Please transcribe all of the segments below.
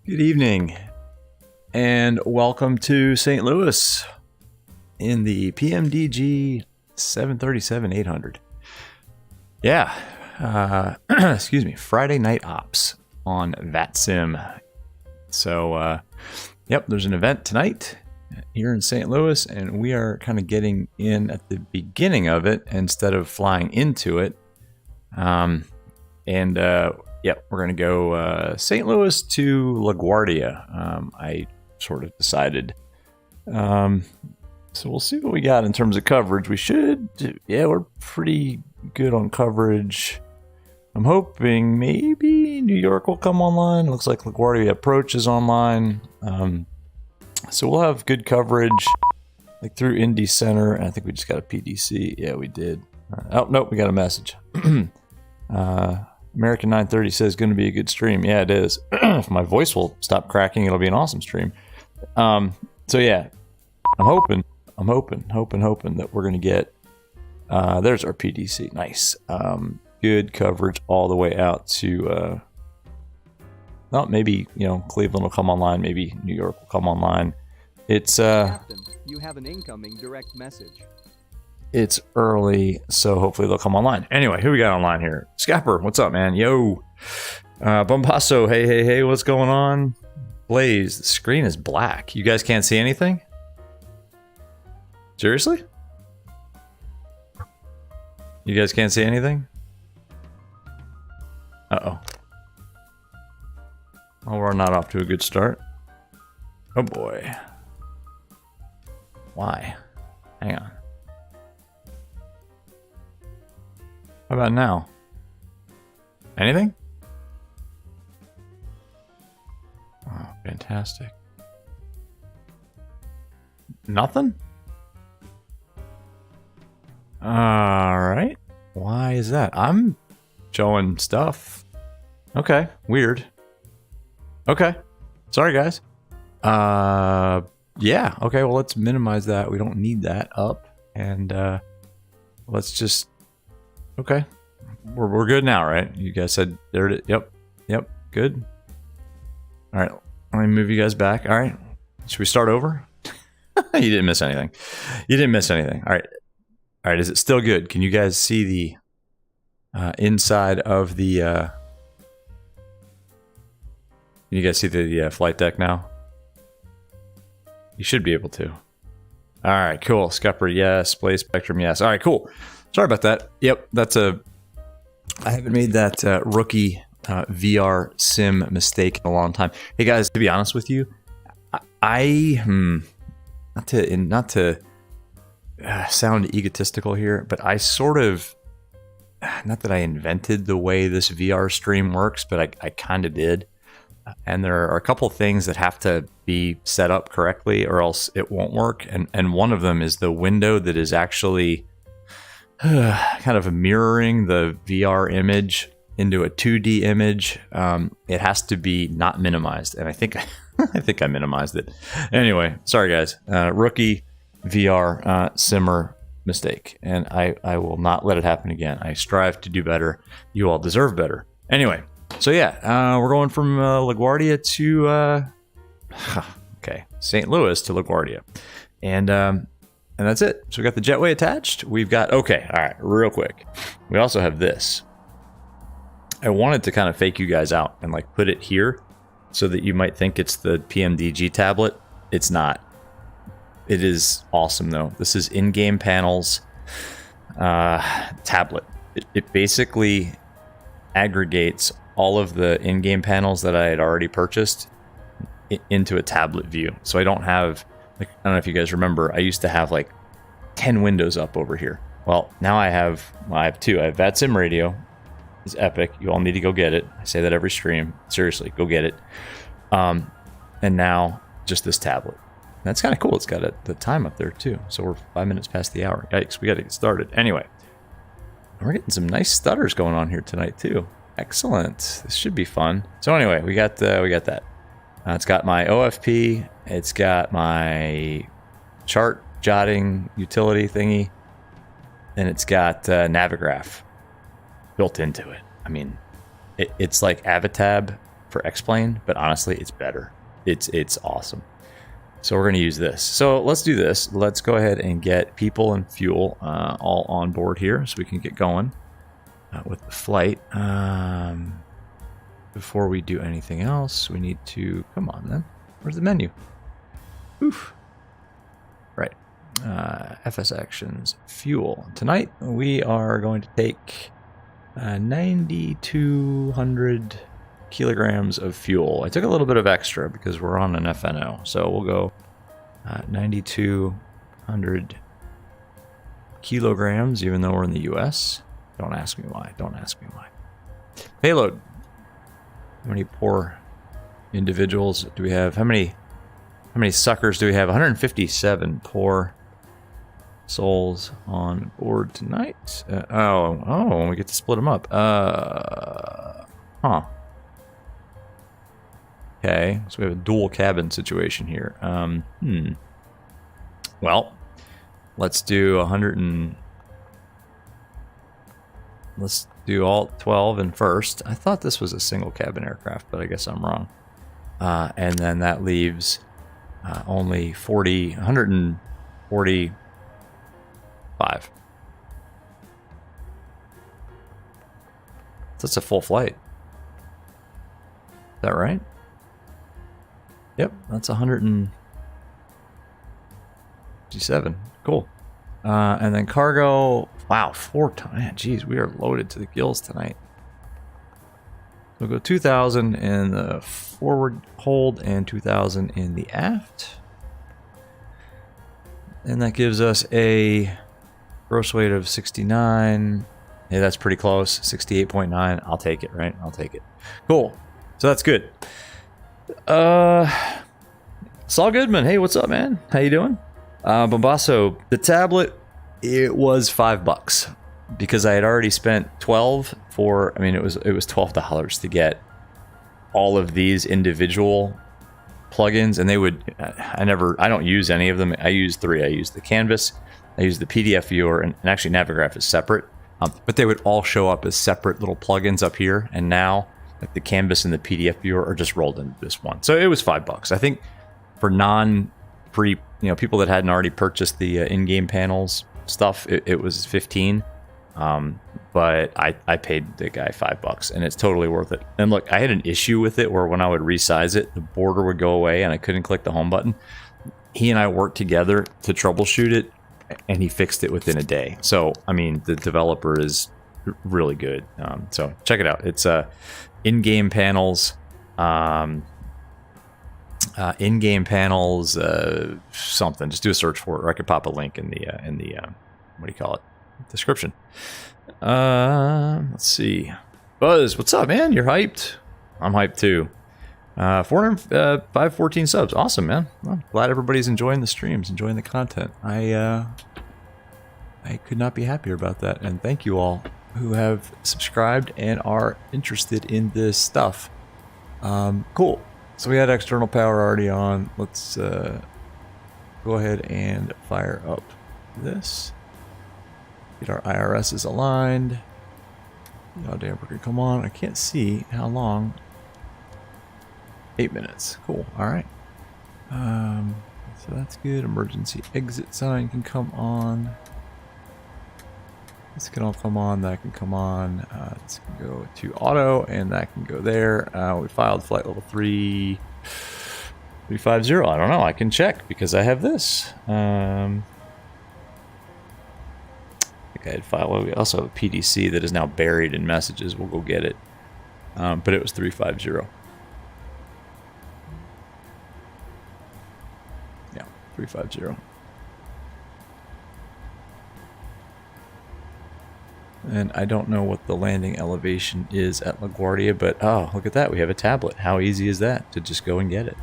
Good evening, and welcome to St. Louis in the PMDG 737-800. Yeah, excuse me, Friday Night Ops on VATSIM. So, yep, there's an event tonight here in St. Louis, and we are kind of getting in at the beginning of it instead of flying into it. Yep, we're going to go St. Louis to LaGuardia. I sort of decided. So we'll see what we got in terms of coverage. We should, yeah, we're pretty good on coverage. I'm hoping maybe New York will come online. Looks like LaGuardia Approach is online. So we'll have good coverage like through Indy Center. And I think we just got a PDC. Yeah, we did. Oh, nope, we got a message. American 930 says going to be a good stream. Yeah, it is. If my voice will stop cracking, it'll be an awesome stream. So yeah, I'm hoping that we're going to get, there's our PDC. Nice. Good coverage all the way out to, well, maybe, Cleveland will come online. Maybe New York will come online. It's, Captain, you have an incoming direct message. It's early, so hopefully they'll come online. Anyway, who we got online here? Scapper, what's up, man? Yo. Bompasso, hey, what's going on? Blaze, the screen is black. You guys can't see anything? Seriously? You guys can't see anything? Uh-oh. Well, we're not off to a good start. Oh, boy. Why? Hang on. How about now? Anything? Oh, fantastic. Nothing? Alright. Why is that? I'm showing stuff. Okay, weird. Okay. Sorry, guys. Yeah, okay, well, let's minimize that. We don't need that up. And let's just... Okay, we're good now, right? You guys said there it is. Yep, good. All right, let me move you guys back. All right, should we start over? You didn't miss anything. All right, is it still good? Can you guys see the inside of the... Can you guys see the flight deck now? You should be able to. All right, cool. Scupper, yes. Play Spectrum, yes. All right, cool. Sorry about that. Yep, I haven't made that rookie VR sim mistake in a long time. Hey guys, to be honest with you, not to sound egotistical here, but I sort of, not that I invented the way this VR stream works, but I kind of did. And there are a couple things that have to be set up correctly or else it won't work. And one of them is the window that is actually kind of mirroring the VR image into a 2D image. It has to be not minimized, and I think I minimized it. Anyway, sorry guys. Rookie VR simmer mistake, and I will not let it happen again. I strive to do better. You all deserve better. Anyway, so yeah, we're going from LaGuardia to St. Louis to LaGuardia, and that's it. So we got the jetway attached. We've got, okay, all right, real quick. We also have this. I wanted to kind of fake you guys out and like put it here so that you might think it's the PMDG tablet. It's not. It is awesome though. This is in-game panels tablet. It basically aggregates all of the in-game panels that I had already purchased into a tablet view. So I don't have, like, I don't know if you guys remember, I used to have like 10 windows up over here. Well, now I have two. I have VATSIM Radio. It's epic. You all need to go get it. I say that every stream. Seriously, go get it. And now just this tablet. That's kind of cool. It's got the time up there too. So we're 5 minutes past the hour. Yikes, we got to get started. Anyway, we're getting some nice stutters going on here tonight too. Excellent. This should be fun. So anyway, we got that. It's got my OFP. It's got my chart jotting utility thingy. And it's got Navigraph built into it. I mean, it's like Avatab for X-Plane, but honestly, it's better. It's awesome. So we're going to use this. So let's do this. Let's go ahead and get people and fuel all on board here so we can get going with the flight. Before we do anything else, we need to... Come on, then. Where's the menu? Oof. Right. FS actions, fuel. Tonight, we are going to take 9,200 kilograms of fuel. I took a little bit of extra because we're on an FNO. So we'll go 9,200 kilograms, even though we're in the US. Don't ask me why. Don't ask me why. Payload. How many poor individuals do we have? How many suckers do we have? 157 poor souls on board tonight. Oh, we get to split them up. Okay, so we have a dual cabin situation here. Well, let's do 100 and let's do all 12 in first. I thought this was a single cabin aircraft, but I guess I'm wrong. And then that leaves only 145. So that's a full flight. Is that right? Yep, that's 157. Cool. And then cargo, wow, 4 tons. Geez, we are loaded to the gills tonight. We'll go 2,000 in the forward hold and 2,000 in the aft. And that gives us a gross weight of 69. Yeah, that's pretty close. 68.9. I'll take it, right? I'll take it. Cool. So that's good. Saul Goodman. Hey, what's up, man? How you doing? Bombasso, the tablet, it was $5 because I had already spent 12 for, I mean, it was $12 to get all of these individual plugins, and they would, I don't use any of them. I use 3. I use the Canvas, I use the PDF viewer, and actually Navigraph is separate, but they would all show up as separate little plugins up here, and now like the Canvas and the PDF viewer are just rolled into this one. So it was $5. I think for non-free, people that hadn't already purchased the in-game panels stuff, it was 15. But I paid the guy $5, and it's totally worth it. And look, I had an issue with it where when I would resize it, the border would go away and I couldn't click the home button. He and I worked together to troubleshoot it, and he fixed it within a day. So, I mean, the developer is really good. So check it out. It's in-game panels. In-game panels, something. Just do a search for it, or I could pop a link in the what do you call it? Description. Let's see. Buzz, what's up, man? You're hyped. I'm hyped too. 514 subs. Awesome, man. Well, glad everybody's enjoying the streams, enjoying the content. I could not be happier about that. And thank you all who have subscribed and are interested in this stuff. Cool. So we had external power already on. Let's go ahead and fire up this. Get our IRSs aligned. Yaw damper can come on. I can't see how long. 8 minutes. Cool. All right. So that's good. Emergency exit sign can come on. This can all come on. That can come on. This can go to auto, and that can go there. We filed flight level 350. I don't know. I can check because I have this. I think I had filed. We also have a PDC that is now buried in messages. We'll go get it. But it was 350. Yeah, 350. And I don't know what the landing elevation is at LaGuardia, but oh, look at that. We have a tablet. How easy is that to just go and get it?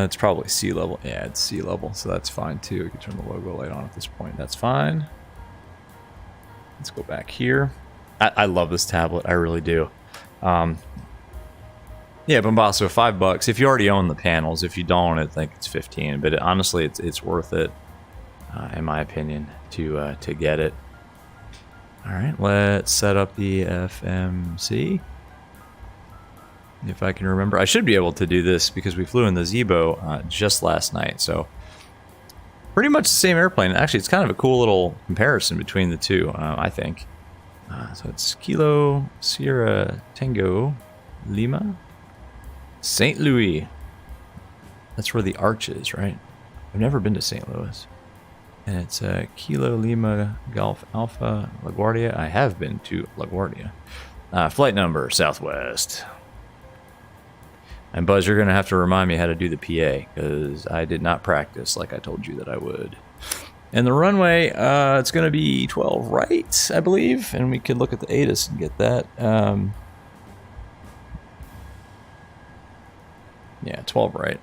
It's probably sea level. Yeah, it's sea level, so that's fine too. We can turn the logo light on at this point. That's fine. Let's go back here. I love this tablet. I really do. Yeah, Bombasso, $5. If you already own the panels, if you don't, I think it's 15. But honestly, it's worth it, in my opinion, to get it. All right, let's set up the FMC. If I can remember, I should be able to do this because we flew in the Zebo just last night. So pretty much the same airplane. Actually, it's kind of a cool little comparison between the two, I think. So it's Kilo Sierra Tango Lima St. Louis. That's where the arch is, right? I've never been to St. Louis. And it's Kilo Lima Golf Alpha LaGuardia. I have been to LaGuardia. Flight number, Southwest. And Buzz, you're going to have to remind me how to do the PA, because I did not practice like I told you that I would. And the runway, it's going to be 12 right, I believe. And we could look at the ATIS and get that. Yeah, 12 right.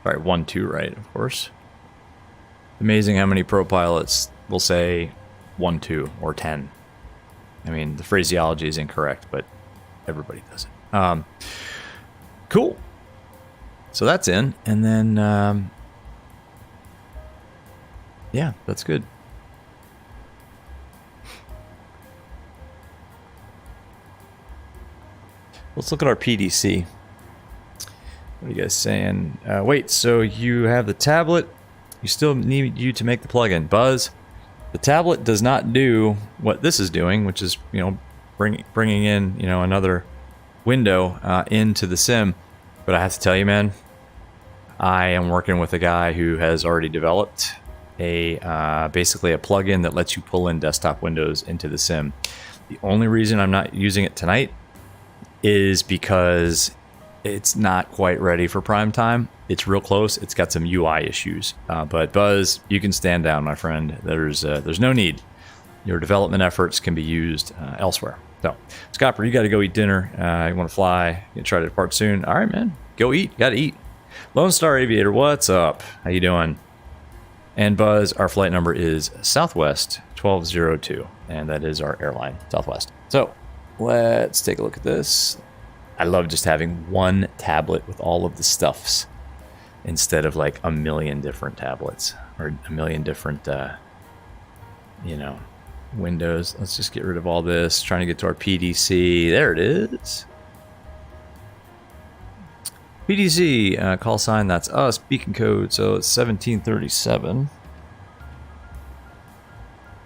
All right, 1-2 right, of course. Amazing how many pro pilots will say 1-2 or 10. I mean, the phraseology is incorrect, but everybody does it. Cool. So that's in, and then yeah, that's good. Let's look at our PDC. What are you guys saying? Wait, so you have the tablet. You still need you to make the plugin. Buzz, the tablet does not do what this is doing, which is, you know, bringing in, you know, another window into the sim. But I have to tell you, man, I am working with a guy who has already developed a basically a plugin that lets you pull in desktop windows into the sim. The only reason I'm not using it tonight is because it's not quite ready for prime time. It's real close. It's got some UI issues. But Buzz, you can stand down, my friend. There's no need. Your development efforts can be used elsewhere. So, Scopper, you got to go eat dinner. You want to fly? You try to depart soon. All right, man. Go eat. Got to eat. Lone Star Aviator, what's up? How you doing? And Buzz, our flight number is Southwest 1202, and that is our airline, Southwest. So, let's take a look at this. I love just having one tablet with all of the stuffs instead of like a million different tablets or a million different, you know, windows. Let's just get rid of all this. Trying to get to our PDC. There it is. PDC, call sign, that's us. Beacon code, so it's 1737.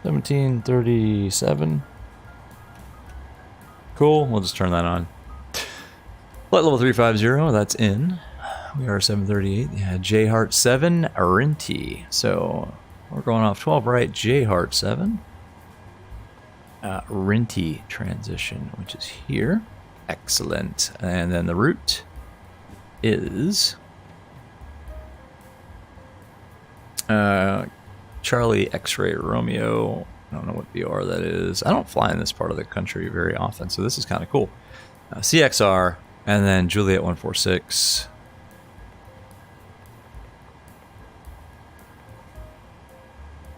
1737. Cool, we'll just turn that on. Flight level 350, that's in. We are 738. Yeah, J Heart 7, Arinti. So we're going off 12 right, J Heart 7. Rinty transition, which is here. Excellent. And then the route is Charlie X-Ray Romeo. I don't know what BR that is. I don't fly in this part of the country very often, so this is kind of cool. CXR, and then Juliet 146.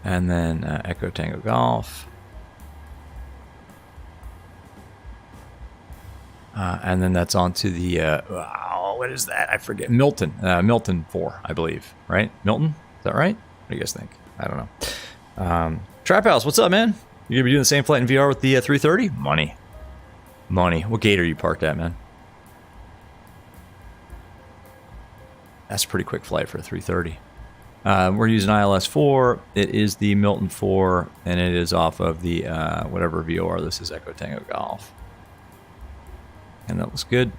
And then Echo Tango Golf. And then that's on to the, what is that? I forget. Milton. Milton 4, I believe. Right? Milton? Is that right? What do you guys think? I don't know. Trap House, what's up, man? You gonna be doing the same flight in VR with the 330? Money. Money. What gate are you parked at, man? That's a pretty quick flight for a 330. We're using ILS 4. It is the Milton 4, and it is off of the whatever VOR this is, Echo Tango Golf. And that looks good.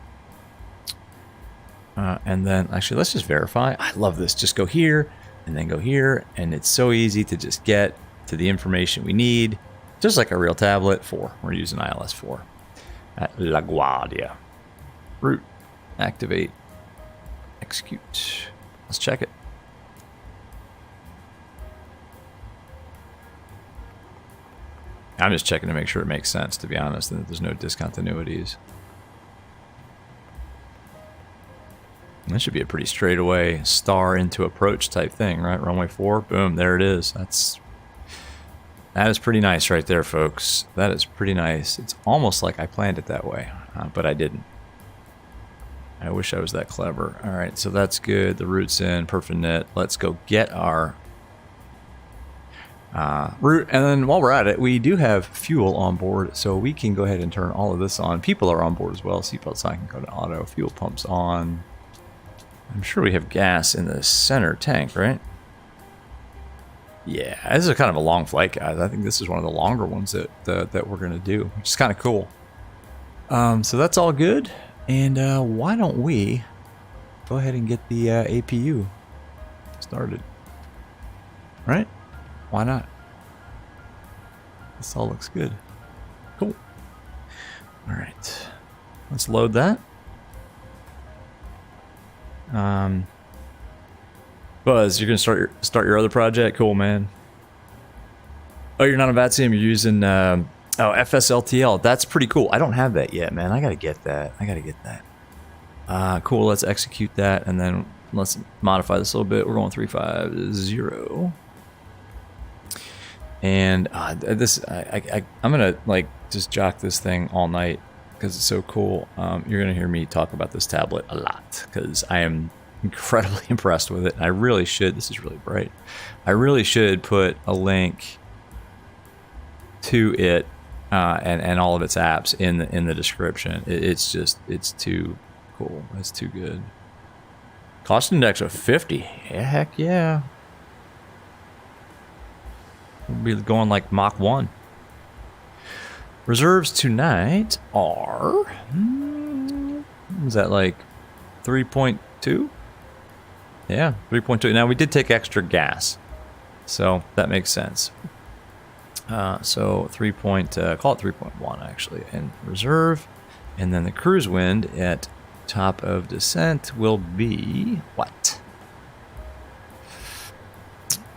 And then, actually, let's just verify. I love this. Just go here, and then go here, and it's so easy to just get to the information we need. Just like a real tablet. 4. We're using ILS 4 at LaGuardia. Route. Activate. Execute. Let's check it. I'm just checking to make sure it makes sense, to be honest, and that there's no discontinuities. That should be a pretty straightaway star into approach type thing, right? Runway 4, boom, there it is. That is pretty nice right there, folks. That is pretty nice. It's almost like I planned it that way, but I didn't. I wish I was that clever. All right, so that's good. The route's in, perfect net. Let's go get our route. And then while we're at it, we do have fuel on board, so we can go ahead and turn all of this on. People are on board as well. Seatbelt sign can go to auto. Fuel pumps on. I'm sure we have gas in the center tank, right? Yeah, this is kind of a long flight, guys. I think this is one of the longer ones that we're going to do, which is kind of cool. So that's all good. And why don't we go ahead and get the APU started? Right? Why not? This all looks good. Cool. All right. Let's load that. Buzz, you're gonna start your other project? Cool, man. Oh, you're not on VATSIM. You're using FSLTL. That's pretty cool. I don't have that yet, man. I gotta get that. Cool. Let's execute that, and then let's modify this a little bit. We're going 350, and this I'm gonna like just jock this thing all night because it's so cool. You're gonna hear me talk about this tablet a lot because I am incredibly impressed with it. I really should. This is really bright. I really should put a link to it and all of its apps in the description. It's too cool. It's too good. Cost index of 50. Yeah, heck yeah. We'll be going like Mach 1. Reserves tonight are is that like 3.2? Yeah, 3.2. Now we did take extra gas, so that makes sense. So call it 3.1 actually, and reserve, and then the cruise wind at top of descent will be what?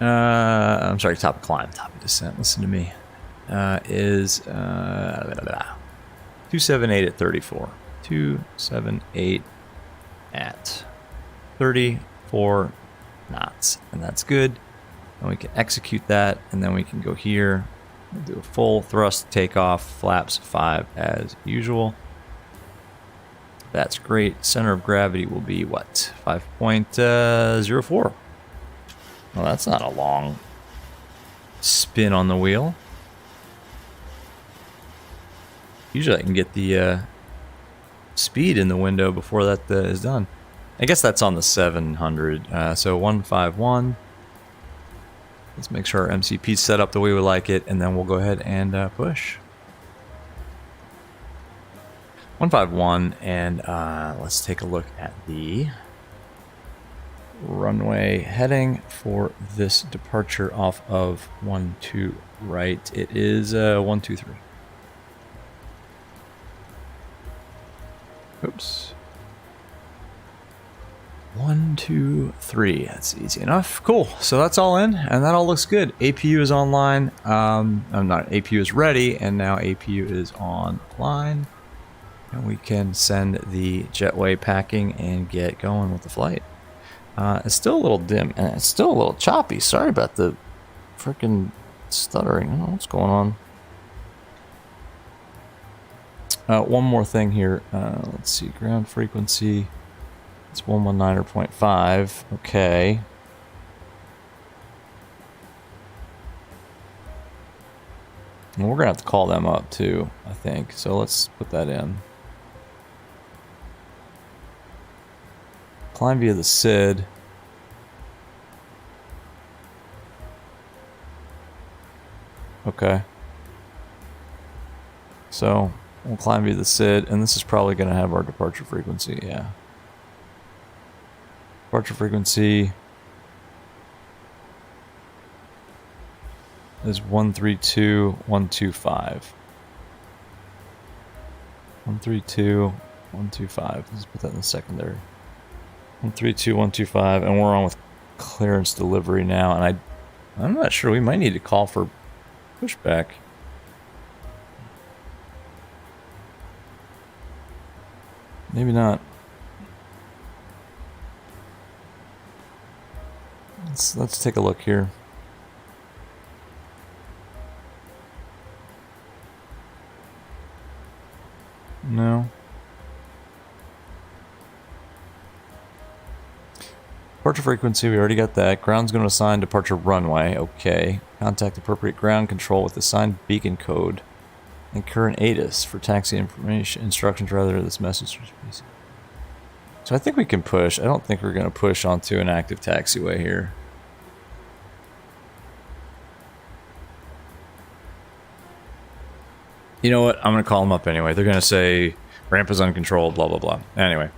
I'm sorry, top of climb, top of descent. Listen to me. Is 278 at 34. 278 at 34 knots, and that's good. And we can execute that, and then we can go here, do a full thrust takeoff, flaps 5 as usual. That's great. Center of gravity will be what? 5.04. Well, that's not a long spin on the wheel. Usually I can get the speed in the window before that is done. I guess that's on the 700. So 151. Let's make sure our MCP's set up the way we like it, and then we'll go ahead and push. 151, and let's take a look at the runway heading for this departure off of 12 right. It is 123. Oops. 123. That's easy enough. Cool. So that's all in, and that all looks good. APU is online. APU is ready, and now APU is online. And we can send the jetway packing and get going with the flight. It's still a little dim, and it's still a little choppy. Sorry about the freaking stuttering. I don't know what's going on. One more thing here. Let's see. Ground frequency. It's 119.5. Okay. And we're going to have to call them up too, I think. So let's put that in. Climb via the SID. Okay. So we'll climb via the SID, and this is probably going to have our departure frequency. Yeah. Departure frequency is 132.125. 132.125. Let's put that in the secondary. 132.125, and we're on with clearance delivery now. And I'm not sure. We might need to call for pushback. Maybe not. Let's take a look here. No. Departure frequency, we already got that. Ground's going to assign departure runway. Okay. Contact appropriate ground control with assigned beacon code. And current ATIS for taxi information instructions rather this message. So I think we can push. I don't think we're going to push onto an active taxiway here. You know what? I'm going to call them up anyway. They're going to say ramp is uncontrolled, blah, blah, blah. Anyway.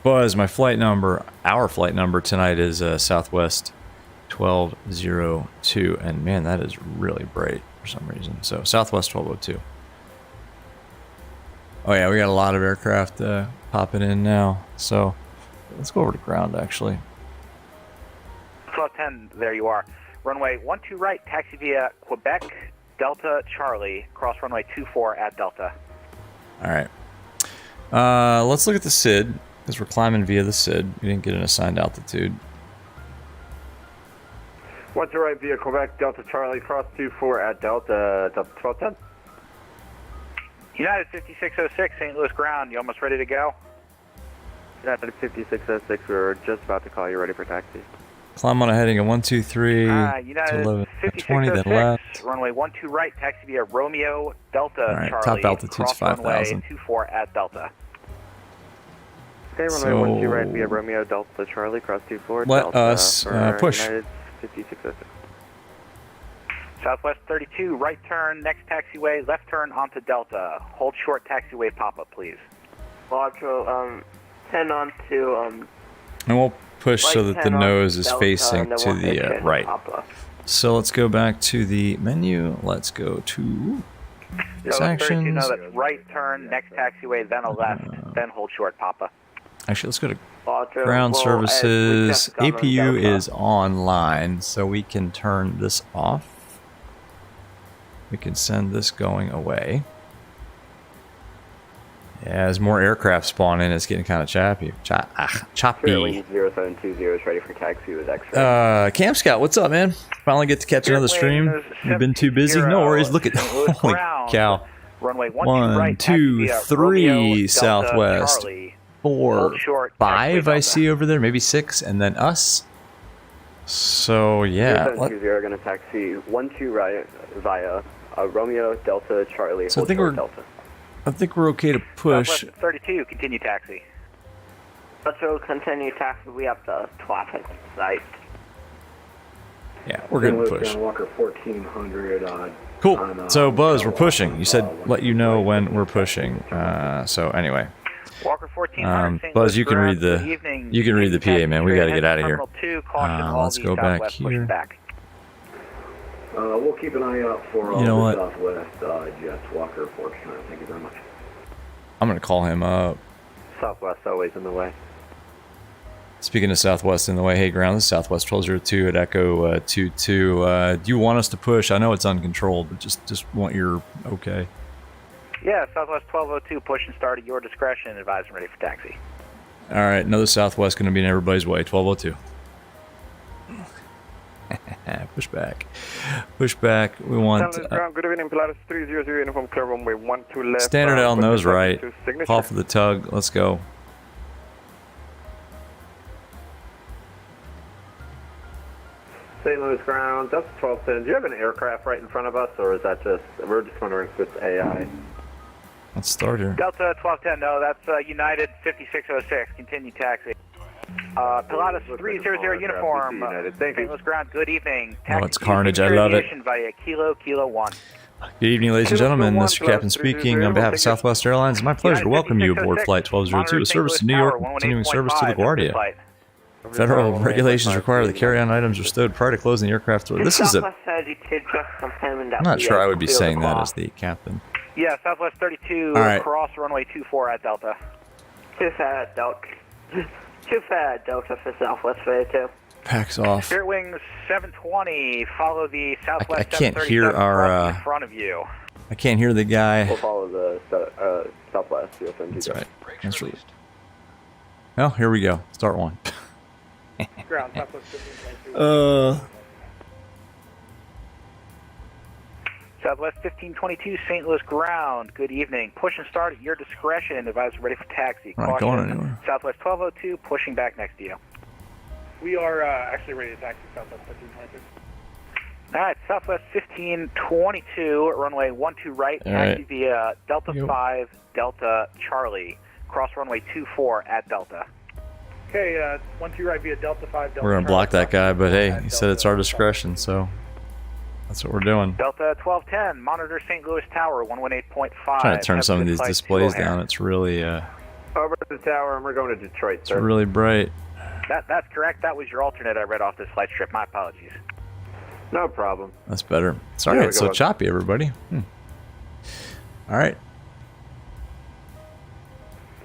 Buzz, my flight number, our flight number tonight is Southwest 1202. And man, that is really bright for some reason. So Southwest 1202. Oh yeah, we got a lot of aircraft popping in now. So let's go over to ground actually. 1210, there you are. Runway 12 right, taxi via Quebec, Delta Charlie, cross runway 24 at Delta. All right. Let's look at the SID, because we're climbing via the SID. We didn't get an assigned altitude. 12 right via Quebec, Delta Charlie, cross 24 at Delta, Delta 1210. United 5606, St. Louis ground, you almost ready to go? United 5606, we're just about to call you, ready for taxi. Climb on a heading of 123 United to 20, then 5606, left. runway 12 right, taxi via Romeo, Delta All right, Charlie, top altitude's cross 5,000. runway 24 at Delta. Okay, runway 12 right via Romeo, Delta Charlie, cross 24, let Delta us push. United 5606. Southwest 32, right turn, next taxiway, left turn onto Delta. Hold short taxiway pop-up, please. Quattro, 10 on to, And we'll push so that the nose is facing to the right. So let's go back to the menu. Let's go to actions. No, that's right turn, next taxiway, then a left, then hold short, Papa. Actually, let's go to ground services. APU is online, so we can turn this off. We can send this going away. Yeah, as more aircraft spawn in, it's getting kind of choppy. Choppy. 0720 is ready for taxi with X-ray. Cam Scout, what's up, man? Finally get to catch another stream. You've been too busy. No worries. Look at holy cow. Runway 1, 2, 3 Southwest. 4, 5 I see over there, maybe 6, and then us. So yeah. 0720 going to taxi 12 right via Romeo, Delta, Charlie. So I think we're okay to push. Southwest 32, continue taxi. Quattro, continue taxi, we have the traffic site. Yeah, we're going to push. Walker 1400. Cool. So Buzz, we're pushing. You said let you know when we're pushing. So anyway. Walker 1400, Buzz, you can read the PA, man. We got to get out of here. Let's go back here. We'll keep an eye out for you know what? Southwest Jets, Walker 1400. Thank you very much. I'm going to call him up. Southwest always in the way. Speaking of Southwest in the way, hey ground, this is Southwest 1202 at Echo 22. Do you want us to push? I know it's uncontrolled, but just want your okay. Yeah, Southwest 1202, push and start at your discretion. Advise and ready for taxi. All right, another Southwest going to be in everybody's way. 1202. Push back. Push back. We want. Good evening, Pilatus 300 uniform clear runway 12 left. Standard L nose right. Call for the tug. Let's go. St. Louis ground, Delta 1210. Do you have an aircraft right in front of us, or is that just, we're just wondering if it's AI? Let's start here. Delta 1210, no, that's United 5606, continue taxi. Pilatus 300 uniform, St. Louis ground, good evening. Oh, it's carnage, I love it. Via Kilo 1. Good evening, ladies and gentlemen. This is your captain speaking on behalf of Southwest Airlines. It's my pleasure to welcome you aboard Flight 1202, a service to New York, continuing service to LaGuardia. Federal regulations require the carry-on items are stowed prior to closing the aircraft door. This is a... I'm not sure I would be saying that as the captain. Yeah, Southwest 32, right. Cross runway 24 at Delta. Too fat, Delta for Southwest 32. Packs off. Spirit Wings 720, follow the Southwest I can't hear our... in front of you. I can't hear the guy. We'll follow the Southwest. That's right. That's right. Well, here we go. Start one. Ground, Southwest Southwest 1522, St. Louis ground. Good evening. Push and start at your discretion. Advisor ready for taxi. We're not going anywhere. Southwest 1202, pushing back next to you. We are actually ready to taxi Southwest 1522. All right, Southwest 1522, runway 12 right, taxi via Delta 5, Delta Charlie. Cross runway 24 at Delta. Okay, 12 right via Delta 5, Delta We're gonna block that guy, but hey, he said it's our Delta. discretion, so that's what we're doing. Delta 1210, monitor St. Louis Tower, 118.5. Trying to turn some of these Flight displays School down. It's really Over to the tower, and we're going to Detroit, it's sir. really bright. That's correct. That was your alternate I read off this flight strip. My apologies. No problem. That's better. Sorry There we it's so go. choppy, everybody. All right.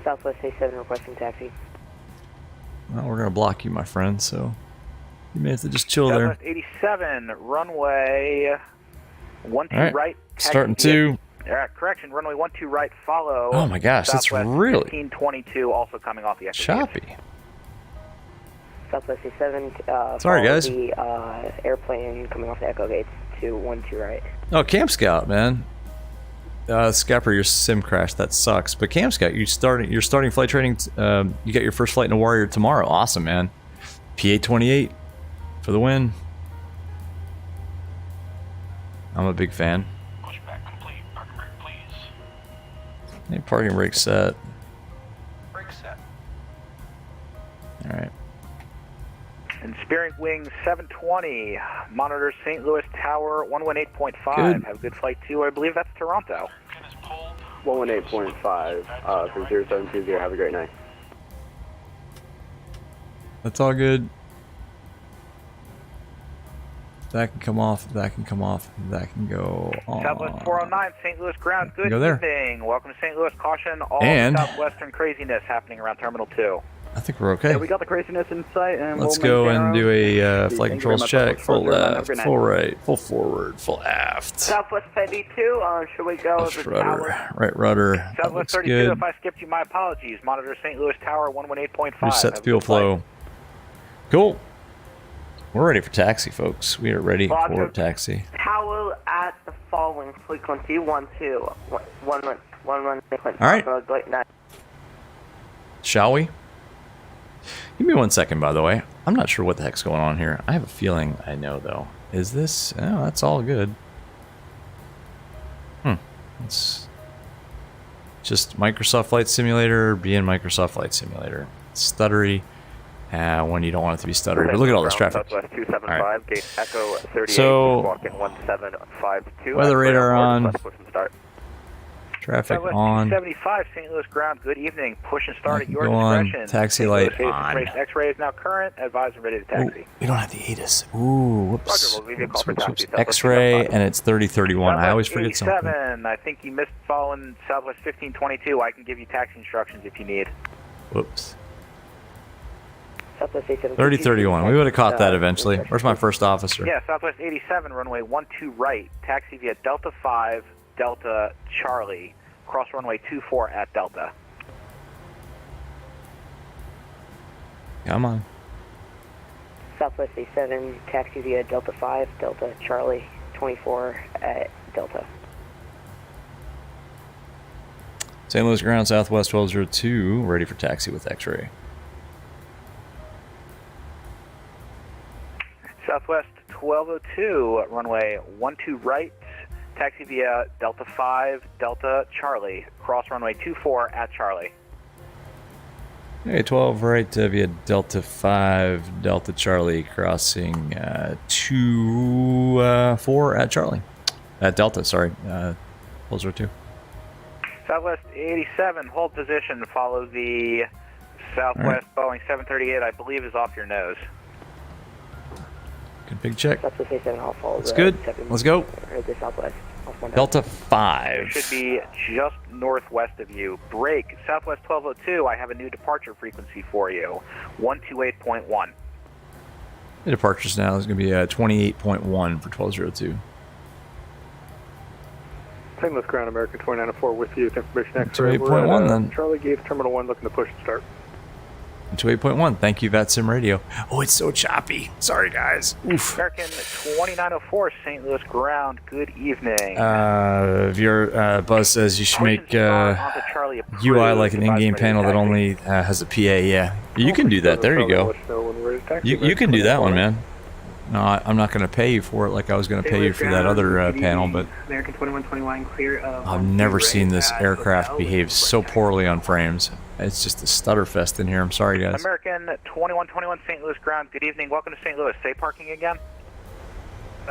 Southwest A7 requesting taxi. Well, we're gonna block you, my friend. So you may have to just chill there. Southwest 87, runway 12 All right. right. Starting taxi via- to. All right, correction. Runway 12 right. Follow. Oh my gosh, that's Southwest really 1522, also coming off the exit. choppy. Southwest A7. Sorry, follow guys. The airplane coming off the Echo Gates to 12 right. Oh, Camp Scout, man. Scapper, your sim crashed. That sucks. But Camp Scout, you're starting flight training. You got your first flight in a Warrior tomorrow. Awesome, man. P828 for the win. I'm a big fan. Pushback complete. Parking brake, please. Hey, parking brake set. Brake set. All right. And Spearing Wing 720, monitor St. Louis Tower 118.5. Good. Have a good flight to, I believe that's Toronto. Pin is pulled. 118.5 for 0720. Have a great night. That's all good. That can come off. That can come off. That can go on. Southwest 409, St. Louis ground. Good Go there. evening. Welcome to St. Louis. Caution, all And- southwestern craziness happening around Terminal 2. I think we're okay. Yeah, we got the craziness in sight, and Let's we'll go maintain and our do own. a Thank flight you controls very much. check. Full Have a left, good night. full right, full forward, full aft. Southwest 32, should we go Left to the rudder, tower? right rudder. That Southwest looks 32, good. if I skipped you, my apologies. Monitor St. Louis Tower 118.5. Reset the Have a fuel good flight. flow. Cool. We're ready for taxi, folks. We are ready for Roger. taxi. Tower at the following frequency 12. All right. Good night. Shall we? Give me 1 second, by the way. I'm not sure what the heck's going on here. I have a feeling I know, though. Is this? Oh, that's all good. It's just Microsoft Flight Simulator being Microsoft Flight Simulator. Stuttery when you don't want it to be stuttery. But look at all this traffic. Southwest 275, All right. gate Echo 38, So, walk in 1752. weather radar on. Push and start. Traffic Southwest on. 275, St. Louis ground. Good evening. Push and start at your Go on. discretion. Taxi St. Louis light Citizen on. Race X-ray is now current. Advisor ready to Ooh, taxi. we don't have the ATIS. Ooh, whoops. Roger, we'll leave you a call for Whoops, taxi. whoops. Southwest X-ray, 275. and it's 3031. I always forget Southwest something. 87, I think you missed following Southwest 1522. I can give you taxi instructions if you need. Whoops. Southwest A7. 3031. We would have caught that eventually. Where's my first officer? Yeah, Southwest 87, runway 12 right. Taxi via Delta 5, Delta Charlie. Cross runway 24 at Delta. Come on. Southwest A7, taxi via Delta 5, Delta Charlie, 24 at Delta. St. Louis ground, Southwest 1202. Ready for taxi with X-ray. Southwest 1202, runway 12 right. Taxi via Delta 5, Delta Charlie. Cross runway 24 at Charlie. Hey, 12 right via Delta 5, Delta Charlie, crossing 24 at Charlie. At Delta, sorry. 1202. Southwest 87, hold position. Follow the Southwest Boeing 738, I believe is off your nose. Good big check. Southwest A7, I'll follow That's the good. 7, Let's go. Or the Southwest. Off 1000. Delta It 5. should be just northwest of you. Break. Southwest 1202, I have a new departure frequency for you. 128.1. The departures now is going to be 28.1 for 1202. St. Louis ground, American 2904 with you. Information X-ray. 28.1 then. Charlie gave Terminal 1 looking to push and start. 128.1. Thank you, VATSIM Radio. Oh, it's so choppy. Sorry, guys. Oof. American 2904 St. Louis ground. Good evening. If your Buzz says you should make UI like an in-game panel that only has a PA. Yeah, you can do that. There you go. You can do that one, man. No, I'm not going to pay you for it like I was going to pay you for that other panel, but American 2121 clear. I've never seen this aircraft behave so poorly on frames. It's just a stutter fest in here. I'm sorry, guys. American 2121 St. Louis ground. Good evening. Welcome to St. Louis. Say parking again.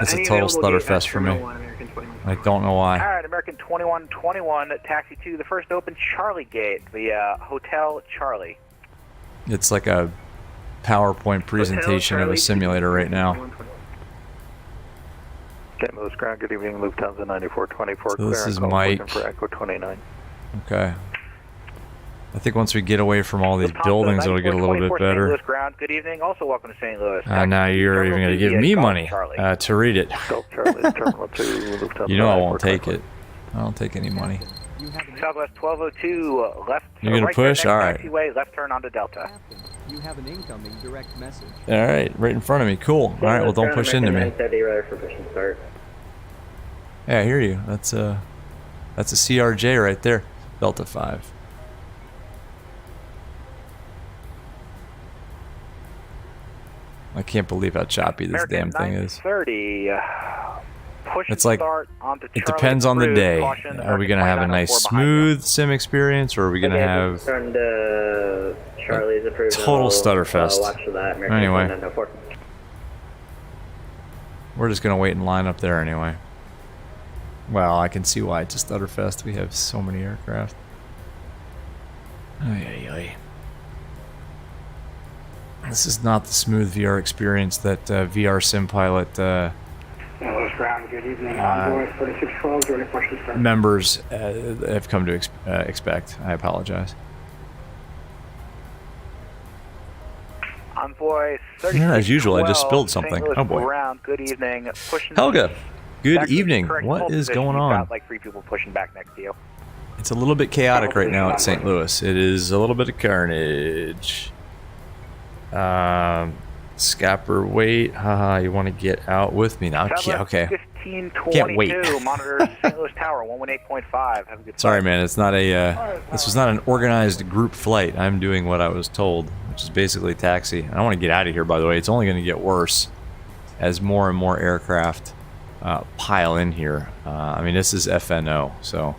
It's a total stutter fest for me. I don't know why. All right, American 2121, taxi to the first open Charlie gate, the Hotel Charlie. It's like a PowerPoint presentation of a simulator right now. St. Louis ground, good evening, Lufthansa 9424. So this is Mike. For Echo 29. Okay. I think once we get away from all these buildings, it'll get a little bit better. St. Louis ground, good evening. Also welcome to St. Louis. Now you're even going to give me money to read it. You know I won't take it. I don't take any money. Southwest 1202, left. You're going to push? All right. Taxiway, left turn onto Delta. You have an incoming direct message. All right, right in front of me. Cool. All right, well, don't push into me. Yeah, I hear you. That's a CRJ right there. Delta 5. I can't believe how choppy this damn thing is. 30. It's like, it depends on the day. Are we going to have a nice smooth sim experience, or are we going to have a total stutter fest? Anyway, we're just going to wait in line up there anyway. Well, I can see why it's a stutter fest. We have so many aircraft. Ay, ay, ay. This is not the smooth VR experience that VR Sim Pilot members have come to expect. I apologize. Envoy as usual, I just spilled something. Oh boy. Good evening. Helga, good evening. What is going on? Like 3 people pushing back next to you. It's a little bit chaotic right now at St. Louis. It is a little bit of carnage. Scapper, wait. Haha, you want to get out with me now? Okay. 1522, can't monitor St. Louis Tower, 118.5. Have a good Sorry, flight. man. It's not a. This was not an organized group flight. I'm doing what I was told, which is basically taxi. I don't want to get out of here, by the way. It's only going to get worse as more and more aircraft pile in here. I mean, this is FNO, so.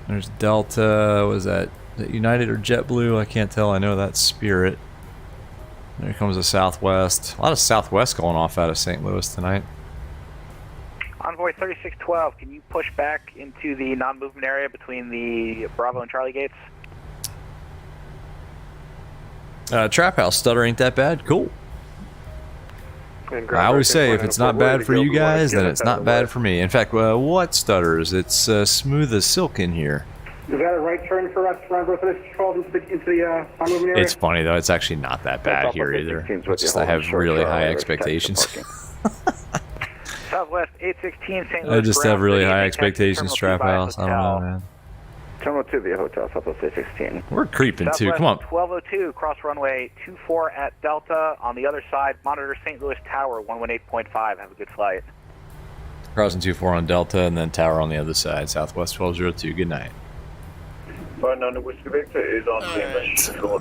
There's Delta. Was that United or JetBlue? I can't tell. I know that's Spirit. There comes the Southwest. A lot of Southwest going off out of St. Louis tonight. Envoy 3612, can you push back into the non-movement area between the Bravo and Charlie gates? Trap House stutter ain't that bad. Cool. I always say if it's not bad for you guys, then it's not bad for me. In fact, what stutters? It's smooth as silk in here. Is that a right turn for us from Bravo 3612 into the non-movement area? It's funny though. It's actually not that bad here either. It's just I have really high expectations. Southwest 816 St. Louis. I just have really high expectations, Trap House. I don't know, man. Terminal 2 via Hotel, Southwest 816. We're creeping too. Come on. 1202, cross runway 24 at Delta. On the other side, monitor St. Louis Tower, 118.5. Have a good flight. Crossing 24 on Delta, and then Tower on the other side. Southwest 1202. Good night.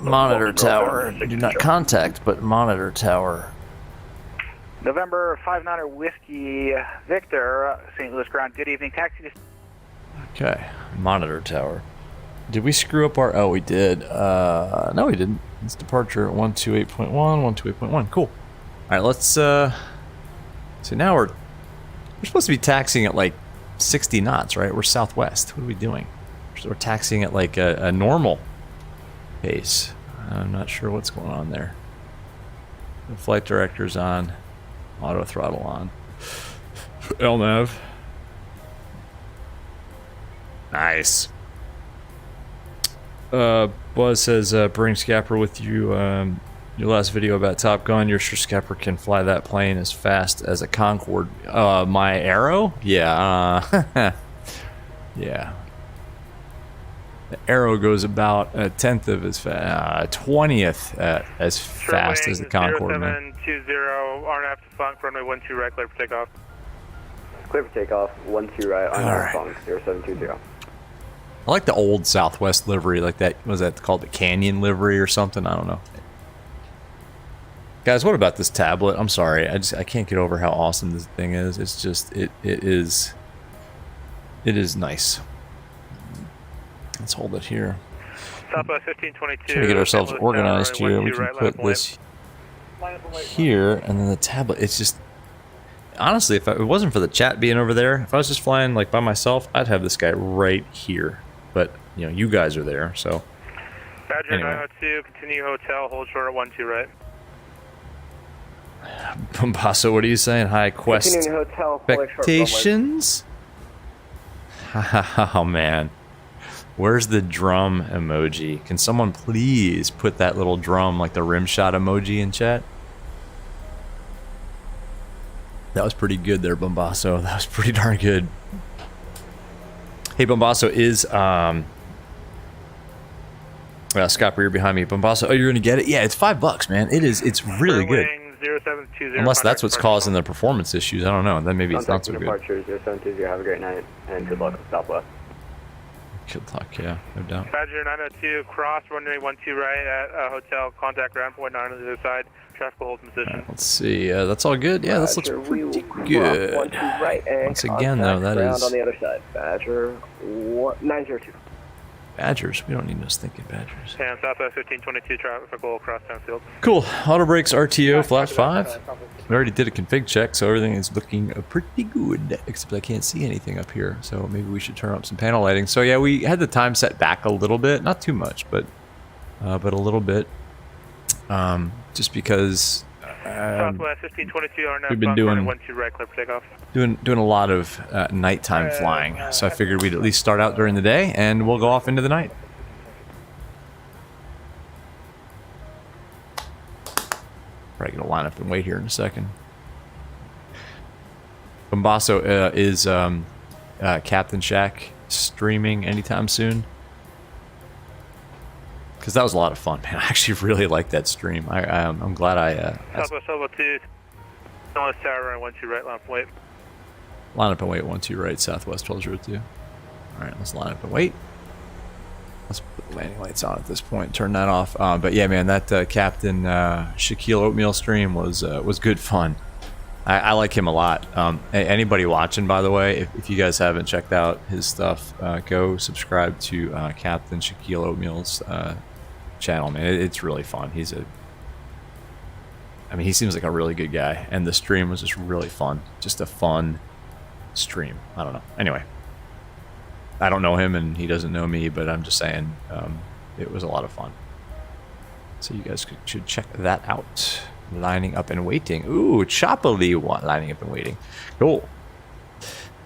Monitor Tower. Do not contact, but monitor Tower. November 59er Whiskey Victor, St. Louis ground. Good evening. Taxi to... Okay. Monitor Tower. Did we screw up our... Oh, we did. No, we didn't. It's departure at 128.1, 128.1. Cool. All right, let's... So now we're supposed to be taxiing at like 60 knots, right? We're southwest. What are we doing? We're taxiing at like a normal pace. I'm not sure what's going on there. The flight director's on. Auto throttle on. LNAV. Nice. Buzz says, bring Scapper with you. Your last video about Top Gun, you're sure Scapper can fly that plane as fast as a Concorde. My Arrow? Yeah. Yeah. The Arrow goes about a 10th of as 20th as fast as the Concorde, man. 0720, RNAV to Funk, runway 12 right, clear for takeoff. Clear for takeoff, 12 right, on All right. phone, 0720. I like the old Southwest livery, like that. Was that called the Canyon livery or something? I don't know. Guys, what about this tablet? I'm sorry, I can't get over how awesome this thing is. It's just it is nice. Let's hold it here. Southwest 1522. Trying to get ourselves St. Louis organized Tower, here. runway We 12 can right, put this here, and then the tablet. It's just honestly, if it wasn't for the chat being over there, if I was just flying like by myself, I'd have this guy right here. But you know, you guys are there, so. Badger Anyway. 902, continue hotel, hold short at 12 right. Bombasso, what are you saying? Hi, Quest Continuing hotel, expectations? Oh man, where's the drum emoji? Can someone please put that little drum, like the rim shot emoji, in chat? That was pretty good there, Bombasso. That was pretty darn good. Hey, Bombasso, is Scott Rear behind me. Bombasso, oh, you're gonna get it? Yeah, it's $5, man. It's really good. 0720, Unless that's what's causing the performance issues. I don't know. Then maybe it's not so good. Departure 0720, have a great night, and good luck with Southwest. Good luck, yeah, no doubt. Badger 902, cross runway 12 right at hotel, contact ground point 9 on the other side, traffic will hold in position. Let's see. That's all good. Yeah, this looks pretty good. 12 right, and Once again, though, that ground is on the other side. Badger 902. Badgers. We don't need no stinking Badgers. And Southwest 1522, traffic will cross downfield. Cool. Auto brakes RTO flat 5. We already did a config check, so everything is looking pretty good. Except I can't see anything up here, so maybe we should turn up some panel lighting. So yeah, we had the time set back a little bit, not too much, but a little bit. Just because Southwest 1522, RNAV we've been doing 12 right, clear for takeoff. doing a lot of nighttime flying, so I figured we'd at least start out during the day, and we'll go off into the night. Probably gonna line up and wait here in a second. Bombasso, is Captain Shack streaming anytime soon? Because that was a lot of fun, man. I actually really liked that stream. I'm glad I Southwest 1202, St. Louis Tower, runway 12 right, line up and wait. line up and wait. 12 right, Southwest 1202. All right, let's line up and wait. Let's put the landing lights on at this point. Turn that off. But yeah, man, that Captain Shaquille Oatmeal stream was good fun. I like him a lot. Anybody watching, by the way, if you guys haven't checked out his stuff, go subscribe to Captain Shaquille Oatmeal's channel, man. It's really fun. He seems like a really good guy, and the stream was just really fun. Just a fun stream. I don't know. Anyway, I don't know him, and he doesn't know me, but I'm just saying it was a lot of fun. So you guys should check that out. Lining up and waiting. Ooh, Choppily lining up and waiting. Cool.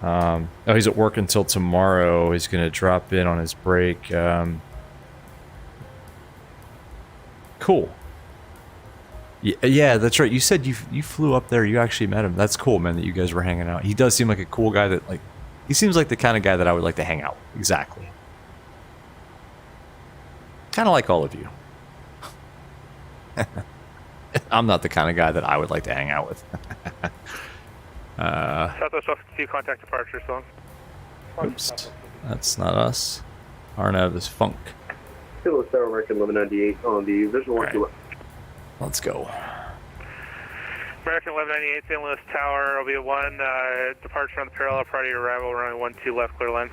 Oh, he's at work until tomorrow. He's gonna drop in on his break. Cool. Yeah, that's right. You said you flew up there. You actually met him. That's cool, man. That you guys were hanging out. He does seem like a cool guy. He seems like the kind of guy that I would like to hang out with. Exactly. Kind of like all of you. I'm not the kind of guy that I would like to hang out with. Southwest 1252, contact departure, so long. Oops. That's not us. Arnav is Funk. Kilo Star American 1198 on the visual one. Right. Let's go. American 1198, St. Louis Tower, OB1, departure on the parallel prior to your arrival, runway 12 left, clear line.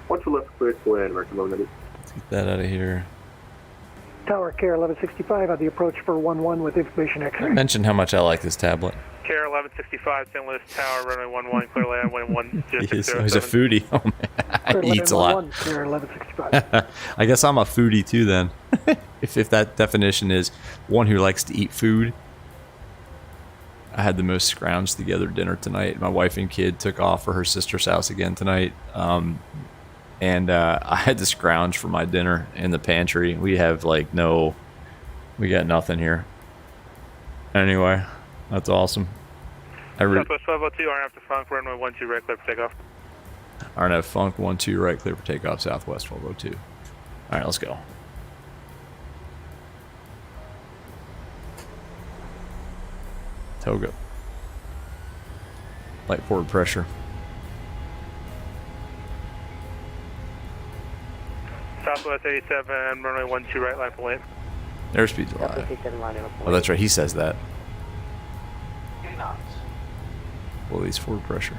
12 left, clear to land, American 1198. Let's get that out of here. Tower Care 1165 on the approach for 11 with information I X-ray. mentioned how much I like this tablet. Care 1165, St. Louis Tower, runway 11, clear land, wind 10. He's a foodie. Oh, man. He eats a lot. Care 1165. I guess I'm a foodie too then. if that definition is one who likes to eat food. I had the most scrounged together dinner tonight. My wife and kid took off for her sister's house again tonight. And I had to scrounge for my dinner in the pantry. We have we got nothing here. Anyway, that's awesome. Southwest 1202, RNF to Funk, runway 12 right, clear for takeoff. RNF Funk 12 right, clear for takeoff, Southwest 1202. All right, let's go. Toga. Light forward pressure. Southwest 87, runway 12 right, line for lane. Airspeed's alive. Oh, that's right. He says that. Release forward pressure.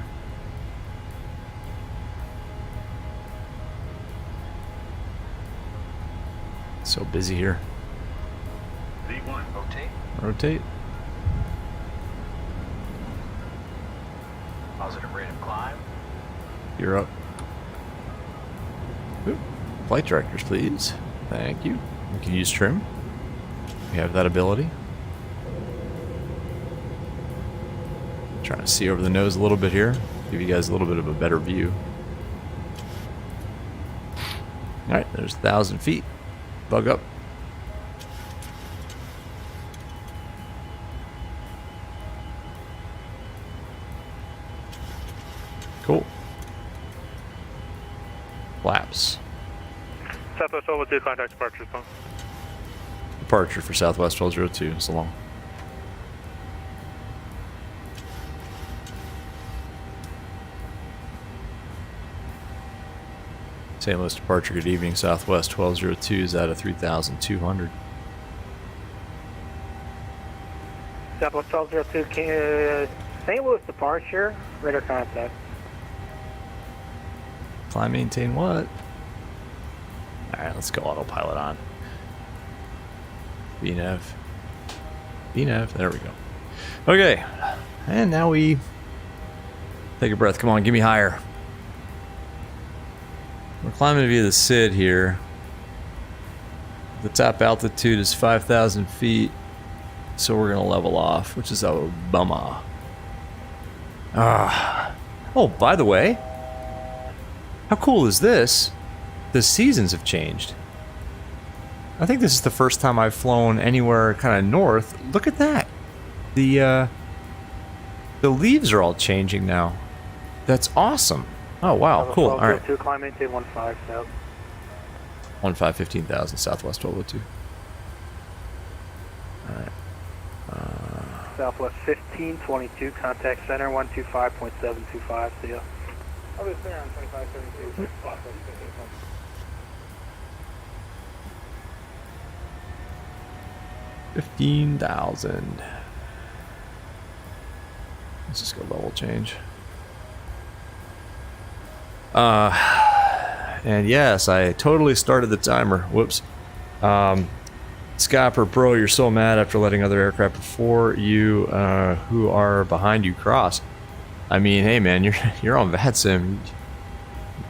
So busy here. V1, rotate. Rotate. Positive rate of climb. You're up. Oop. Flight directors, please. Thank you. We can use trim. We have that ability. Trying to see over the nose a little bit here. Give you guys a little bit of a better view. Alright, there's 1,000 feet. Bug up. Cool. Flaps. Southwest 1202, contact departure phone. Departure for Southwest 1202. So long. St. Louis departure, good evening. Southwest 1202 is out of 3,200. Southwest 1202, St. Louis departure, radar contact. Climb, maintain what? Alright, let's go autopilot on. VNAV. VNAV, there we go. Okay, and now we take a breath. Come on, give me higher. We're climbing via the SID here. The top altitude is 5,000 feet, so we're gonna level off, which is a bummer. Oh, by the way, how cool is this? The seasons have changed. I think this is the first time I've flown anywhere kind of north. Look at that. The leaves are all changing now. That's awesome. Oh wow, cool. All right. Climb maintain 15 south. 15,000 Southwest 1202. All right. Southwest 1522, contact center 125.725. See ya. I'll be clear on 2572. 15,000. Let's just go level change. And yes, I totally started the timer. Whoops. Scopper Pro, you're so mad after letting other aircraft before you who are behind you cross. I mean, hey man, you're on VATSIM.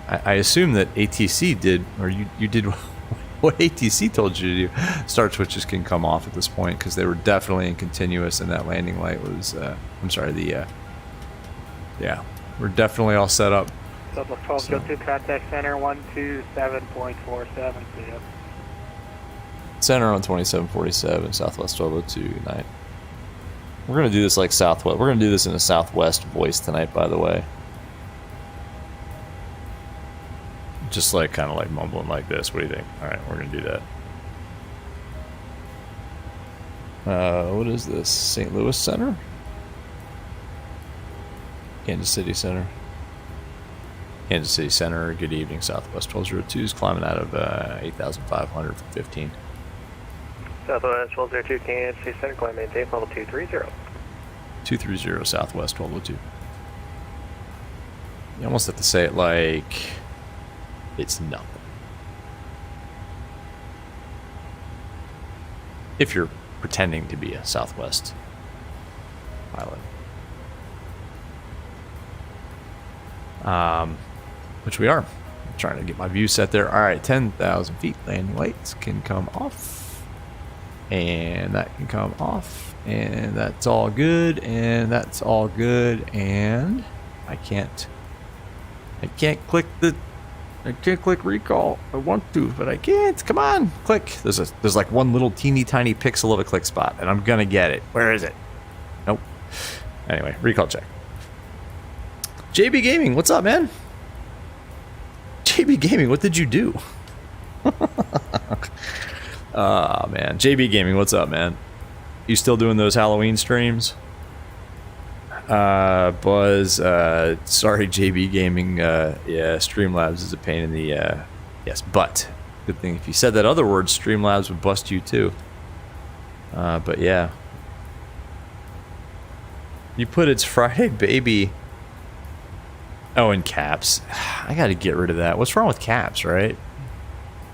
I assume that ATC did, or you did what ATC told you to do. Start switches can come off at this point because they were definitely in continuous, and that landing light was. I'm sorry. Yeah, we're definitely all set up. Southwest 1202, contact center 127.47. See ya. Center on 2747, Southwest 1202 night. We're gonna do this like Southwest. We're gonna do this in a Southwest voice tonight, by the way. Just like kind of like mumbling like this. What do you think? All right, we're gonna do that. What is this? St. Louis Center? Kansas City Center. Kansas City Center. Good evening, Southwest 1202 is climbing out of 8,500 for 15. Southwest 1202, Kansas City Center, climb maintain level 230. 230 Southwest 1202. You almost have to say it like it's nothing. If you're pretending to be a Southwest pilot. Which we are. I'm trying to get my view set there. All right, 10,000 feet. Landing lights can come off. And that can come off. And that's all good. And that's all good. And I can't click recall. I want to, but I can't. Come on, click. There's like one little teeny tiny pixel of a click spot, and I'm gonna get it. Where is it? Nope. Anyway, recall check. JB Gaming, what's up, man? JB Gaming, what did you do? Ah, man. JB Gaming, what's up, man? You still doing those Halloween streams? Buzz, sorry, JB Gaming. Yeah, Streamlabs is a pain in the, yes, but good thing if you said that other word, Streamlabs would bust you too. But yeah. You put it's Friday, baby. Oh, in caps. I gotta get rid of that. What's wrong with caps, right?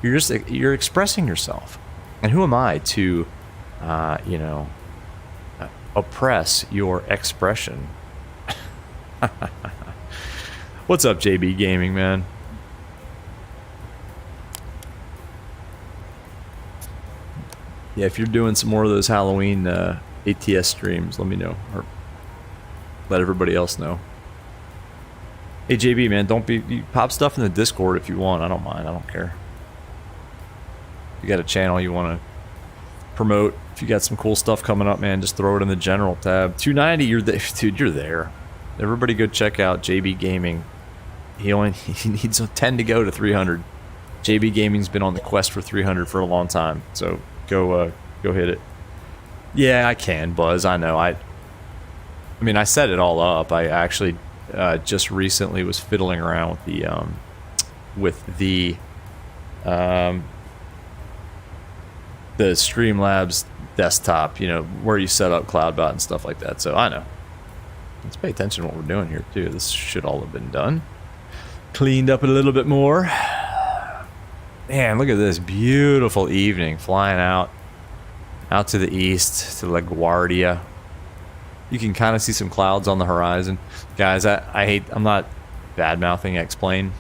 You're expressing yourself. And who am I to, you know, oppress your expression? What's up, JB Gaming, man? Yeah, if you're doing some more of those Halloween ATS streams, let me know. Or let everybody else know. Hey, JB, man, don't be... You pop stuff in the Discord if you want. I don't mind. I don't care. If you got a channel you want to promote, if you got some cool stuff coming up, man, just throw it in the general tab. 290, you're there. Dude, you're there. Everybody go check out JB Gaming. He needs 10 to go to 300. JB Gaming's been on the quest for 300 for a long time. So go hit it. Yeah, I can, Buzz. I know. I mean, I set it all up. I actually just recently was fiddling around with the Streamlabs desktop, you know, where you set up CloudBot and stuff like that. So I know. Let's pay attention to what we're doing here too. This should all have been done. Cleaned up a little bit more. Man, look at this beautiful evening flying out to the east to LaGuardia. You can kind of see some clouds on the horizon. Guys, I'm not bad-mouthing X-Plane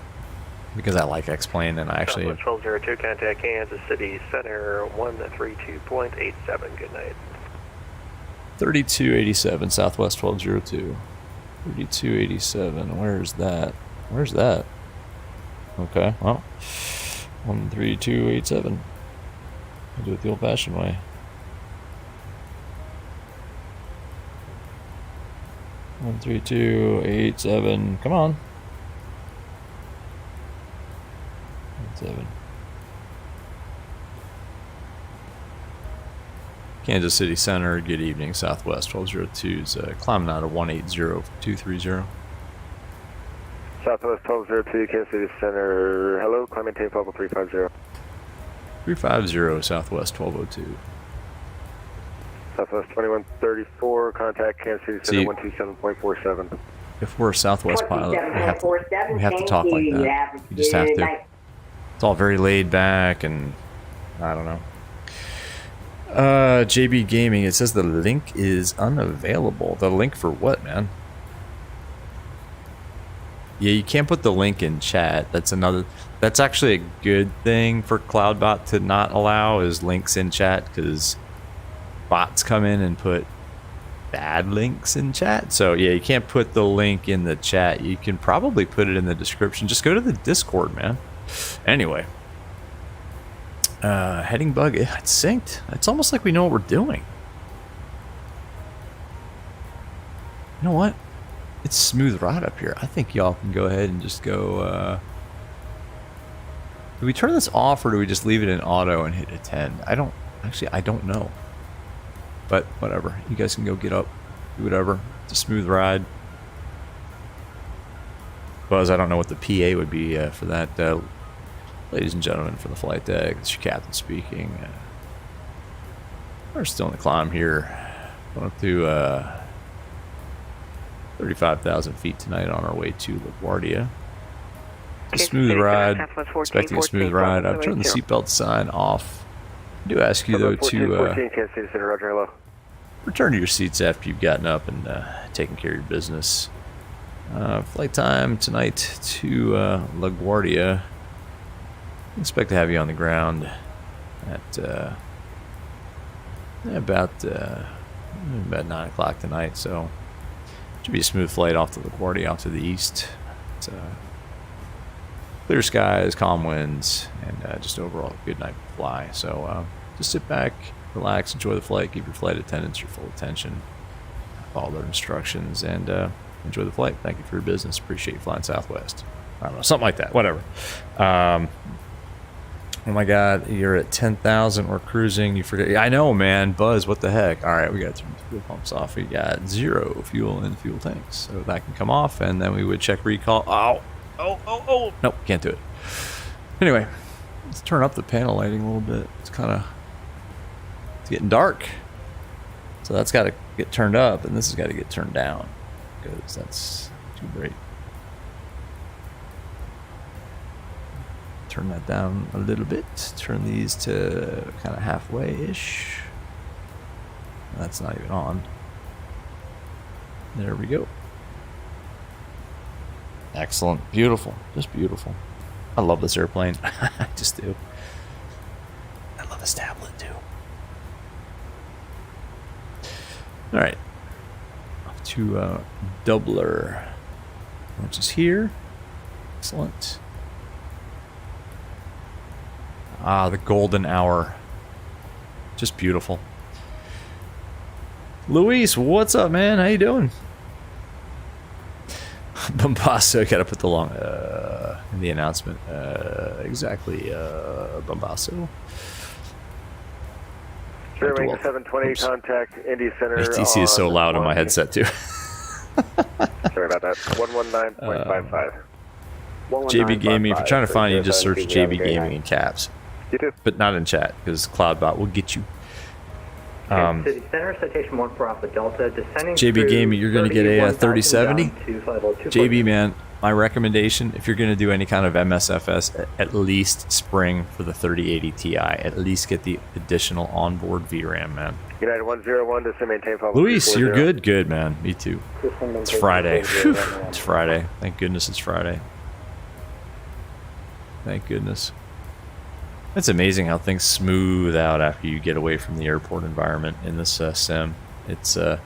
because I like X-Plane and I actually... 1202, contact Kansas City Center, 132.87, good night. 3287, Southwest 1202. 3287, where's that? Where's that? Okay, well, 13287. I'll do it the old-fashioned way. 13287. Come on. 7. Kansas City Center. Good evening. Southwest 1202's climbing out of 180230. Southwest 1202, Kansas City Center. Hello, climb maintain level 350. 350 Southwest 1202. Southwest 2134, contact Kansas City Center 127.47. If we're a Southwest pilot, we have to talk like that. You just have to. It's all very laid back and I don't know. JB Gaming, it says the link is unavailable. The link for what, man? Yeah, you can't put the link in chat. That's actually a good thing for CloudBot to not allow is links in chat because bots come in and put bad links in chat. So yeah, you can't put the link in the chat. You can probably put it in the description. Just go to the Discord, man. Anyway. Heading bug, it's synced. It's almost like we know what we're doing. You know what? It's smooth ride up here. I think y'all can go ahead and just go, do we turn this off or do we just leave it in auto and hit attend? I don't know. But whatever. You guys can go get up, do whatever. It's a smooth ride. Buzz, I don't know what the PA would be for that. Ladies and gentlemen, for the flight deck, it's your captain speaking. We're still in the climb here. Going up to 35,000 feet tonight on our way to LaGuardia. It's a smooth ride. Expecting a smooth ride. I've turned the seatbelt sign off. I do ask you, though, to return to your seats after you've gotten up and taken care of your business. Flight time tonight to LaGuardia. Expect to have you on the ground at about 9 o'clock tonight, so should be a smooth flight off to LaGuardia, off to the east. It's, clear skies, calm winds, and just overall good night fly. So just sit back, relax, enjoy the flight, give your flight attendants your full attention, follow their instructions, and enjoy the flight. Thank you for your business. Appreciate you flying Southwest. I don't know, something like that. Whatever. Oh my god, you're at 10,000, we're cruising, you forget. I know, man. Buzz, what the heck? Alright, we gotta turn the fuel pumps off. We got 0 fuel in fuel tanks. So that can come off, and then we would check recall. Oh. Nope, can't do it. Anyway, let's turn up the panel lighting a little bit. It's getting dark. So that's gotta get turned up, and this has gotta get turned down. Because that's too bright. Turn that down a little bit. Turn these to kind of halfway-ish. That's not even on. There we go. Excellent. Beautiful. Just beautiful. I love this airplane. I just do. I love this tablet too. Alright. Off to Doubler, which is here. Excellent. Ah, the golden hour. Just beautiful. Luis, what's up, man? How you doing? Bombasso, gotta put the long in the announcement. Exactly, Bombasso. Sure, wing 720, contact Indy Center. ATC is so loud on my headset too. Sorry about that. 119.55. JB Gaming, if you're trying to find you, just search JB Gaming in caps. You do. But not in chat, because CloudBot will get you. City Center, citation 1 for Alpha Delta, descending JB Gaming, you're going to get a 3070. 3070. JB, man, my recommendation, if you're going to do any kind of MSFS, at least spring for the 3080 Ti. At least get the additional onboard VRAM, man. United 101 to maintain follow. Luis, you're good? Good, man. Me too. It's Friday. Whew. It's Friday. Thank goodness it's Friday. Thank goodness. It's amazing how things smooth out after you get away from the airport environment in this sim. It's it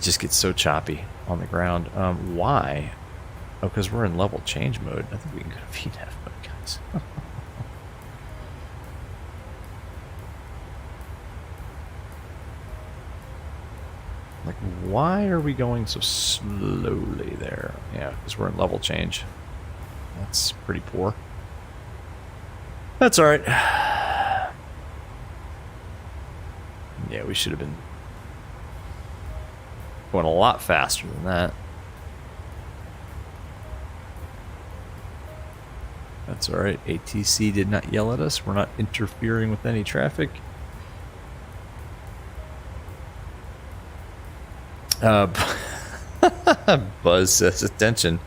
just gets so choppy on the ground. Why? Oh, because we're in level change mode. I think we can go to VNAV mode, guys. Like, why are we going so slowly there? Yeah, because we're in level change. That's pretty poor. That's alright. Yeah, we should have been going a lot faster than that. That's alright. ATC did not yell at us. We're not interfering with any traffic. Buzz says, attention.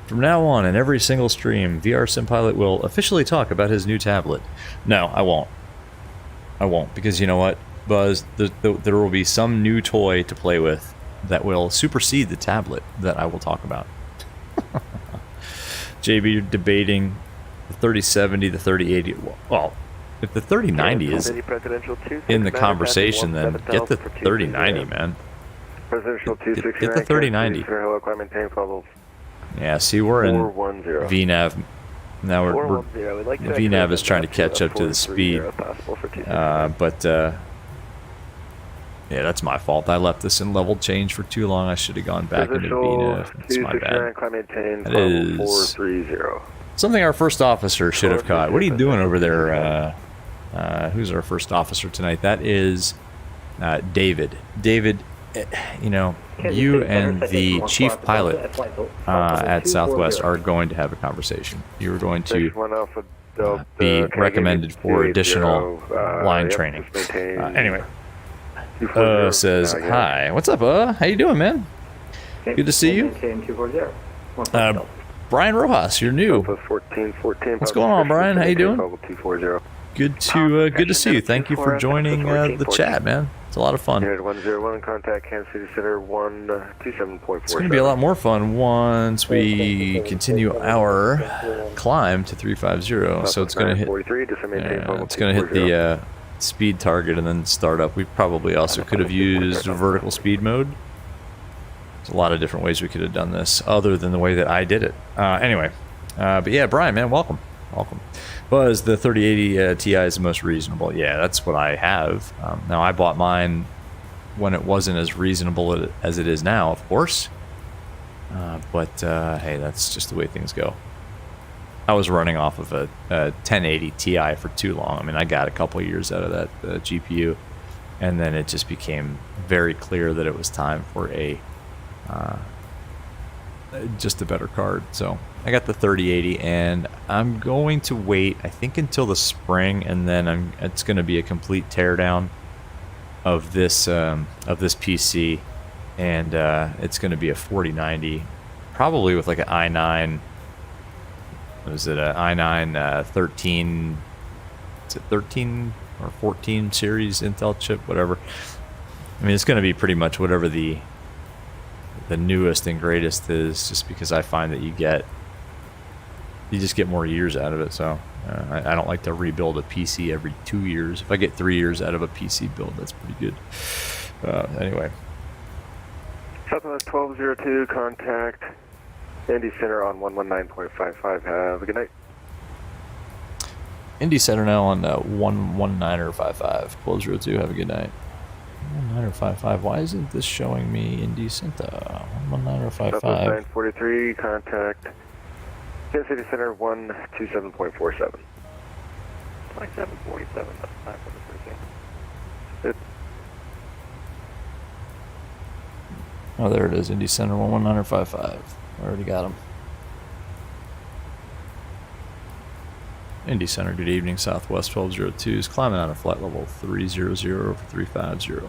From now on, in every single stream, VR Sim Pilot will officially talk about his new tablet. No, I won't. I won't, because you know what, Buzz? There will be some new toy to play with that will supersede the tablet that I will talk about. JB, you're debating the 3070, the 3080. Well, if the 3090 is in the conversation, then get the 3090, man. Presidential Get the 3090. Yeah, see, we're in VNAV. Now we're VNAV is trying to catch up to the speed. Yeah, that's my fault. I left this in level change for too long. I should have gone back into VNAV. That's my bad. That is something our first officer should have caught. What are you doing over there? Who's our first officer tonight? That is David. David, you know, you and the chief pilot at Southwest are going to have a conversation. You're going to be recommended for additional line training. Anyway, says, hi. What's up, how you doing, man? Good to see you. Brian Rojas, you're new. What's going on, Brian? How you doing? Good to see you. Thank you for joining the chat, man. It's a lot of fun. 101, contact Kansas City Center 127.4. It's going to be a lot more fun once we continue our climb to 350. So it's going to hit. It's going to hit the speed target and then start up. We probably also could have used vertical speed mode. There's a lot of different ways we could have done this, other than the way that I did it. Anyway, but yeah, Brian, man, welcome. Buzz, the 3080 Ti is the most reasonable. Yeah, that's what I have. Now, I bought mine when it wasn't as reasonable as it is now, of course. But hey, that's just the way things go. I was running off of a 1080 Ti for too long. I mean, I got a couple years out of that GPU, and then it just became very clear that it was time for a just a better card. So I got the 3080, and I'm going to wait, I think, until the spring, and then it's going to be a complete teardown of this PC, and it's going to be a 4090, probably with like an i9. What is it? An i9 13? Is it 13 or 14 series Intel chip? Whatever. I mean, it's going to be pretty much whatever the newest and greatest is, just because I find that you just get more years out of it. So I don't like to rebuild a PC every 2 years. If I get 3 years out of a PC build, that's pretty good. Anyway. Southwest 1202, contact Indy Center on 119.55. Have a good night. Indy Center now on 119.55. 1202, have a good night. 119.55. Why isn't this showing me Indy Center? 119.55. Southwest 943, contact Kansas City Center 127.47. 2747, that's not what it's. Oh, there it is. Indy Center 119.55. I already got him. Indy Center, good evening. Southwest 1202 is climbing out of flight level 300 over 350.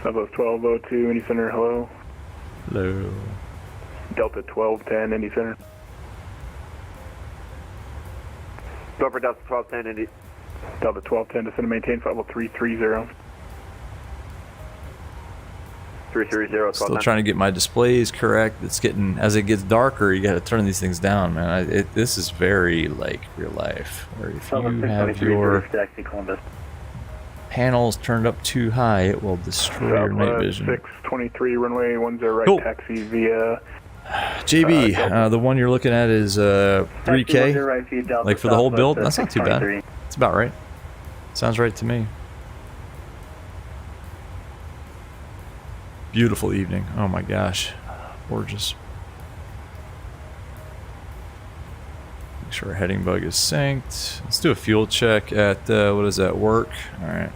Southwest 1202, Indy Center, hello. Hello. Delta 1210, Indy Center. Go for Delta 1210, Indy. Delta 1210, descend and maintain flight level 330. 330, Still trying to get my displays correct. It's getting, as it gets darker, you got to turn these things down, man. This is very like real life, where if you have your panels turned up too high, it will destroy your night vision. 623, runway 10 right, oh. taxi via... JB, the one you're looking at is 3K, like for the whole build? That's not too bad. It's about right. Sounds right to me. Beautiful evening. Oh my gosh. Gorgeous. Make sure our heading bug is synced. Let's do a fuel check at, what is that, work? Alright.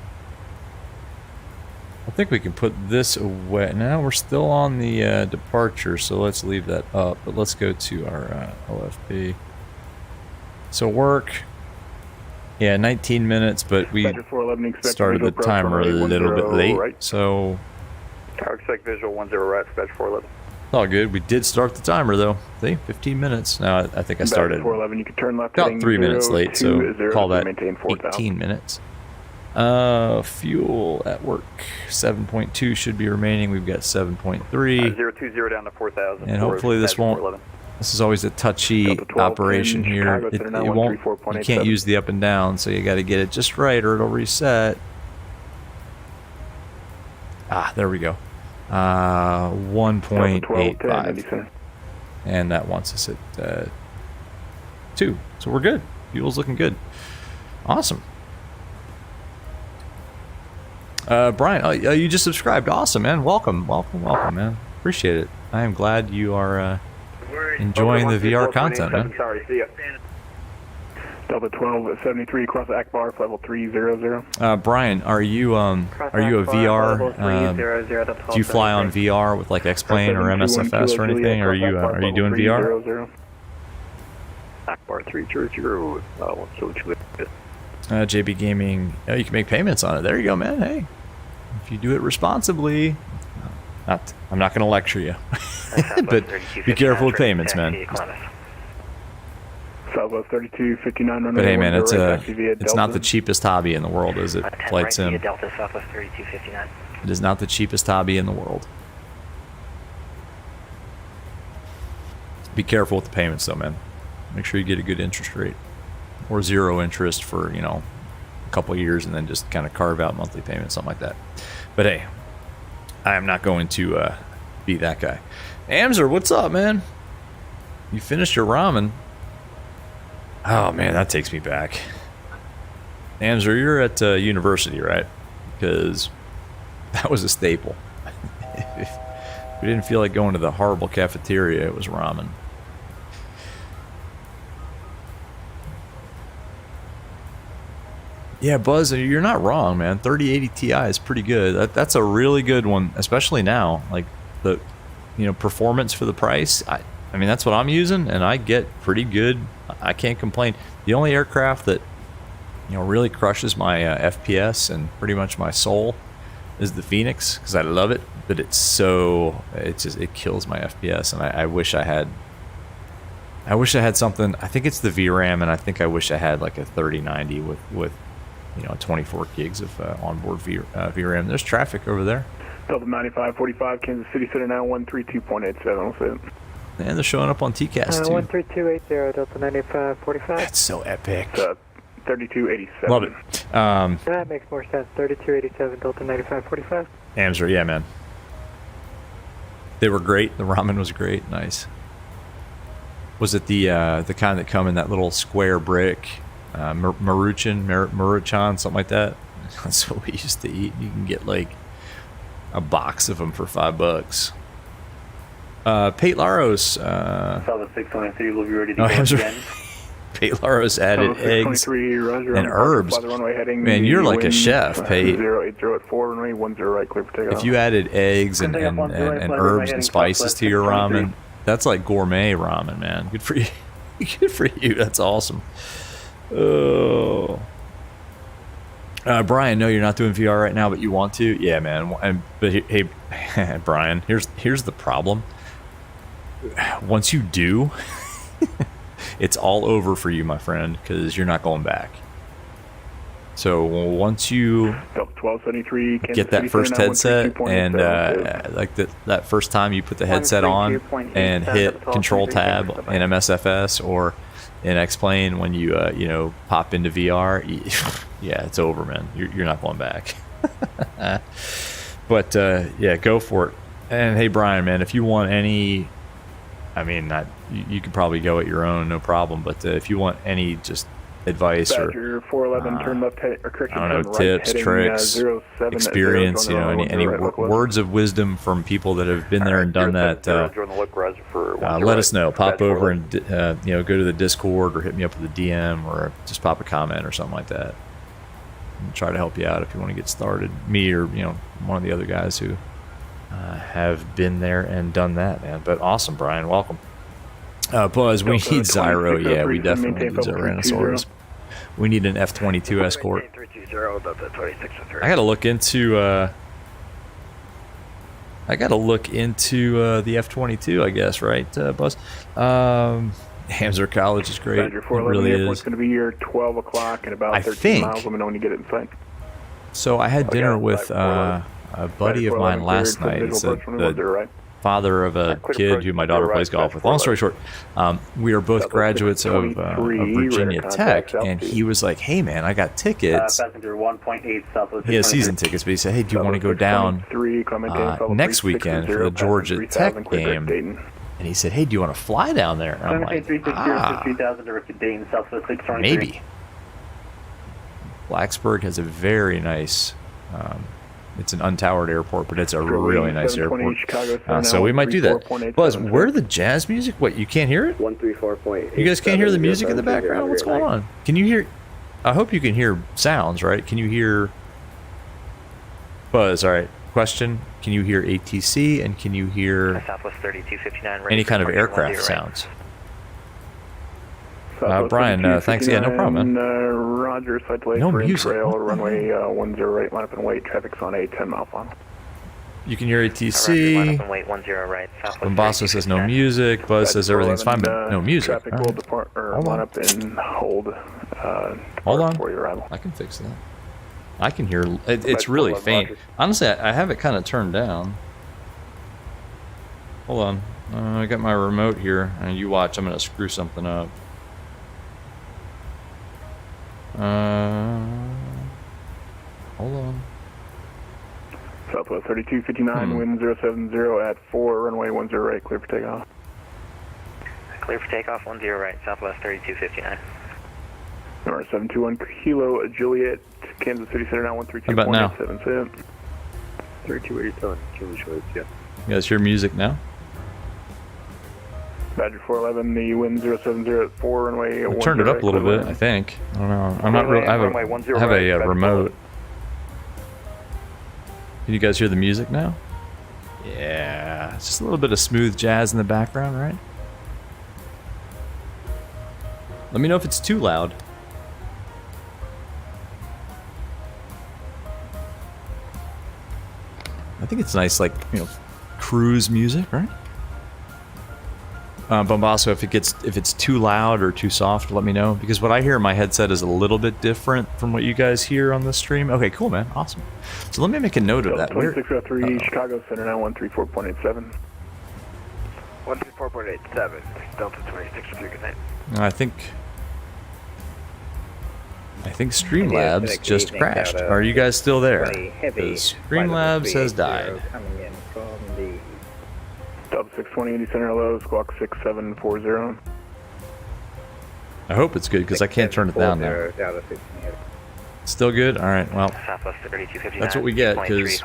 I think we can put this away. Now we're still on the departure, so let's leave that up. But let's go to our OFP. So work. Yeah, 19 minutes, but we started the timer a little bit late, so... Tower expect visual 10 right for Badger 411. It's all good. We did start the timer though. See, 15 minutes. Now I think I started 411, you can turn left about 3 minutes late, so call that maintain 18 minutes. Fuel at work 7.2 should be remaining. We've got 7.3. 020 down to 4,000. And hopefully this won't. This is always a touchy operation here. It won't. You can't use the up and down, so you got to get it just right, or it'll reset. Ah, there we go. 1.85, and that wants us at 2. So we're good. Fuel's looking good. Awesome. Brian, you just subscribed. Awesome, man. Welcome, man. Appreciate it. I am glad you are enjoying the VR content, man. Sorry, see ya. Delta 1273 across Akbar, level 300. Brian, are you a VR? Do you fly on VR with like X-Plane or MSFS or anything? Are you doing VR? Akbar 300. JB Gaming. Oh, you can make payments on it. There you go, man. Hey, if you do it responsibly, I'm not going to lecture you, but be careful with payments, man. Southwest 3259. But hey, man, it's not the cheapest hobby in the world, is it? Flight sim. Delta Southwest 3259. It is not the cheapest hobby in the world. Be careful with the payments, though, man. Make sure you get a good interest rate, or zero interest for a couple of years, and then just kind of carve out monthly payments, something like that. But hey, I am not going to be that guy. Amzer, what's up, man? You finished your ramen. Oh man, that takes me back. Amzer, you're at university, right? Because that was a staple. If we didn't feel like going to the horrible cafeteria, it was ramen. Yeah, Buzz, you're not wrong, man. 3080 Ti is pretty good. That's a really good one, especially now. Like the, performance for the price. I mean, that's what I'm using, and I get pretty good. I can't complain. The only aircraft that, really crushes my FPS and pretty much my soul is the Phoenix, because I love it, but it kills my FPS, and I wish I had. I wish I had something. I think it's the VRAM, and I think I wish I had like a 3090 with 24 gigs of onboard VRAM. There's traffic over there. Delta 9545, Kansas City Center now 132.87. And they're showing up on TCAS too. 13280, Delta 9545. That's so epic. 3287. Love it. That makes more sense. 3287, Delta 9545. Amser, yeah, man. They were great. The ramen was great. Nice. Was it the kind that come in that little square brick? Maruchan, something like that. That's what we used to eat. You can get like a box of them for $5. Pate Laros. Southwest 623 will be ready to go again. Pate Laros added eggs and herbs. Man, you're like a chef, Pate. 080 at 4, runway 10 right, clear for takeoff. If you added eggs and herbs and spices to your ramen, that's like gourmet ramen, man. Good for you. Good for you. That's awesome. Oh, Brian, no, you're not doing VR right now, but you want to. Yeah, man. But hey, Brian, here's the problem. Once you do, it's all over for you, my friend, because you're not going back. So once you get that first headset and like that first time you put the headset on and hit Control Tab in MSFS or in X-Plane when you pop into VR, yeah, it's over, man. You're not going back. But yeah, go for it. And hey, Brian, man, if you want any, I mean, you could probably go at your own, no problem. But if you want any just advice or 411, turn left, or I don't know, tips, tricks, experience, any words of wisdom from people that have been there and done that, let us know. Pop over and go to the Discord or hit me up with a DM or just pop a comment or something like that. And try to help you out if you want to get started. Me or one of the other guys who have been there and done that, man. But awesome, Brian. Welcome. Buzz, we need Zyro. Yeah, we definitely need Tyrannosaurus. We need an F-22 escort. I gotta look into the F-22, I guess, right, Buzz? Hamzer College is great. It really is. It's going to be here 12 o'clock in about 13 miles. Let me know when you get it in sight. So I had dinner with a buddy of mine last night. It's the father of a kid who my daughter plays golf with. Long story short, we are both graduates of Virginia Tech, and he was like, hey man, I got tickets. He has season tickets, but he said, hey, do you want to go down next weekend for the Georgia Tech game? And he said, hey, do you want to fly down there? And I'm like, maybe. Blacksburg has a very nice, it's an untowered airport, but it's a really nice airport. So we might do that. Buzz, where the jazz music? What, you can't hear it? 134.8. You guys can't hear the music in the background? What's going on? Can you hear? I hope you can hear sounds, right? Can you hear? Buzz, all right. Question, can you hear ATC and can you hear any kind of aircraft sounds? Brian, thanks. Yeah, no problem, man. Roger, site delay no for music. Trail, runway 10 right, line up and wait. Traffic's on a 10-mile final. You can hear ATC. Bombassa says no music. Buzz says everything's fine, but no music. Traffic will depart or line up and hold. Hold on. For your arrival. I can fix that. I can hear. It's really faint. Honestly, I have it kind of turned down. Hold on. I got my remote here, and you watch. I'm gonna screw something up. Hold on. Southwest 3259, wind 070 at 4, runway 10 right, clear for takeoff. Clear for takeoff, 10 right, Southwest 3259. Number 721 Kilo Juliet, Kansas City Center now 132.87. How about now? 3287, Kilo Juliet, yeah. You guys hear music now? Badger 411, the wind 070 at 4, runway 10. Turned it up a little bit, I think. I don't know. I'm not real. I have a remote. Can you guys hear the music now? Yeah, it's just a little bit of smooth jazz in the background, right? Let me know if it's too loud. I think it's nice, like, you know, cruise music, right? Bombasso, if it's too loud or too soft, let me know, because what I hear in my headset is a little bit different from what you guys hear on the stream. Okay, cool, man, awesome. So let me make a note of that. 2603 Chicago Center now 134.87. 134.87. Delta 2603. Good night. I think Streamlabs just crashed. Are you guys still there? Because Streamlabs has died. Delta 620 Indy Center, hello, squawk 6740. I hope it's good because I can't turn it down now. Still good? Alright, well, that's what we get because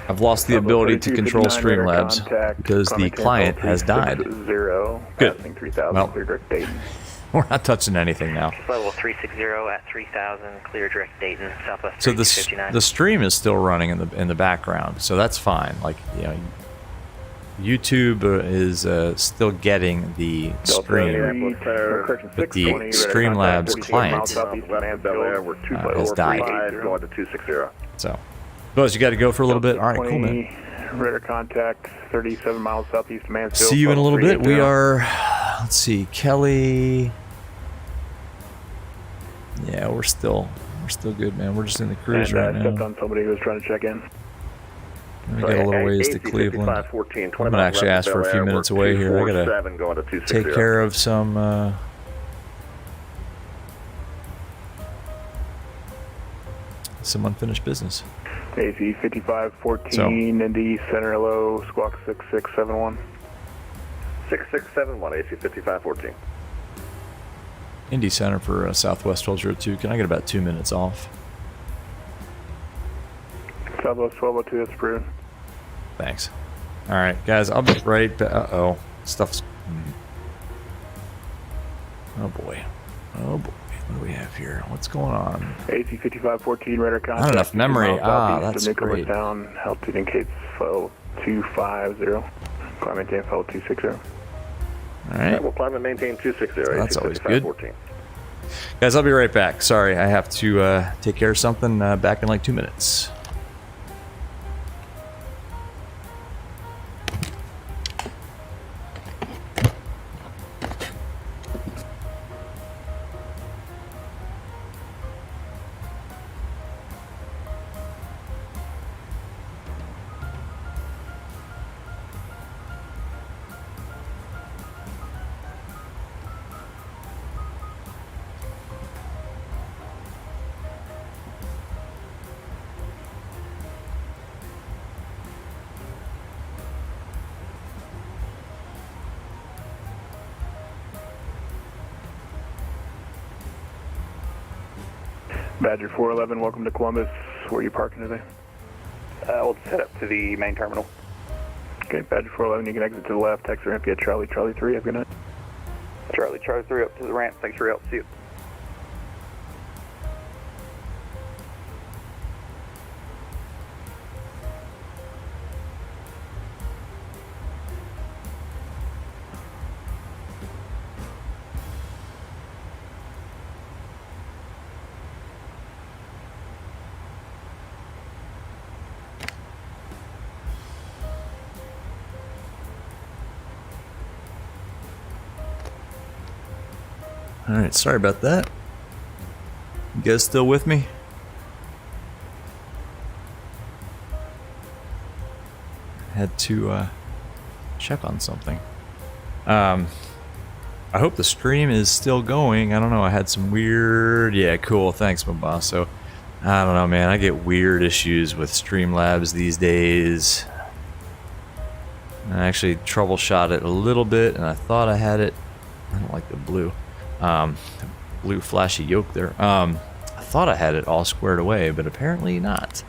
I've lost the ability to control Streamlabs because the client has died. Good. Well, we're not touching anything now. Level 360 at 3000, clear direct Dayton, Southwest. So the stream is still running in the background, so that's fine. Like, you know, YouTube is still getting the stream, but the Streamlabs client has died. So, Buzz, you got to go for a little bit. All right, cool, man. Radar contact 37 miles southeast of Mansfield. See you in a little bit. We are, let's see, Kelly. Yeah, we're still good, man. We're just in the cruise right now. I stepped on somebody who was trying to check in. We got a little ways to Cleveland. I'm gonna actually ask for a few minutes away here. I gotta take care of some unfinished business. AC 5514 Indy Center, hello, squawk 6671. 6671, AC 5514. Indy Center for Southwest 1202. Can I get about 2 minutes off? Southwest 1202, that's approved. Thanks. All right, guys, I'll be right back. Uh-oh. Stuff's... Oh, boy. Oh, boy. What do we have here? What's going on? AC 5514, radar contact. Not enough memory. Ah, that's great. Down, altitude indicates flow 250. Climb maintain flow 260. All right. We'll climb and maintain 260. So that's always good. Guys, I'll be right back. Sorry, I have to take care of something. Back in like 2 minutes. Badger 411, welcome to Columbus. Where are you parking today? We'll just head up to the main terminal. Okay, Badger 411, you can exit to the left, taxi ramp, at Charlie 3, have a good night. Charlie 3 up to the ramp, thanks for your help, see you. Alright, sorry about that. You guys still with me? Had to check on something. I hope the stream is still going. I don't know, I had some weird... Yeah, cool, thanks, Mabasso. I don't know, man, I get weird issues with Streamlabs these days. I actually troubleshot it a little bit, and I thought I had it... I don't like the blue. Blue flashy yoke there. I thought I had it all squared away, but apparently not.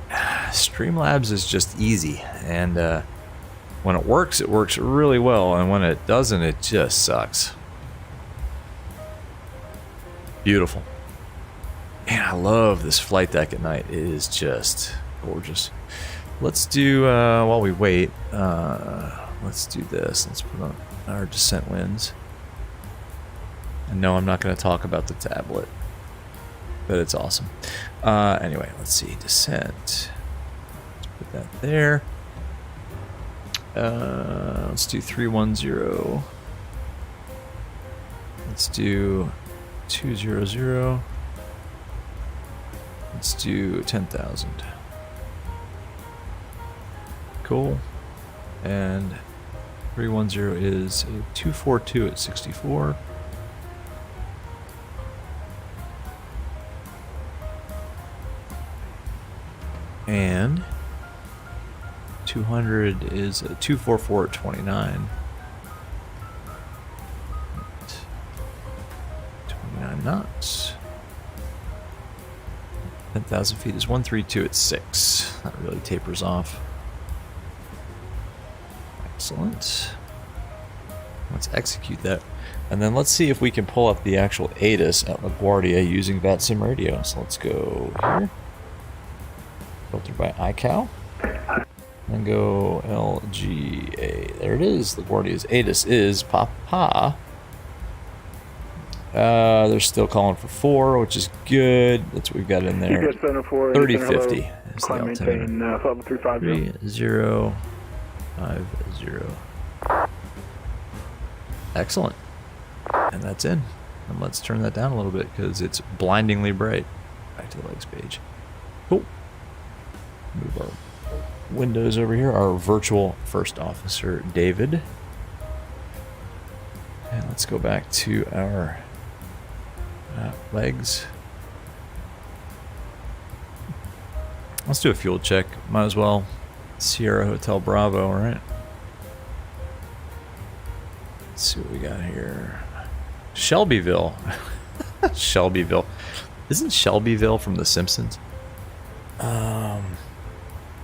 Streamlabs is just easy, and When it works really well, and when it doesn't, it just sucks. Beautiful. Man, I love this flight deck at night. It is just gorgeous. Let's do, while we wait, let's do this. Let's put on our descent winds. And no, I'm not going to talk about the tablet, but it's awesome. Anyway, let's see, descent. Let's put that there. Let's do 310. Let's do 200. Let's do 10,000. Cool. And 310 is a 242 at 64. And 200 is a 244 at 29. 29 knots. 10,000 feet is 132 at 6. That really tapers off. Excellent. Let's execute that. And then let's see if we can pull up the actual ASUS at LaGuardia using VATSIM radio. So let's go here. Filtered by iCal. And go LGA. There it is. LaGuardia's ASUS is Papa. They're still calling for 4, which is good. That's what we've got in there. 3050 is the altimeter. 3050. Excellent. And that's in. And let's turn that down a little bit because it's blindingly bright. Back to the legs page. Cool. Move our windows over here. Our virtual first officer, David. And let's go back to our legs. Let's do a fuel check. Might as well. Sierra Hotel Bravo, right? Let's see what we got here. Shelbyville. Shelbyville. Isn't Shelbyville from The Simpsons?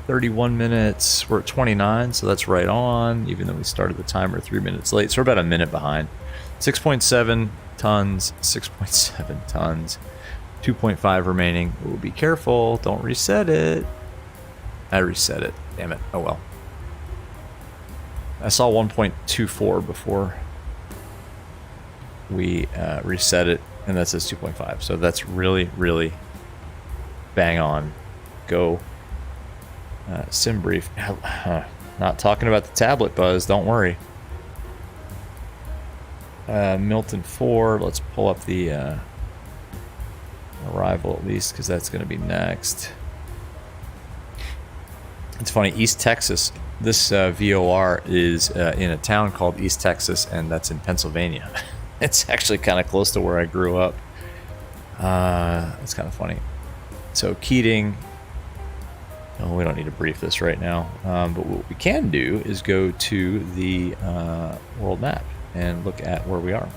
31 minutes. We're at 29, so that's right on, even though we started the timer 3 minutes late. So we're about a minute behind. 6.7 tons, 6.7 tons, 2.5 remaining. Ooh, be careful, don't reset it. I reset it, damn it, oh well. I saw 1.24 before we reset it, and that says 2.5, so that's really, really bang on. Go. Sim brief. Not talking about the tablet, Buzz, don't worry. Milton 4, let's pull up the arrival at least, because that's going to be next. It's funny, East Texas, this VOR is in a town called East Texas, and that's in Pennsylvania. It's actually kind of close to where I grew up. It's kind of funny. So Keating, oh, we don't need to brief this right now, but what we can do is go to the world map and look at where we are.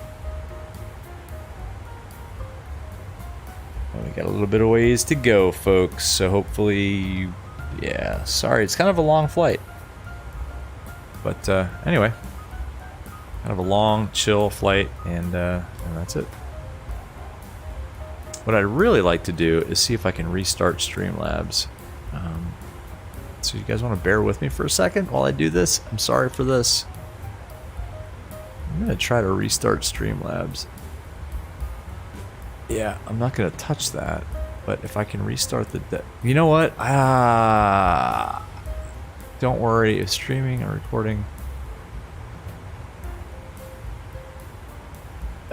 Well, we got a little bit of ways to go, folks, so hopefully, yeah, sorry, it's kind of a long flight. But anyway, kind of a long, chill flight, and that's it. What I'd really like to do is see if I can restart Streamlabs. So you guys want to bear with me for a second while I do this? I'm sorry for this. I'm going to try to restart Streamlabs. Yeah, I'm not going to touch that, but if I can restart the... You know what? Don't worry, if streaming or recording...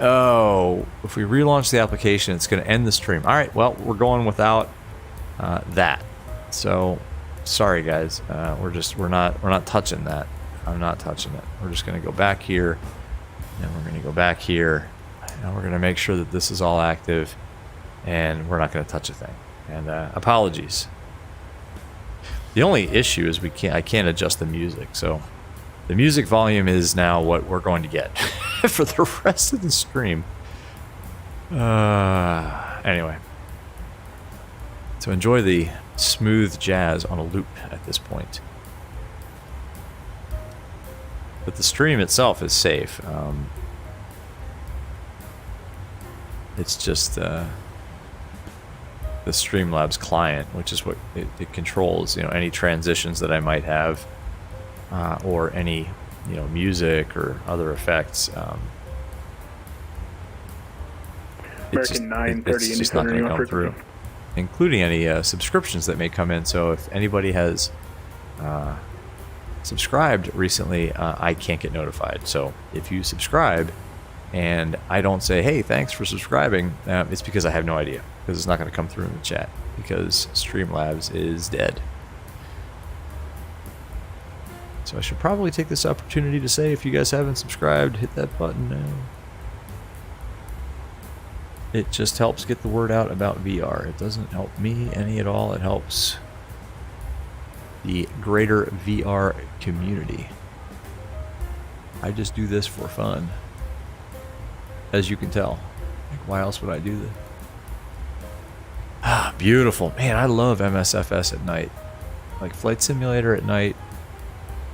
Oh, if we relaunch the application, it's going to end the stream. All right, well, we're going without that. So, sorry guys, we're not touching that. I'm not touching it. We're just going to go back here, and we're going to go back here, and we're going to make sure that this is all active, and we're not going to touch a thing. And apologies. The only issue is I can't adjust the music, so the music volume is now what we're going to get for the rest of the stream. Anyway, so enjoy the smooth jazz on a loop at this point. But the stream itself is safe. It's just the Streamlabs client, which is what it controls. You know, any transitions that I might have, or any music or other effects. American 930 it's just not going to come through, including any subscriptions that may come in. So if anybody has subscribed recently, I can't get notified. So if you subscribe and I don't say, hey, thanks for subscribing, it's because I have no idea, because it's not going to come through in the chat, because Streamlabs is dead. So I should probably take this opportunity to say, if you guys haven't subscribed, hit that button now. It just helps get the word out about VR. It doesn't help me any at all. It helps the greater VR community. I just do this for fun, as you can tell. Like, why else would I do this? Ah, beautiful. Man, I love MSFS at night. Like Flight Simulator at night,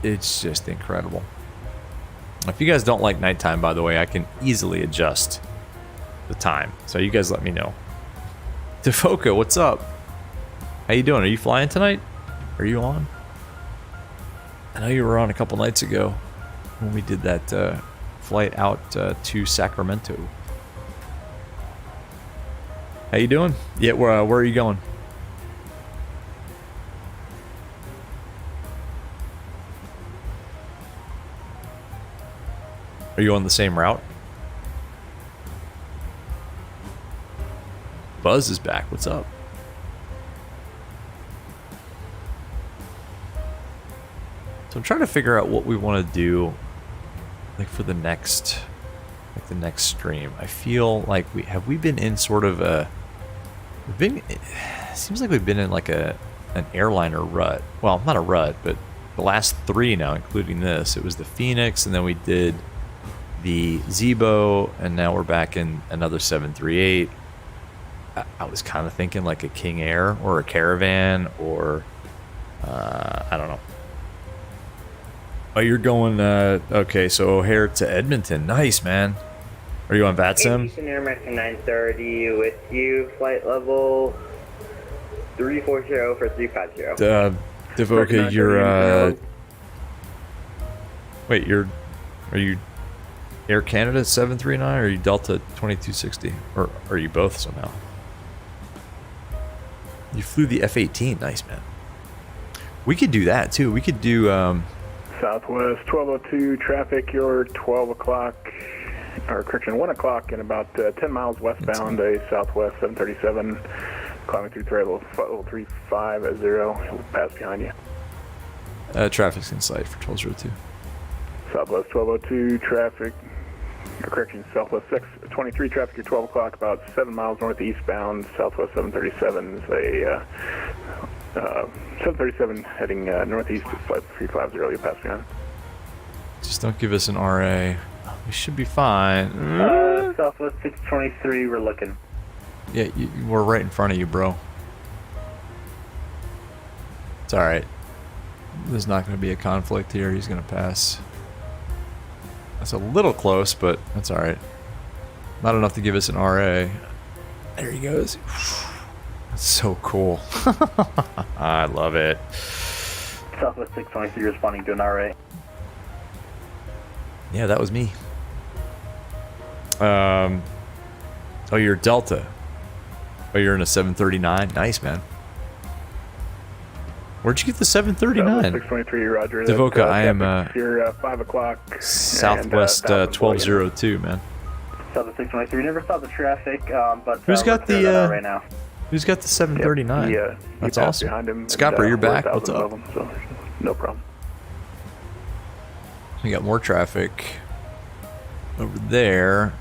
it's just incredible. If you guys don't like nighttime, by the way, I can easily adjust the time. So you guys let me know. Defoca, what's up? How you doing? Are you flying tonight? Are you on? I know you were on a couple nights ago when we did that flight out to Sacramento. How you doing? Yeah, where are you going? Are you on the same route? Buzz is back. What's up? So I'm trying to figure out what we want to do, like for the next stream. I feel like we've been in sort of a, it seems like we've been in like an airliner rut. Well, not a rut, but the last 3 now, including this. It was the Phoenix, and then we did the Zebo, and now we're back in another 738. I was kind of thinking like a King Air or a Caravan, or I don't know. Oh, you're going, okay, so O'Hare to Edmonton. Nice, man. Are you on VATSIM? Houston Air American 930 with you, flight level 340 for 350. Devoca, you're, wait, are you Air Canada 739, or are you Delta 2260? Or are you both somehow? You flew the F-18. Nice, man. We could do that, too. We could do, Southwest 1202 traffic, you're 12 o'clock, or correction, 1 o'clock and about 10 miles westbound, a Southwest 737, climbing through level 350, we'll pass behind you. Traffic's in sight for 1202. Southwest 1202 traffic, or correction, Southwest 623 traffic, you're 12 o'clock, about 7 miles northeastbound, Southwest 737 is a 737 heading northeast to flight 350, you'll pass behind. Just don't give us an RA. We should be fine. Southwest 623, we're looking. Yeah, we're right in front of you, bro. It's alright. There's not going to be a conflict here. He's going to pass. That's a little close, but that's alright. Not enough to give us an RA. There he goes. That's so cool. I love it. Southwest 623 responding to an RA. Yeah, that was me. Oh, you're Delta. Oh, you're in a 739. Nice, man. Where'd you get the 739? 623, Roger. Devoca, I am you're 5 o'clock. Southwest 1202, man. Southwest 623. Never saw the traffic, but who's got the right now. Who's got the 739? Yep, that's awesome. Scopper, you're back. What's up? So no problem. We got more traffic over there.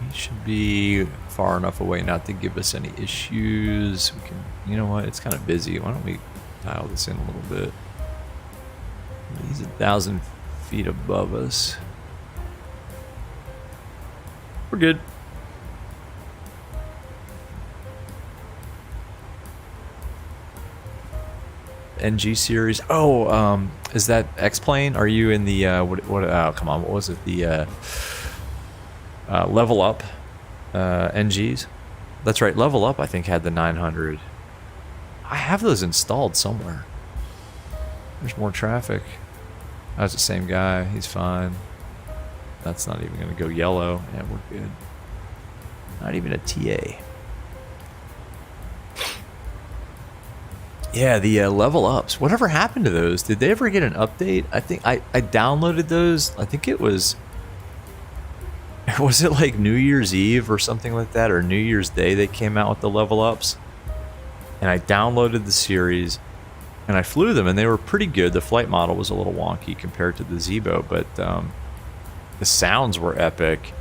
He should be far enough away not to give us any issues. We can, you know what? It's kind of busy. Why don't we dial this in a little bit? He's 1,000 feet above us. We're good. NG series. Oh, is that X-Plane? Are you in the what? Oh, come on. What was it? The Level Up NGs. That's right. Level Up, I think, had the 900. I have those installed somewhere. There's more traffic. That's the same guy. He's fine. That's not even going to go yellow. Yeah, we're good. Not even a TA. Yeah, the level ups. Whatever happened to those? Did they ever get an update? I think I downloaded those. I think it was it like New Year's Eve or something like that, or New Year's Day they came out with the level ups. And I downloaded the series and I flew them and they were pretty good. The flight model was a little wonky compared to the Zibo, but the sounds were epic.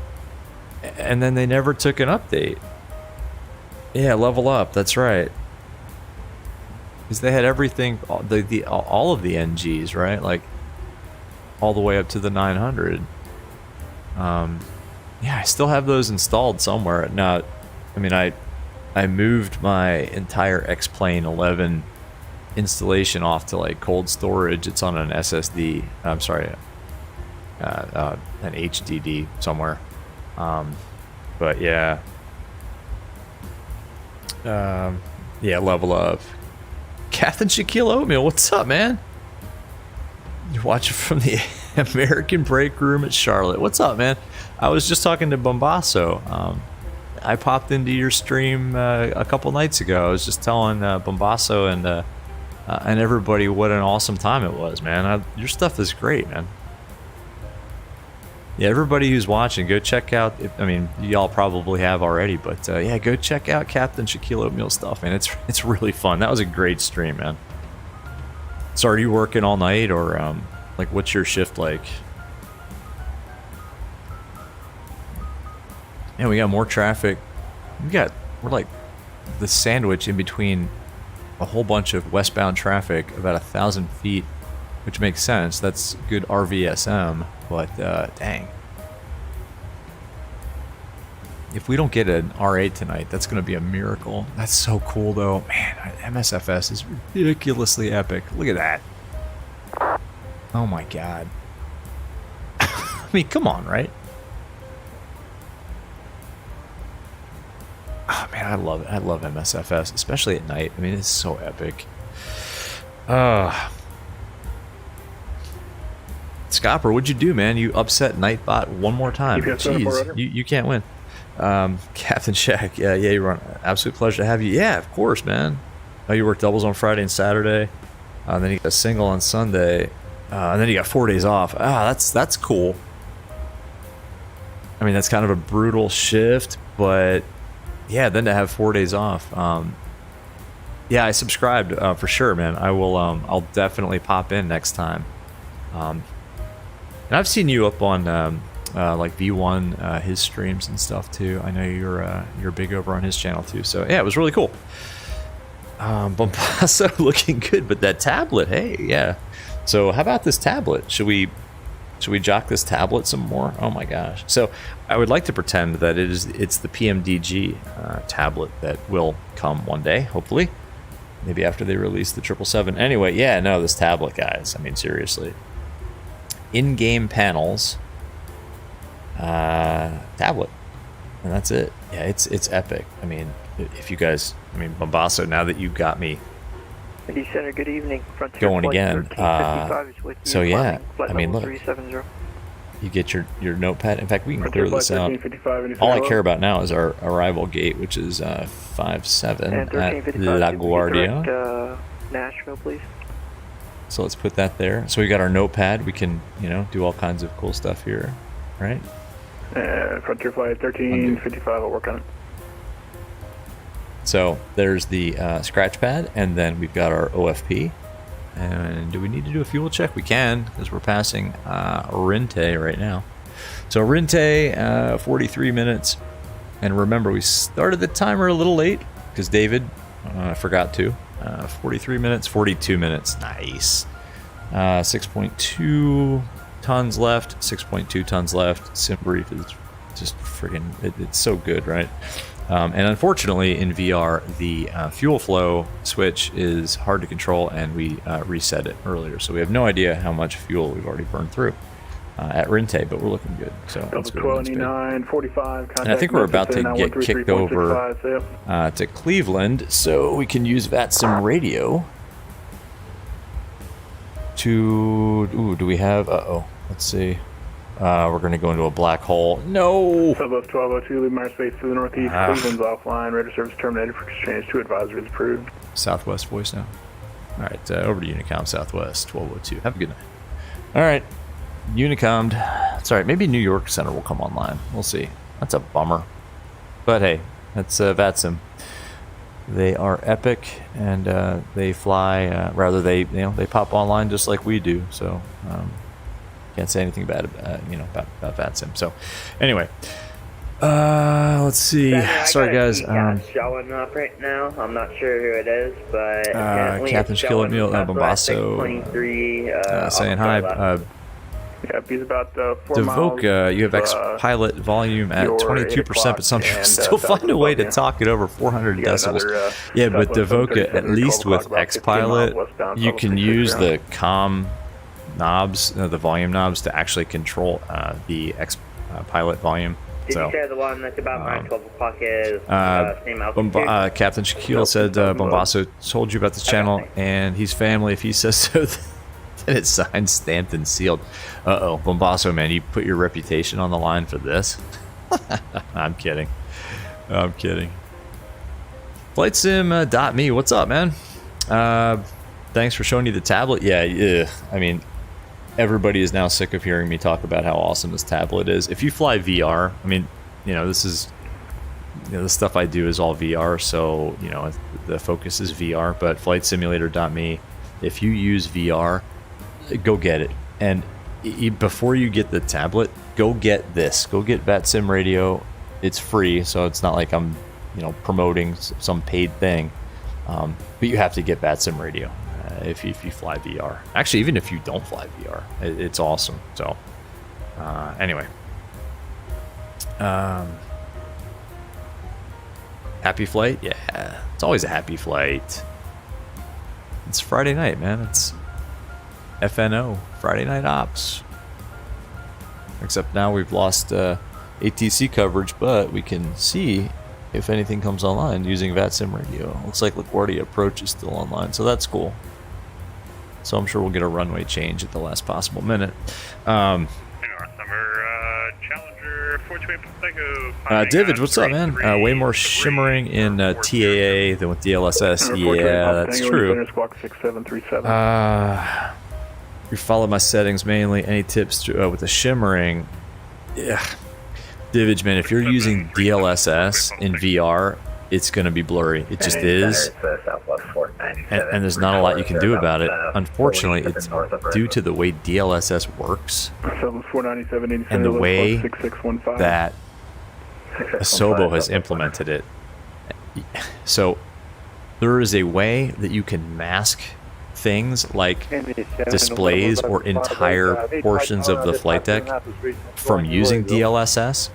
And then they never took an update. Yeah, level up, that's right. Because they had everything, all of the NGs, right? Like, all the way up to the 900. Yeah, I still have those installed somewhere. Now, I mean, I moved my entire X-Plane 11 installation off to, like, cold storage. It's on an SSD. I'm sorry, an HDD somewhere. But yeah. Yeah, level up. Captain Shaquille Oatmeal, what's up, man? You're watching from the American break room at Charlotte. What's up, man? I was just talking to Bombasso. I popped into your stream a couple nights ago. I was just telling Bombasso and everybody what an awesome time it was, man. Your stuff is great, man. Yeah, everybody who's watching, go check out. I mean, y'all probably have already, but yeah, go check out Captain Shaquille Oatmeal stuff, man. It's really fun. That was a great stream, man. So, are you working all night, or like, what's your shift like? Yeah, we got more traffic. We're like the sandwich in between a whole bunch of westbound traffic, about 1,000 feet, which makes sense. That's good RVSM. But, dang. If we don't get an R8 tonight, that's going to be a miracle. That's so cool, though. Man, MSFS is ridiculously epic. Look at that. Oh, my God. I mean, come on, right? Oh, man, I love it. I love MSFS, especially at night. I mean, it's so epic. Scopper, what'd you do, man? You upset Nightbot one more time. Jeez, you can't win. Captain Shaq, yeah, you run. Absolute pleasure to have you. Yeah, of course, man. Oh, you work doubles on Friday and Saturday. Then you got a single on Sunday. And then you got 4 days off. That's cool. I mean, that's kind of a brutal shift, but yeah, then to have 4 days off. Yeah, I subscribed for sure, man. I will. I'll definitely pop in next time. And I've seen you up on like V1, his streams and stuff too. I know you're big over on his channel too. So yeah, it was really cool. Bombasso looking good, but that tablet, hey, yeah. So how about this tablet? Should we jock this tablet some more? Oh my gosh. So I would like to pretend that it's the PMDG tablet that will come one day, hopefully. Maybe after they release the 777. Anyway, yeah, no, this tablet, guys. I mean, seriously. In-game panels, tablet, and that's it. Yeah, it's epic. I mean, if you guys, I mean, Bombasso, now that you've got me Center, good evening. Frontier going again, with you, so yeah, flight I mean, look, 370. You get your notepad. In fact, we can clear this out. All I care about now is our arrival gate, which is 57 at LaGuardia. Nashville, please. So let's put that there. So we got our notepad. We can, do all kinds of cool stuff here, right? Frontier flight 1355. I'll work on it. So there's the scratch pad, and then we've got our OFP. And do we need to do a fuel check? We can, because we're passing Rente right now. So Rente, 43 minutes. And remember, we started the timer a little late, because David forgot to. 43 minutes, 42 minutes. Nice. 6.2 tons left. 6.2 tons left. Sim brief is just friggin', it's so good, right? And unfortunately, in VR, the fuel flow switch is hard to control, and we reset it earlier. So we have no idea how much fuel we've already burned through at Rente, but we're looking good. So that's good. 2945. And I think we're about to get kicked over to Cleveland, so we can use VATSIM radio to... Ooh, do we have... Uh-oh. Let's see. We're going to go into a black hole. No! Southwest 1202, leave minor space to the northeast. Cleveland's offline. Radar service terminated for exchange. 2 advisories approved. Southwest voice now. All right, over to Unicom Southwest 1202. Have a good night. All right, Unicom'd. It's all right. Maybe New York Center will come online. We'll see. That's a bummer. But hey, that's VATSIM. They are epic, and they fly. Rather, they pop online just like we do. So can't say anything bad about VATSIM. So anyway, let's see. Sorry guys. Showing up right now. I'm not sure who it is, but Captain Skill at Meal Bombasso saying hi. Yeah, he's about 4 Devoka, miles. you have X-Pilot volume at 22%, but some people still find a way to talk it over 400 decibels. Yeah, but Devoka, at least with X-Pilot, you can use the comm knobs, the volume knobs, to actually control the X-Pilot volume. Did you share the one that's about my 12 o'clock is same altitude? Captain Shaquille said Bombasso told you about the channel, and he's family. If he says so, then it's signed, stamped, and sealed. Uh-oh, Bombasso, man, you put your reputation on the line for this? I'm kidding. I'm kidding. FlightSim.me, what's up, man? Thanks for showing you the tablet. Yeah, I mean, everybody is now sick of hearing me talk about how awesome this tablet is. If you fly VR, I mean, this is, the stuff I do is all VR, so, the focus is VR, but FlightSimulator.me, if you use VR, go get it. And before you get the tablet, go get this. Go get VATSIM radio. It's free, so it's not like I'm, promoting some paid thing. But you have to get VATSIM radio if you fly VR. Actually, even if you don't fly VR, it's awesome. So, anyway. Happy flight? Yeah, it's always a happy flight. It's Friday night, man. It's FNO, Friday Night Ops. Except now we've lost ATC coverage, but we can see if anything comes online using VATSIM radio. Looks like LaGuardia approach is still online, so that's cool. So I'm sure we'll get a runway change at the last possible minute. Summer Challenger 428 David, what's up, man? Way more shimmering in TAA than with DLSS. Yeah, that's true. You follow my settings mainly. Any tips with the shimmering? Yeah. Divage, man, if you're using DLSS in VR, it's going to be blurry. It just is. And there's not a lot you can do about it. Unfortunately, it's due to the way DLSS works and the way that MoBo has implemented it. So there is a way that you can mask things like displays or entire portions of the flight deck from using DLSS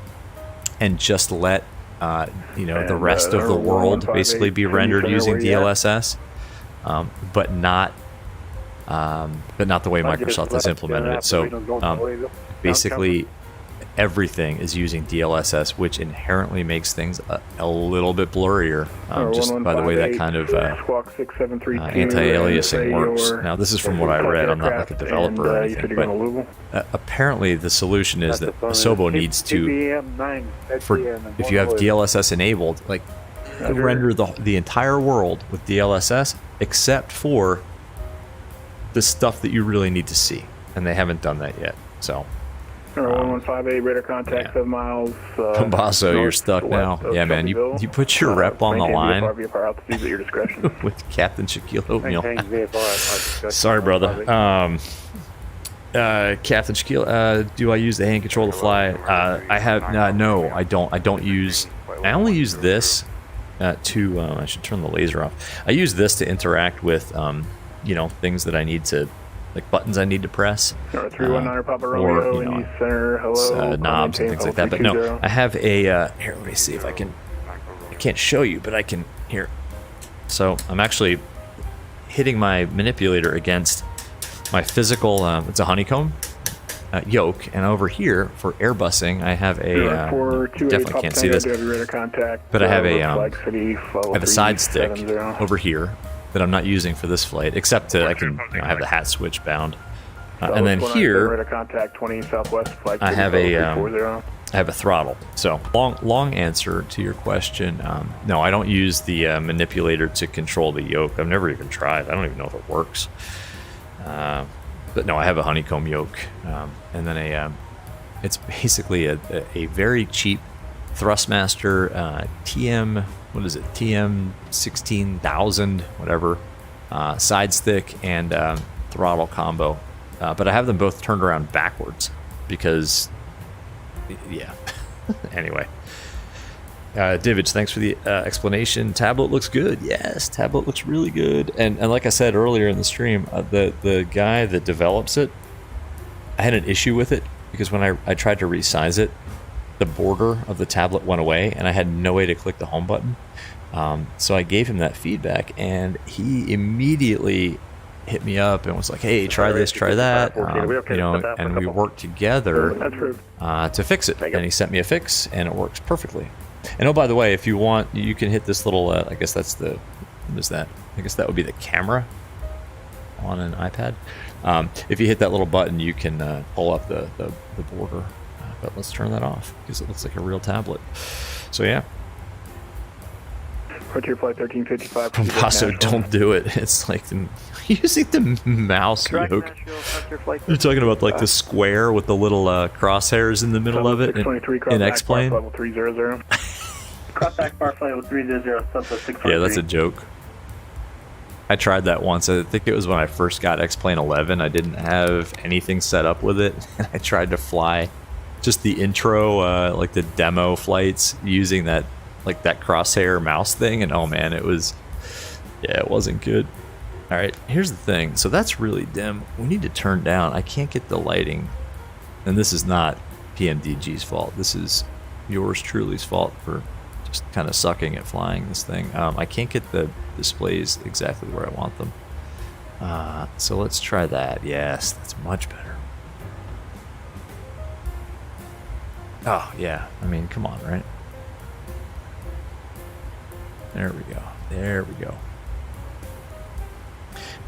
and just let the rest of the world basically be rendered using DLSS, but not the way Microsoft has implemented it. So basically everything is using DLSS, which inherently makes things a little bit blurrier, just by the way that kind of anti-aliasing works. Now, this is from what I read. I'm not like a developer or anything, but apparently the solution is that MoBo needs to, if you have DLSS enabled, like render the entire world with DLSS except for the stuff that you really need to see, and they haven't done that yet. So 1158 radar contact 7 miles. Bombasso, you're stuck now. Yeah, man, you put your rep on the line with Captain Shaquille O'Neal. Sorry, brother. Captain Shaquille, do I use the hand control to fly? I have no, I don't. I only use this to. I should turn the laser off. I use this to interact with, things that I need to. Like buttons I need to press, or knobs and things like that. But no, I have a here. Let me see if I can can't show you, but I can here. So I'm actually hitting my manipulator against my physical, it's a honeycomb yoke, and over here for airbusing I have a definitely can't see this, but I have a side stick over here that I'm not using for this flight, except to I have the hat switch bound, and then here I have a throttle. So long answer to your question, no, I don't use the manipulator to control the yoke. I've never even tried. I don't even know if it works. But no, I have a honeycomb yoke, and then it's basically a very cheap Thrustmaster TM, what is it, TM 16,000, whatever, side stick and throttle combo. But I have them both turned around backwards because, yeah. Anyway. Divage, thanks for the explanation. Tablet looks good. Yes, tablet looks really good. And like I said earlier in the stream, the guy that develops it, I had an issue with it because when I tried to resize it, the border of the tablet went away and I had no way to click the home button. So I gave him that feedback and he immediately hit me up and was like, hey, try this, try that, you know, and we worked together to fix it. And he sent me a fix and it works perfectly. And oh, by the way, if you want, you can hit this little, I guess that's the, what is that? I guess that would be the camera on an iPad. If you hit that little button, you can pull up the border. But let's turn that off because it looks like a real tablet. So yeah. Frontier Flight 1355. Paso, don't do it. It's like using the mouse yoke. You're talking about like the square with the little crosshairs in the middle of it in X-Plane? Level 300. Crossback bar flight level 300, Southwest 643. Yeah, that's a joke. I tried that once. I think it was when I first got X-Plane 11. I didn't have anything set up with it. I tried to fly just the intro, like the demo flights using that, like that crosshair mouse thing, and oh man, it wasn't good. All right, here's the thing. So that's really dim. We need to turn down. I can't get the lighting, and this is not PMDG's fault. This is yours truly's fault for just kind of sucking at flying this thing. I can't get the displays exactly where I want them. So let's try that. Yes, that's much better. Oh yeah, I mean, come on, right? There we go. There we go.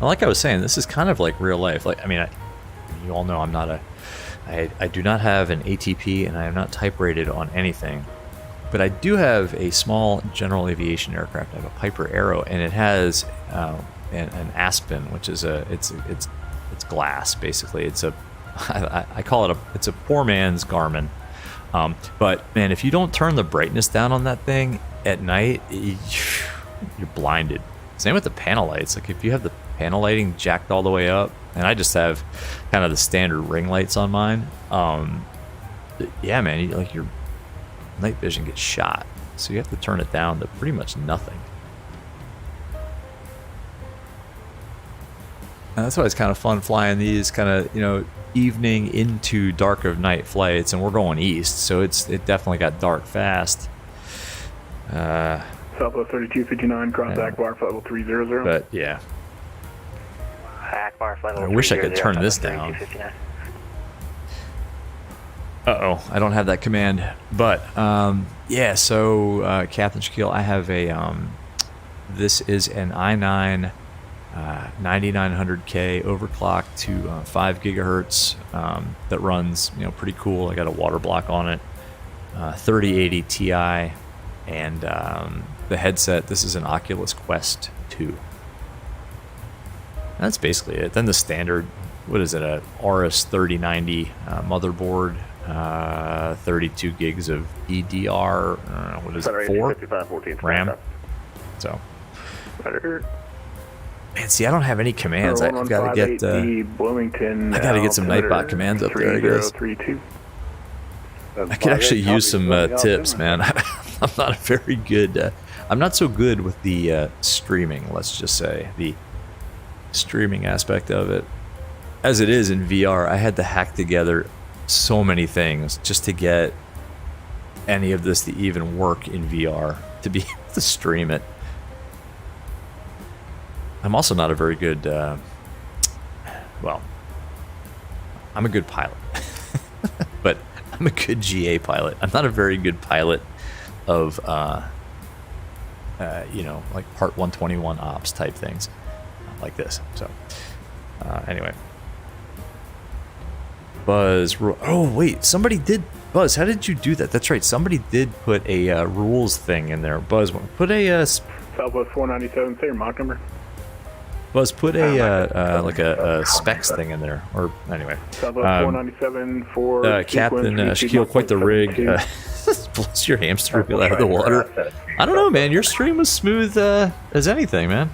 Now, like I was saying, this is kind of like real life. Like, I mean, you all know I'm not I do not have an ATP and I am not type rated on anything. But I do have a small general aviation aircraft. I have a Piper Arrow, and it has an Aspen, which is it's glass basically. It's a I call it it's a poor man's Garmin. But man, if you don't turn the brightness down on that thing at night, you're blinded. Same with the panel lights. Like if you have the panel lighting jacked all the way up, and I just have kind of the standard ring lights on mine. Yeah, man, like your night vision gets shot. So you have to turn it down to pretty much nothing. And that's why it's kind of fun flying these kind of, you know, evening into dark of night flights, and we're going east, so it definitely got dark fast. Southwest 3259, cross Akbar flight level 300. But yeah, Akbar flight level I wish I could turn this down. Uh-oh, I don't have that command. But yeah, so Captain G.Skill, I have a this is an i9 9900K overclock to 5 gigahertz that runs, you know, pretty cool. I got a water block on it, 3080 Ti, and the headset, this is an Oculus Quest 2. That's basically it. Then the standard, what is it, a Aorus 3090 motherboard, 32 gigs of EDR, what is it, 4 RAM. So man, see, I don't have any commands. I've got to get I got to get some Nightbot commands up there, I guess. I could actually use some tips, man. I'm not a very good I'm not so good with the streaming, let's just say, the streaming aspect of it. As it is in VR, I had to hack together so many things just to get any of this to even work in VR. to be able to stream it. I'm also not a very good, well, I'm a good pilot, but I'm a good GA pilot. I'm not a very good pilot of, you know, like Part 121 ops type things like this. So, anyway. Buzz, oh wait, somebody did, Buzz, how did you do that? That's right, somebody did put a rules thing in there. Buzz, put a... Southwest 497, say your mock number. Buzz, put a like a specs thing in there, or anyway. Southwest 497 for Captain Shaquille, quite the rig. Bless your hamster wheel out of the water. I don't know, man. Your stream was smooth as anything, man.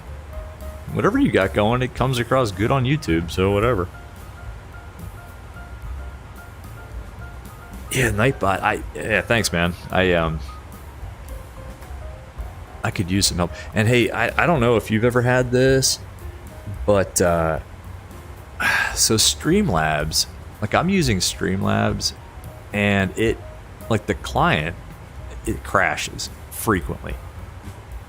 Whatever you got going, it comes across good on YouTube, so whatever. Yeah, Nightbot. Yeah, thanks, man. I could use some help. And hey, I don't know if you've ever had this, but so Streamlabs, like I'm using Streamlabs, and it, like the client, it crashes frequently.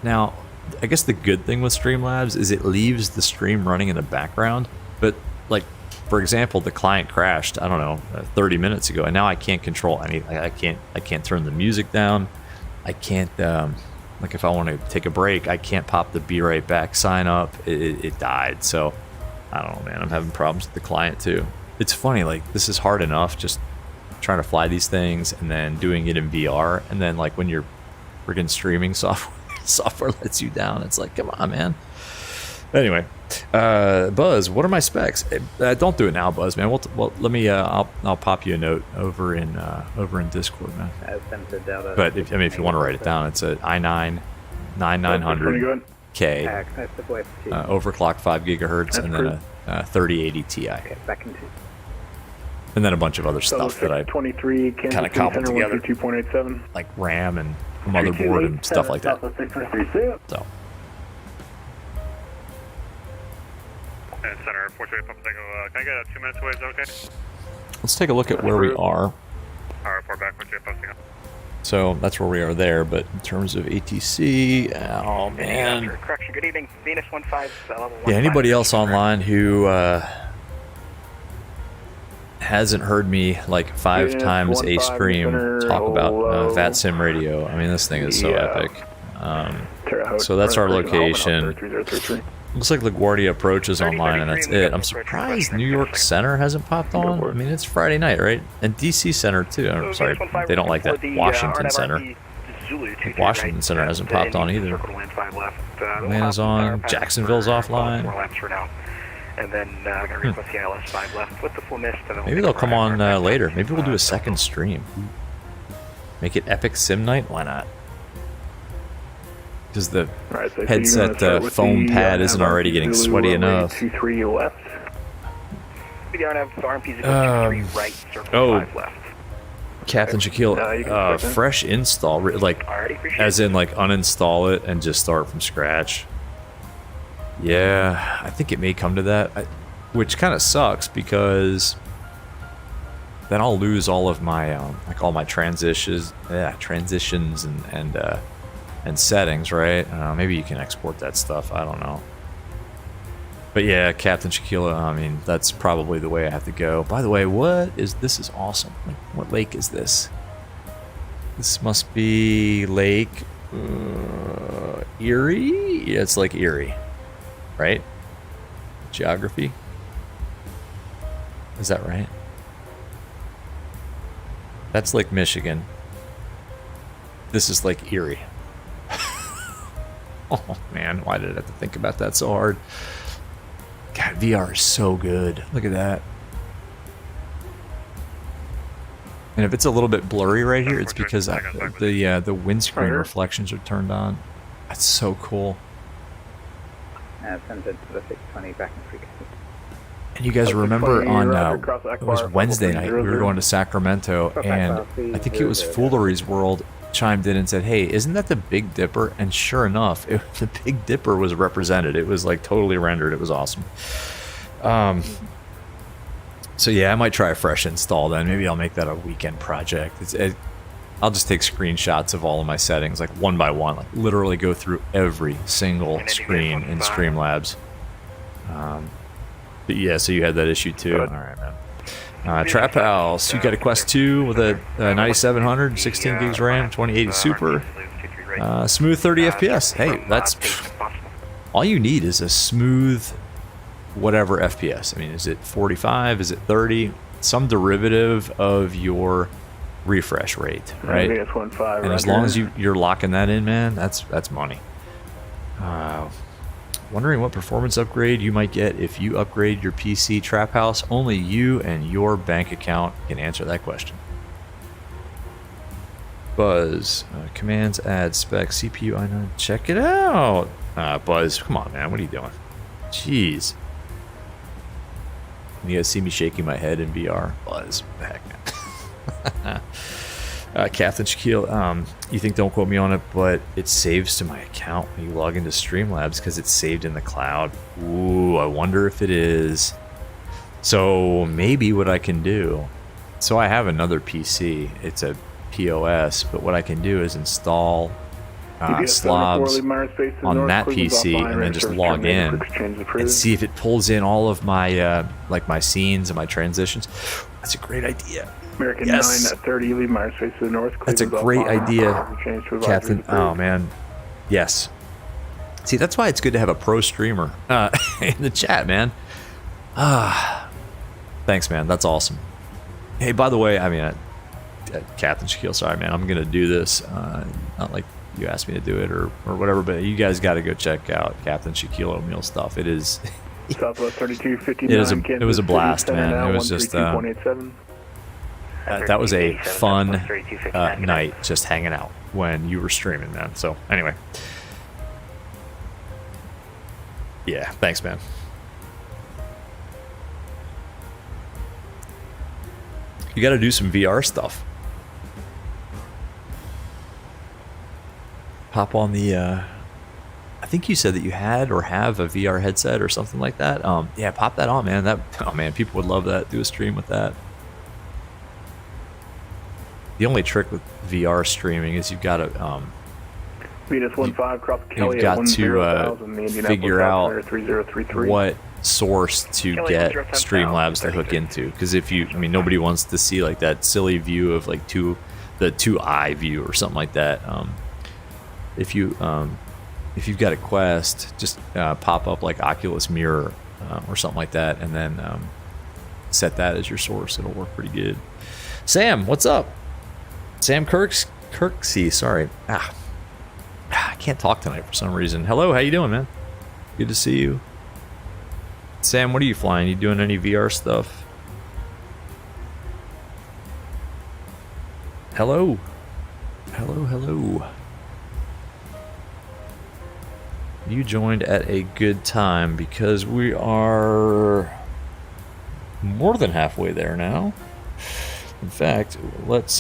Now, I guess the good thing with Streamlabs is it leaves the stream running in the background, but like, for example, the client crashed, I don't know, 30 minutes ago, and now I can't control anything. I can't turn the music down. I can't, like if I want to take a break, I can't pop the be right back sign up. It died. So I don't know, man. I'm having problems with the client too. It's funny, like this is hard enough just trying to fly these things and then doing it in VR, and then like when your friggin' streaming software lets you down, it's like, come on, man. Anyway, Buzz, what are my specs? Don't do it now, Buzz, man. Well, let me. I'll pop you a note over in Discord, man. But if you want to write it down, it's a i9 9900K, overclock 5 gigahertz, and then a 3080 Ti, and then a bunch of other stuff that I kind of cobbled together, 2.87, like RAM and motherboard and stuff like that. So. Center 428 Pump Tango, can I get 2 minutes away, is that okay? Let's take a look at where we are. Alright, 4 back, 428 Pump Tango. So that's where we are there, but in terms of ATC, oh man. Correction, good evening, Venus 15, level 1. Yeah, anybody else online who hasn't heard me like 5 times a stream talk about VATSIM radio, I mean, this thing is so epic. So that's our location. Looks like LaGuardia approaches online, and that's it. I'm surprised New York Center hasn't popped on. I mean, it's Friday night, right? And DC Center, too. I'm sorry, they don't like that. Washington Center. Washington Center hasn't popped on either. Atlanta's on. Jacksonville's offline. Maybe they'll come on later. Maybe we'll do a second stream. Make it Epic Sim Night? Why not? Because the headset foam pad isn't already getting sweaty enough. Captain Shaquille, fresh install, like as in like uninstall it and just start from scratch. Yeah, I think it may come to that, which kind of sucks because then I'll lose all of my like all my transitions and settings, right? Maybe you can export that stuff. I don't know. But yeah, Captain Shaquilla, I mean, that's probably the way I have to go. By the way, this is awesome. Like, what lake is this? This must be Lake Erie? Yeah, it's Lake Erie, right? Geography? Is that right? That's Lake Michigan. This is Lake Erie. Oh man, why did I have to think about that so hard? God, VR is so good. Look at that. And if it's a little bit blurry right here, it's because the windscreen reflections are turned on. That's so cool. And you guys remember on it was Wednesday night, we were going to Sacramento, and I think it was Foolery's World chimed in and said, hey, isn't that the Big Dipper? And sure enough, the Big Dipper was represented. It was like totally rendered. It was awesome. So yeah, I might try a fresh install then. Maybe I'll make that a weekend project. I'll just take screenshots of all of my settings, like one by one, like literally go through every single screen in Streamlabs. But yeah, so you had that issue too. All right, man. Trap House, you got a Quest 2 with a 9700, 16 gigs RAM, 2080 Super, smooth 30 FPS. Hey, that's all you need is a smooth whatever FPS. I mean, is it 45? Is it 30? Some derivative of your refresh rate, right? And as long as you're locking that in, man, that's money. Wondering what performance upgrade you might get if you upgrade your PC. Trap House, only you and your bank account can answer that question. Buzz, commands, add spec, CPU i9, check it out. Buzz, come on, man, what are you doing? Jeez. You guys see me shaking my head in VR. Buzz, heck, man. Captain Shaquille, you think don't quote me on it, but it saves to my account when you log into Streamlabs because it's saved in the cloud. Ooh, I wonder if it is. So maybe what I can do, so I have another PC. It's a POS, but what I can do is install slobs on that PC and then just log in and see if it pulls in all of my like my scenes and my transitions. That's a great idea. American 9 at 30, leave Myers face to the north. That's a great idea, Captain. Oh, man. Yes. See, that's why it's good to have a pro streamer in the chat, man. Thanks, man. That's awesome. Hey, by the way, I mean, Captain Shaquille, sorry, man. I'm going to do this. Not like you asked me to do it or whatever, but you guys got to go check out Captain Shaquille O'Neal stuff. It is... Southwest 3259. It was a blast, man. It was just... that was a fun night just hanging out when you were streaming, man. So anyway, yeah, thanks, man. You got to do some VR stuff. Pop on the I think you said that you had or have a VR headset or something like that. Yeah, pop that on, man. Oh man, people would love that. Do a stream with that. The only trick with VR streaming is you've got to figure out what source to get Streamlabs to hook into. Because nobody wants to see like that silly view of like the 2-eye view or something like that. If you've got a Quest, just pop up like Oculus Mirror or something like that, and then set that as your source. It'll work pretty good. Sam, what's up? Sam Kirksey, sorry. I can't talk tonight for some reason. Hello, how you doing, man? Good to see you. Sam, what are you flying? You doing any VR stuff? Hello? Hello. You joined at a good time because we are more than halfway there now. In fact, let's...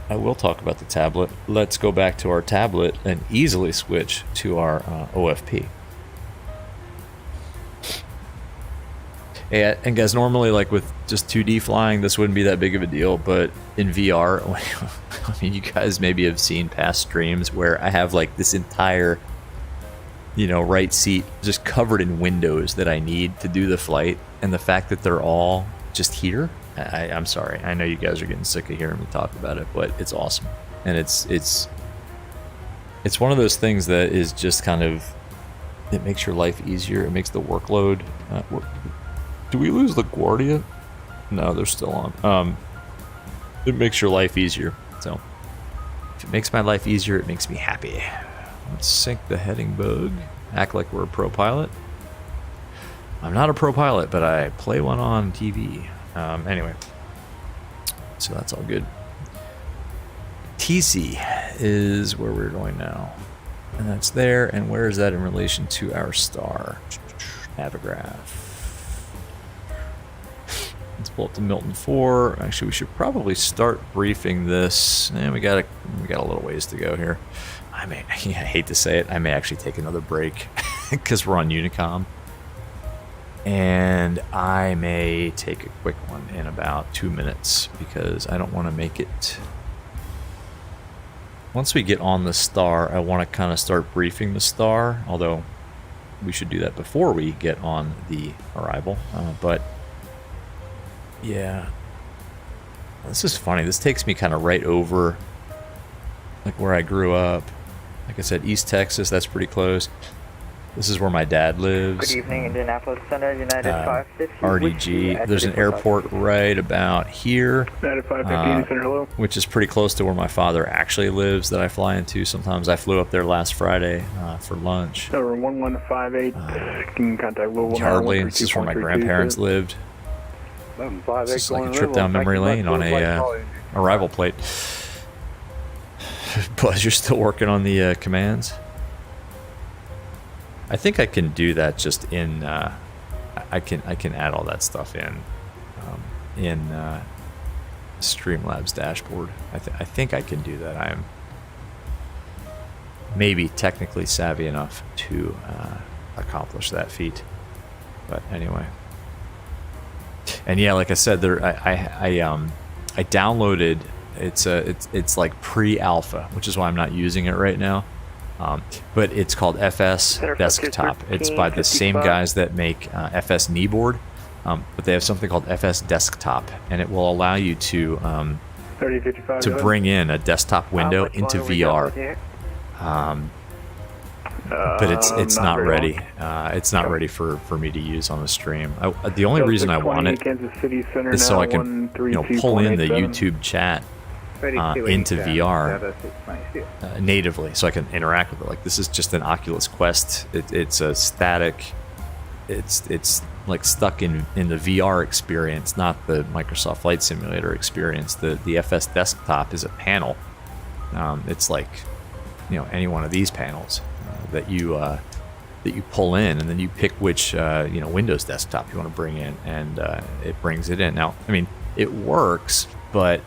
I will talk about the tablet. Let's go back to our tablet and easily switch to our OFP. And guys, normally like with just 2D flying, this wouldn't be that big of a deal, but in VR, I mean, you guys maybe have seen past streams where I have like this entire, right seat just covered in windows that I need to do the flight, and the fact that they're all just here, I'm sorry. I know you guys are getting sick of hearing me talk about it, but it's awesome. And it's one of those things that is just kind of, it makes your life easier. It makes the workload. Do we lose LaGuardia? No, they're still on. It makes your life easier. So if it makes my life easier, it makes me happy. Let's sync the heading bug. Act like we're a pro pilot. I'm not a pro pilot, but I play one on TV. Anyway, so that's all good. TC is where we're going now, and that's there. And where is that in relation to our star? Avograph. Let's pull up to Milton 4. Actually, we should probably start briefing this. And we got a little ways to go here. I hate to say it, I may actually take another break because we're on Unicom. And I may take a quick one in about 2 minutes because I don't want to make it. Once we get on the star, I want to kind of start briefing the star, although we should do that before we get on the arrival. But yeah, this is funny. This takes me kind of right over like where I grew up. Like I said, East Texas, that's pretty close. This is where my dad lives. Good evening, Indianapolis Center, United 550. RDG. There's an airport right about here, United 550, Center, hello. which is pretty close to where my father actually lives that I fly into. Sometimes I flew up there last Friday for lunch. Over 1158, can contact Louisville. Yardley, this is where my grandparents lived. It's just like a trip down memory lane on a arrival plate. Buzz, you're still working on the commands? I think I can do that just in. I can add all that stuff in Streamlabs dashboard. I think I can do that. I am maybe technically savvy enough to accomplish that feat. But anyway, and yeah, like I said, I downloaded. It's like pre-alpha, which is why I'm not using it right now. But it's called FS Desktop. It's by the same guys that make FS Kneeboard, but they have something called FS Desktop, and it will allow you to bring in a desktop window into VR. But it's not ready. It's not ready for me to use on the stream. The only reason I want it is so I can pull in the YouTube chat into VR natively, so I can interact with it. Like, this is just an Oculus Quest. It's a static. It's like stuck in the VR experience, not the Microsoft Flight Simulator experience. The FS Desktop is a panel. It's like any one of these panels that you pull in, and then you pick which Windows desktop you want to bring in, and it brings it in. Now, I mean, it works, but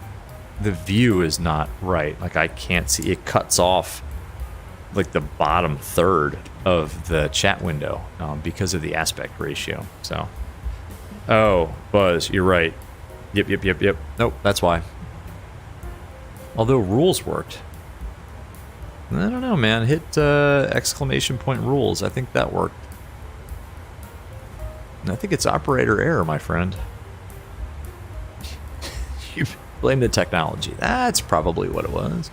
the view is not right. Like, I can't see. It cuts off like the bottom third of the chat window because of the aspect ratio. So, oh, Buzz, you're right. Yep. Nope, that's why. Although rules worked. I don't know, man. Hit exclamation point rules. I think that worked. And I think it's operator error, my friend. You blame the technology. That's probably what it was.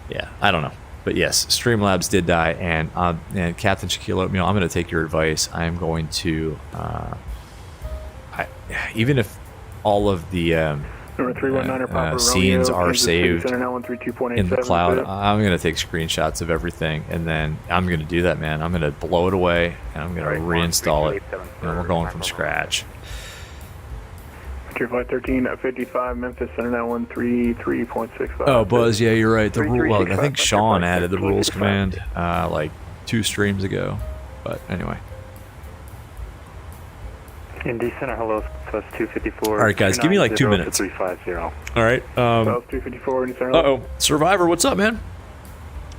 Yeah, I don't know. But yes, Streamlabs did die, and Captain Shaquille Oatmeal, I'm going to take your advice. I am going to, even if all of the scenes are saved in the cloud, I'm going to take screenshots of everything, and then I'm going to do that, man. I'm going to blow it away, and I'm going to reinstall it, and we're going from scratch. Tier Flight 13 at 55, Memphis Center 913.65. Oh, Buzz, yeah, you're right. The rule. Well, I think Sean added the rules command like 2 streams ago. But anyway. Indy Center, hello, plus 254. All right, guys, give me like 2 minutes. 350. All right. 254, Indy Center. Survivor, what's up, man?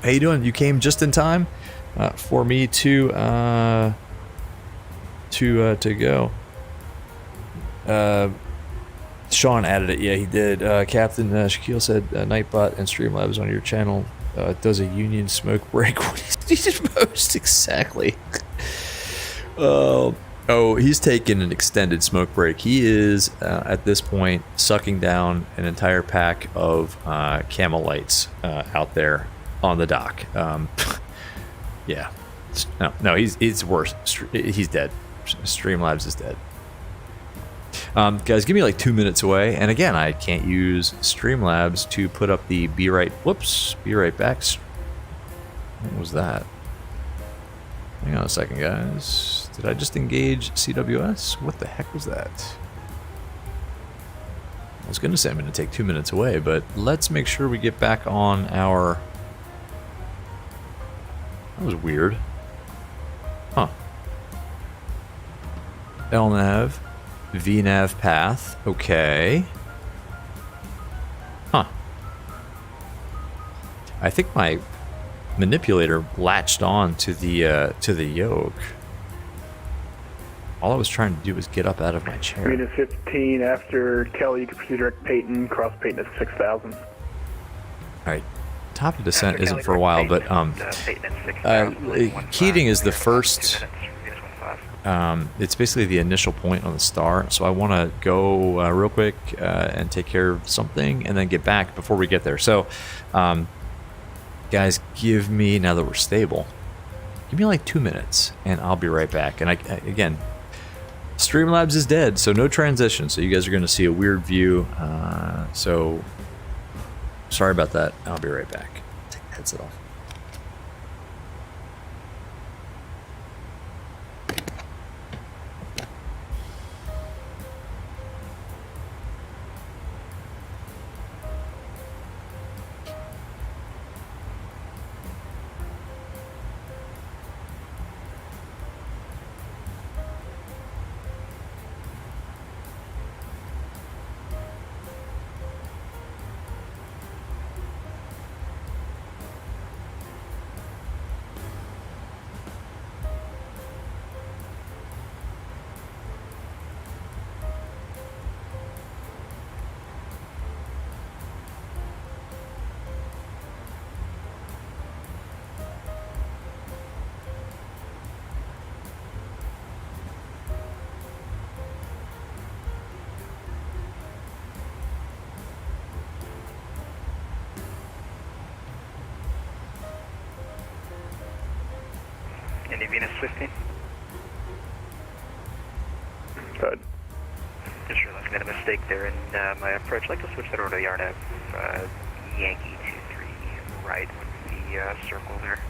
How you doing? You came just in time for me to go. Sean added it. Yeah, he did. Captain Shaquille said Nightbot and Streamlabs on your channel does a union smoke break when he's most exactly. Oh, he's taking an extended smoke break. He is at this point sucking down an entire pack of Camel Lights out there on the dock. Yeah, no, he's worse. He's dead. Streamlabs is dead. Guys, give me like 2 minutes away, and again, I can't use Streamlabs to put up the be right back. What was that? Hang on a second, guys. Did I just engage CWS? What the heck was that? I was gonna say I'm gonna take 2 minutes away, but let's make sure we get back on our... That was weird. Huh. LNAV. VNAV path, okay. Huh. I think my manipulator latched on to the yoke. all I was trying to do was get up out of my chair. Venus 15 after Kelly, you can proceed direct Peyton, cross Peyton at 6,000. Alright, top of descent isn't for a while, but Keating is the first, it's basically the initial point on the star, so I want to go real quick and take care of something and then get back before we get there. So, guys, give me, now that we're stable, give me like 2 minutes and I'll be right back. And again, Streamlabs is dead, so no transition, so you guys are going to see a weird view, so sorry about that. I'll be right back. Take the headset off. Indy Venus 15. Good. Just realized I made a mistake there in my approach. I'd like to switch that over to the Yarnev Yankee 23 right with the circle there.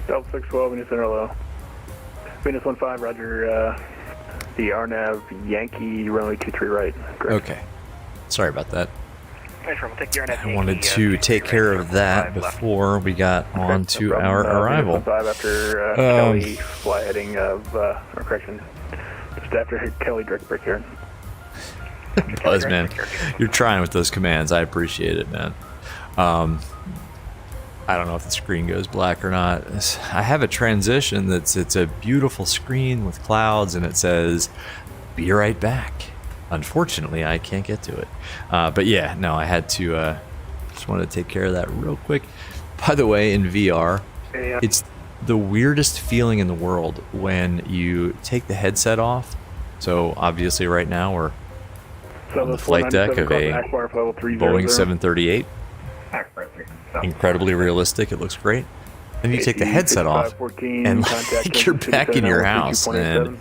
Delta 612, Venus Center low. Venus 15, roger, the RNAV Yankee, runway 23 right. Correct. Okay. Sorry about that. We'll take the Yarnev I wanted to take care of that before we got on to our arrival. Venus 15 after Kelly, fly heading of, or correction, just after Kelly direct break here. Buzz, man. You're trying with those commands. I appreciate it, man. I don't know if the screen goes black or not. I have a transition it's a beautiful screen with clouds and it says, "Be right back." Unfortunately, I can't get to it. But yeah, no, I had to, just wanted to take care of that real quick. By the way, in VR, it's the weirdest feeling in the world when you take the headset off. So obviously right now we're on the flight deck of a Boeing 738. Incredibly realistic. It looks great. Then you take the headset off and like you're back in your house and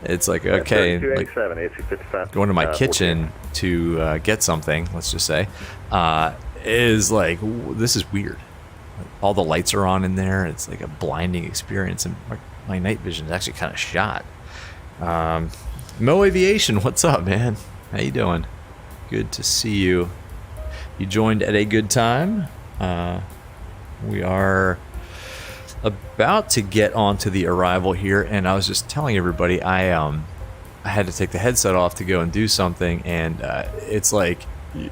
it's like, okay, like going to my kitchen to get something, let's just say, is like, this is weird. All the lights are on in there. It's like a blinding experience and my night vision is actually kind of shot. Mo Aviation, what's up, man? How you doing? Good to see you. You joined at a good time. We are about to get onto the arrival here, and I was just telling everybody I had to take the headset off to go and do something, and it's like, you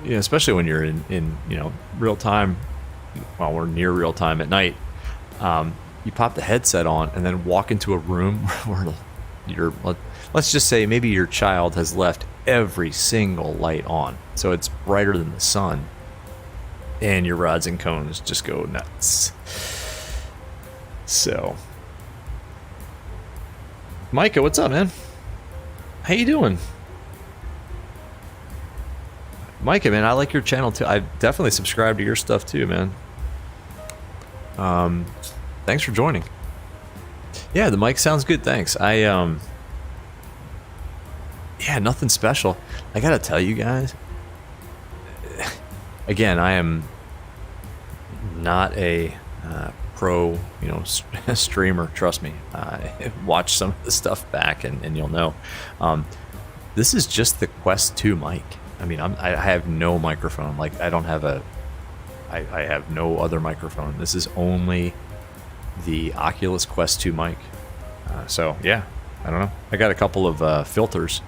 know, especially when you're in you know, real time, well, we're near real time at night, you pop the headset on and then walk into a room where let's just say maybe your child has left every single light on, so it's brighter than the sun, and your rods and cones just go nuts. So, Micah, what's up, man? How you doing? Micah, man, I like your channel too. I definitely subscribe to your stuff too, man. Thanks for joining. Yeah, the mic sounds good, thanks. Yeah, nothing special. I gotta tell you guys, again, I am not a pro, you know, streamer. Trust me. Watch some of the stuff back, and you'll know. This is just the Quest 2 mic. I mean, I have no microphone. Like, I don't have I have no other microphone. This is only the Oculus Quest 2 mic. So yeah, I don't know. I got a couple of filters.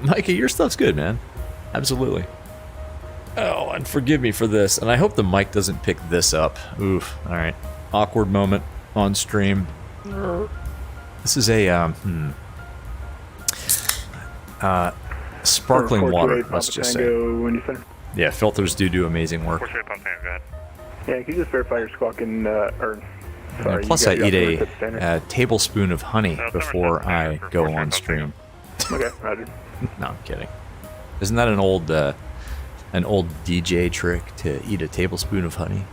Mikey, your stuff's good, man. Absolutely. Oh, and forgive me for this. And I hope the mic doesn't pick this up. Oof. All right. Awkward moment on stream. This is a sparkling water. Let's just say. Yeah, filters do amazing work. Yeah, can you just verify your squawking? Sorry, plus, I eat a tablespoon of honey before I go on stream. Okay, roger. No, I'm kidding. Isn't that an old DJ trick to eat a tablespoon of honey?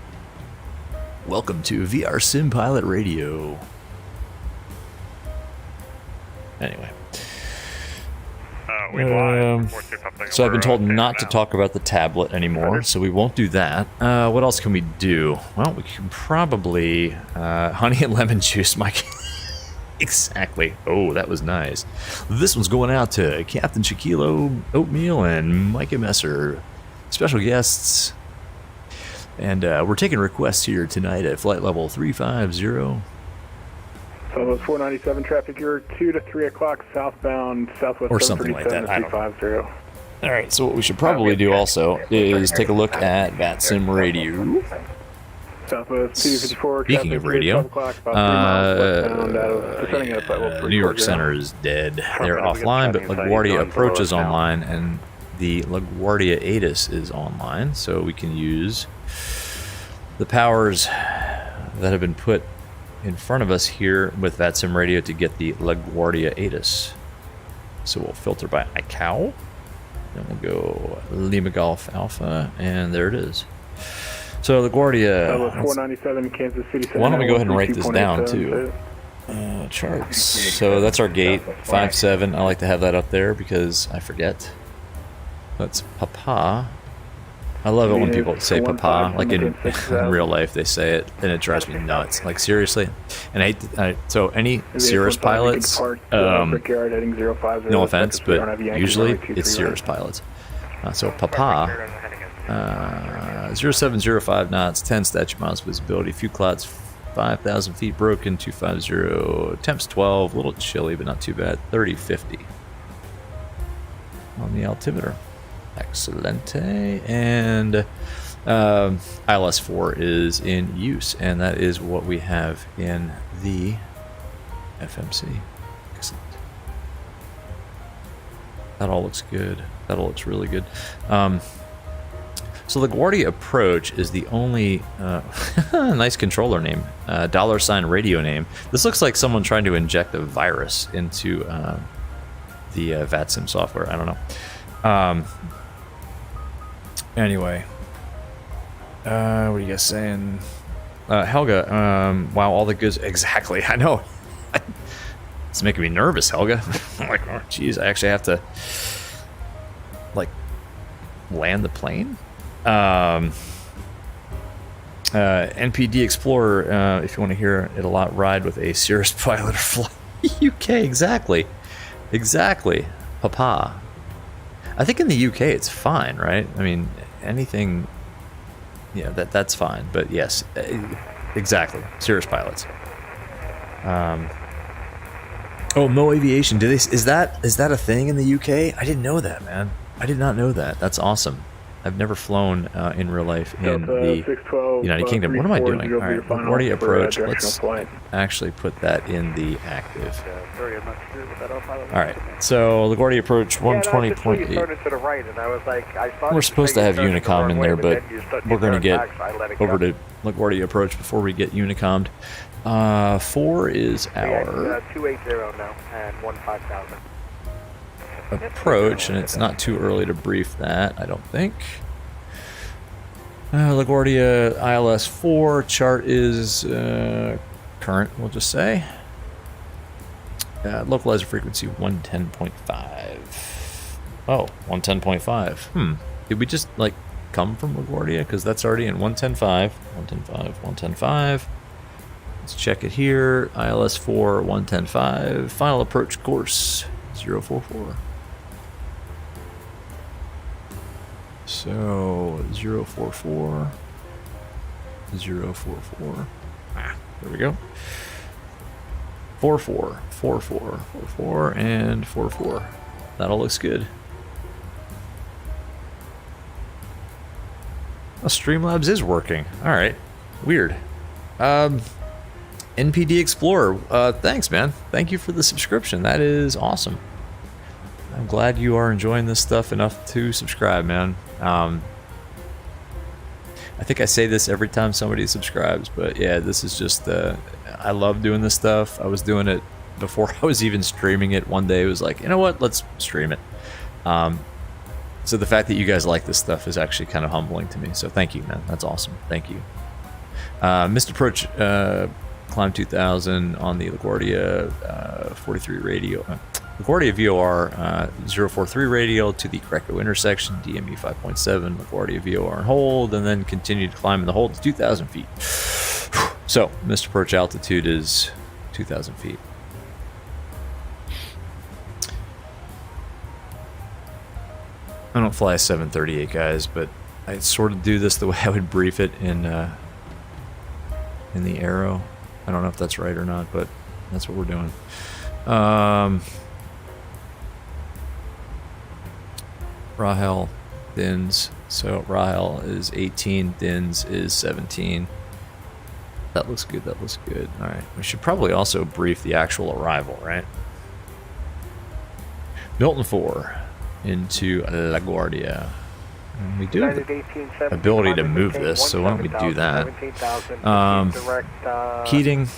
Welcome to VR Sim Pilot Radio. Anyway. So I've been told not to talk about the tablet anymore, so we won't do that. What else can we do? Well, we can probably honey and lemon juice, Mike. Exactly. Oh, that was nice. This one's going out to Captain Shaquilo Oatmeal and Micah Messer, special guests. And we're taking requests here tonight at flight level 350. So those 497 traffic, you're 2 to 3 o'clock southbound, southwest or something like that. I don't know. 350. All right, so what we should probably do also is take a look at VATSIM Radio. Southwest 254. Speaking of radio, New York Center is dead. They're offline, but LaGuardia Approach is online, and the LaGuardia ATIS is online, so we can use the powers that have been put in front of us here with VATSIM Radio to get the LaGuardia ATIS. So we'll filter by ICAO, then we'll go Lima Golf Alpha, and there it is. So LaGuardia. 497 Kansas City. Why don't we go ahead and write this down too? Charts. So that's our gate 57. I like to have that up there because I forget. That's Papa. I love it when people say Papa, like in real life they say it, and it drives me nuts. Like seriously. And so any Cirrus pilots, no offense, but usually it's Cirrus pilots. So Papa, 0705 knots, 10 statute miles visibility, few clouds, 5,000 feet broken, 250, temps 12, a little chilly but not too bad, 3050 on the altimeter. Excelente. And ILS 4 is in use, and that is what we have in the FMC. Excellent. That all looks good. That all looks really good. So the LaGuardia Approach is the only nice controller name, $ radio name. This looks like someone trying to inject a virus into the VATSIM software. I don't know. Anyway, what are you guys saying? Helga, wow, all the goods. Exactly, I know. It's making me nervous, Helga. I'm like, oh, geez, I actually have to, like, land the plane? NPD Explorer, if you want to hear it a lot, ride with a Cirrus pilot or fly UK. Exactly. Papa. I think in the UK it's fine, right? I mean, anything, yeah, that's fine. But yes, exactly. Cirrus pilots. Oh, Mo Aviation. Is that a thing in the UK? I didn't know that, man. I did not know that. That's awesome. I've never flown in real life in the United Kingdom. What am I doing? All right, LaGuardia Approach. Let's actually put that in the active. All right, so LaGuardia Approach 120.8. We're supposed to have Unicom in there, but we're going to get over to LaGuardia Approach before we get Unicommed. 4 is our 280 now and 15,000. Approach, and it's not too early to brief that, I don't think. LaGuardia ILS 4 chart is current, we'll just say. Localizer frequency 110.5. Oh, 110.5. Did we just like come from LaGuardia? Because that's already in 110.5. 110.5. Let's check it here. ILS 4 110.5. Final approach course 044. So 044. 044. There we go. 4-4, 4-4, 4-4, and 4-4. That all looks good. Oh, Streamlabs is working. All right, weird. NPD Explorer, thanks, man. Thank you for the subscription. That is awesome. I'm glad you are enjoying this stuff enough to subscribe, man. I think I say this every time somebody subscribes, but yeah, this is just, I love doing this stuff. I was doing it before I was even streaming it. One day it was like, you know what, let's stream it. So the fact that you guys like this stuff is actually kind of humbling to me. So thank you, man. That's awesome. Thank you. Mr. Approach, Climb 2000 on the LaGuardia 43 radio. LaGuardia VOR 043 radio to the Greco intersection, DME 5.7, LaGuardia VOR and hold, and then continue to climb in the hold to 2,000 feet. So, Mr. Approach altitude is 2,000 feet. I don't fly a 738, guys, but I sort of do this the way I would brief it in the Aero. I don't know if that's right or not, but that's what we're doing. Rahel, Dins. So Rahel is 18, Dins is 17. That looks good, that looks good. Alright, we should probably also brief the actual arrival, right? Milton 4 into LaGuardia. And we do have the ability to move this, so why don't we do that? Keating.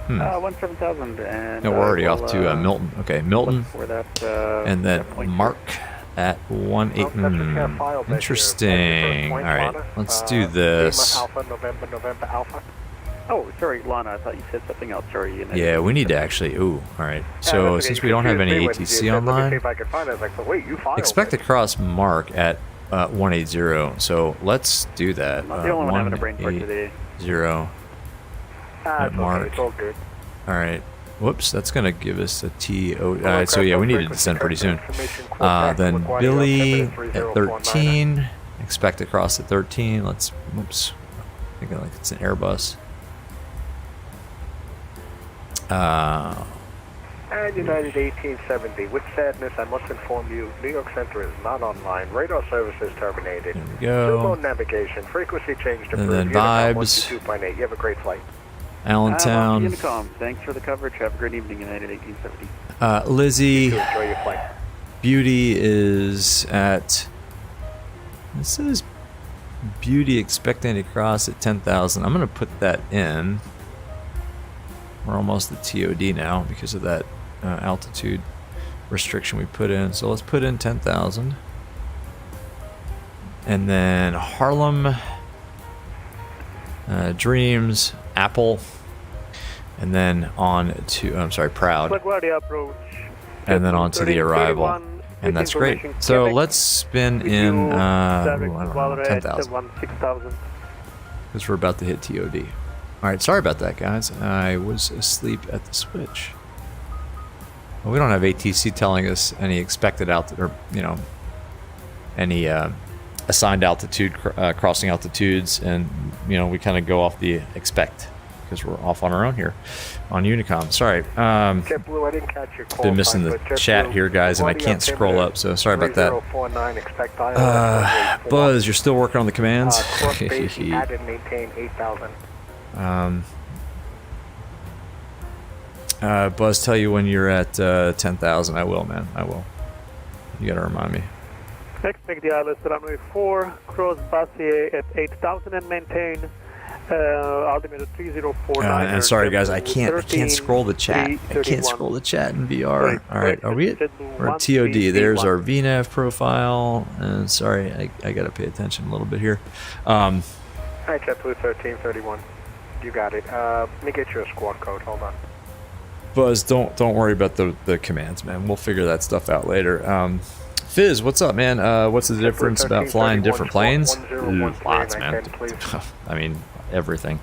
Hmm. 17,000 and... No, we're already off to Milton. Okay, Milton. And then Mark at 1-8. Interesting. Alright, let's do this. Oh, sorry, Lana, I thought you said something else. Sorry. Yeah, we need to actually... Ooh, alright. So, since we don't have any ATC online, expect to cross Mark at 180. So, let's do that. 180 at Mark. Alright. Whoops, that's going to give us a TO. Alright, so yeah, we need to descend pretty soon. Then Billy at 13. Expect to cross at 13. Let's... Whoops. I think like it's an Airbus. And United 1870. With sadness, I must inform you, New York Center is not online. Radar service is terminated. There we go. Remote navigation. Frequency change to and then Vibes. 2.8. You have a great flight. Allentown. Unicom. Thanks for the coverage. Have a great evening, United 1870. Lizzie. Enjoy your flight. Beauty is at... This is Beauty expecting to cross at 10,000. I'm going to put that in. We're almost at TOD now because of that altitude restriction we put in. So let's put in 10,000. And then Harlem, Dreams, Apple, and then on to, I'm sorry, Proud. And then on to the arrival. And that's great. So let's spin in, I don't know, 10,000. Because we're about to hit TOD. Alright, sorry about that, guys. I was asleep at the switch. Well, we don't have ATC telling us any expected altitude, or, you know, any assigned altitude, crossing altitudes, and, you know, we kind of go off the expect, because we're off on our own here on Unicom. Sorry. Been missing the chat here, guys, and I can't scroll up, so sorry about that. Buzz, you're still working on the commands? Buzz, tell you when you're at 10,000. I will, man. I will. You gotta remind me. Expect the ILS runway 4, cross Bassier at 8,000 and maintain altimeter 3049. And sorry, guys, I can't scroll the chat. I can't scroll the chat in VR. All right, are we at? We're at TOD. There's our VNAV profile. And sorry, I gotta pay attention a little bit here. Hi, JetBlue 1331. You got it. Let me get you a squad code. Hold on. Buzz, don't worry about the commands, man. We'll figure that stuff out later. Fizz, what's up, man? What's the difference about flying different planes? Lots, man. I mean, everything.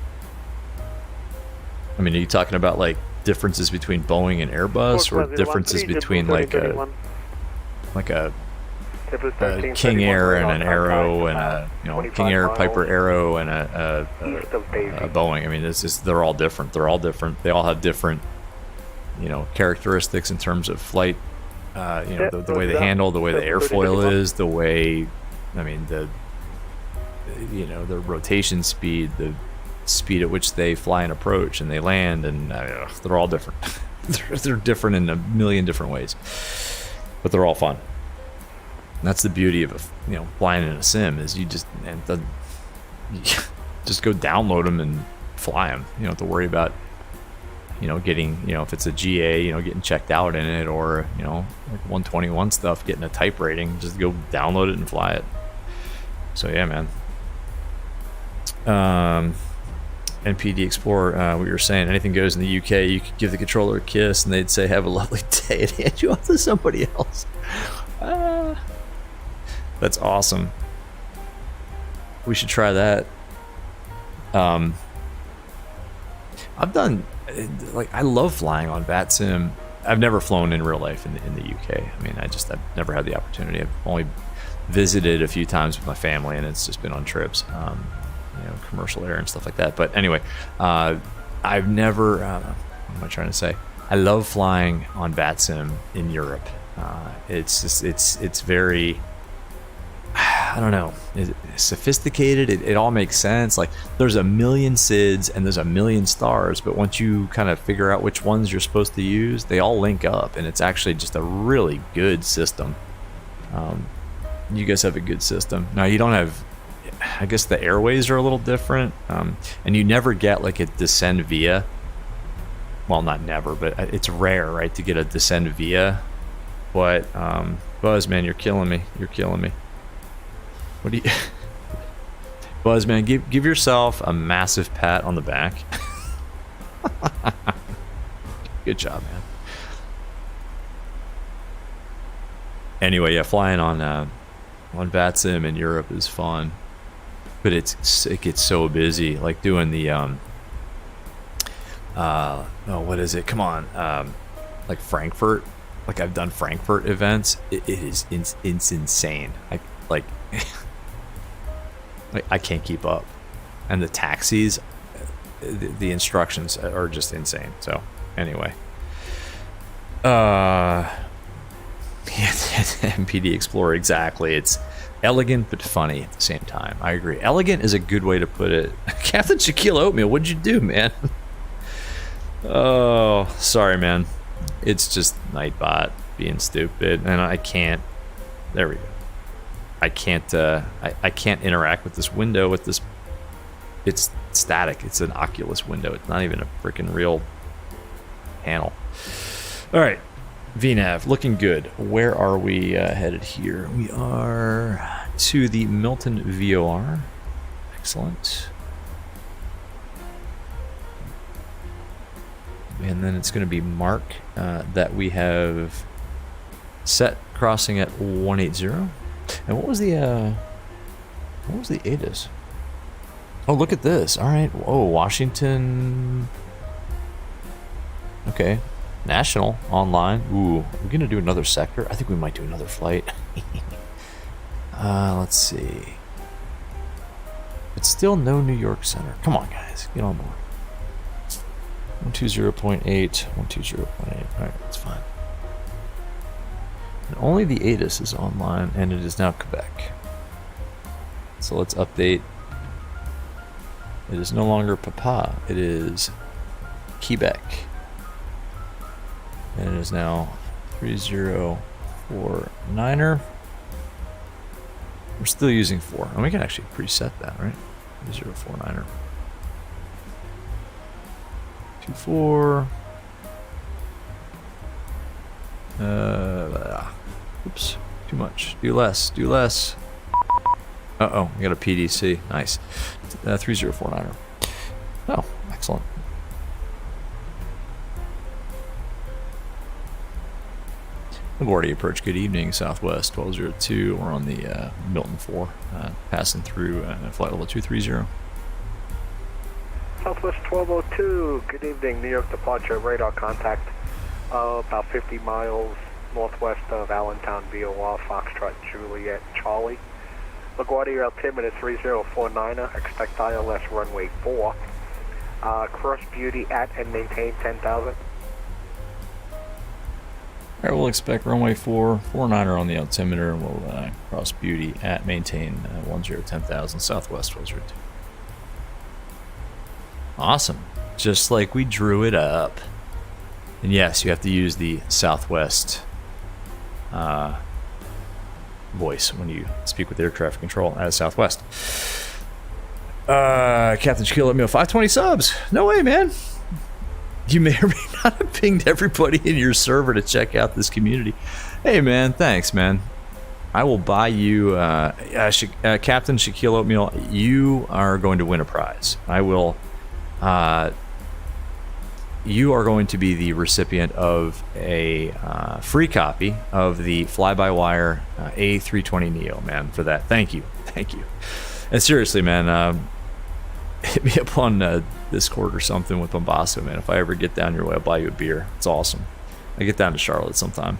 I mean, are you talking about like differences between Boeing and Airbus, or differences between like a King Air and an Arrow and a King Air, Piper Arrow and a Boeing. I mean, they're all different. They're all different. They all have different characteristics in terms of flight. The way they handle, the way the airfoil is, the way, I mean, the rotation speed, the speed at which they fly and approach and they land, and they're all different. they're different in a million different ways, but they're all fun. And that's the beauty of flying in a sim, is you just go download them and fly them. You don't have to worry about getting, if it's a GA, getting checked out in it, or like 121 stuff, getting a type rating. Just go download it and fly it. So yeah, man. NPD Explorer, what you were saying, anything goes in the UK. You could give the controller a kiss and they'd say have a lovely day and hand you off to somebody else. That's awesome. We should try that. I've done, I love flying on VATSIM. I've never flown in real life in the UK. I mean, I've never had the opportunity. I've only visited a few times with my family, and it's just been on trips, commercial air and stuff like that. But anyway, I've never, what am I trying to say? I love flying on VATSIM in Europe. It's very, I don't know, it's sophisticated. It all makes sense. Like, there's a million SIDs and there's a million stars, but once you kind of figure out which ones you're supposed to use, they all link up, and it's actually just a really good system. You guys have a good system. Now, you don't have, I guess the airways are a little different, and you never get like a descend via. Well, not never, but it's rare, right, to get a descend via. But Buzz, man, you're killing me. You're killing me. What do you, Buzz, man? Give yourself a massive pat on the back. Good job, man. Anyway, yeah, flying on VATSIM in Europe is fun, but it gets so busy. Like doing the what is it? Come on, like Frankfurt. Like, I've done Frankfurt events. It's insane. I can't keep up, and the taxis, the instructions are just insane. So anyway, MPD Explorer, exactly. It's elegant but funny at the same time. I agree. Elegant is a good way to put it. Captain Shaquille Oatmeal, what'd you do, man? Oh, sorry, man. It's just Nightbot being stupid, and I can't. There we go. I can't interact with this window with this. It's static. It's an Oculus window. It's not even a freaking real panel. All right, VNav looking good. Where are we headed here? We are to the Milton VOR. Excellent. And then it's going to be Mark that we have set crossing at 180. And what was the ATIS? Oh, look at this. All right. Whoa, Washington. Okay. National online. Ooh, we're gonna do another sector. I think we might do another flight. Let's see. But still no New York Center. Come on, guys, get on board. 120.8, 120.8. All right, that's fine. And only the ATIS is online, and it is now Quebec. So let's update. It is no longer Papa. It is Quebec. And it is now 3049er. We're still using 4. And we can actually preset that, right? 3049er. 24. Oops. Too much. Do less. Do less. Uh-oh. We got a PDC. Nice. 3049er. Oh, excellent. LaGuardia approach. Good evening, Southwest 1202. We're on the Milton 4, passing through flight level 230. Southwest 1202. Good evening, New York departure. Radar contact. About 50 miles northwest of Allentown, VOR, Foxtrot Foxtrot Juliet Charlie. LaGuardia altimeter 3049er, expect ILS runway 4. Cross beauty at and maintain 10,000. Alright, we'll expect runway 49er on the altimeter, and we'll cross beauty at maintain 10,000 southwest 1202. Awesome. Just like we drew it up. And yes, you have to use the southwest voice when you speak with air traffic control at southwest. Captain G.Skill, let me know 520 subs. No way, man. You may or may not have pinged everybody in your server to check out this community. Hey, man, thanks, man. I will buy you, Captain Shaquille Oatmeal, you are going to win a prize. I will, you are going to be the recipient of a free copy of the fly-by-wire A320 Neo, man, for that. Thank you. Thank you. And seriously, man, hit me up on Discord or something with Bombasso, man. If I ever get down your way, I'll buy you a beer. It's awesome. I get down to Charlotte sometimes.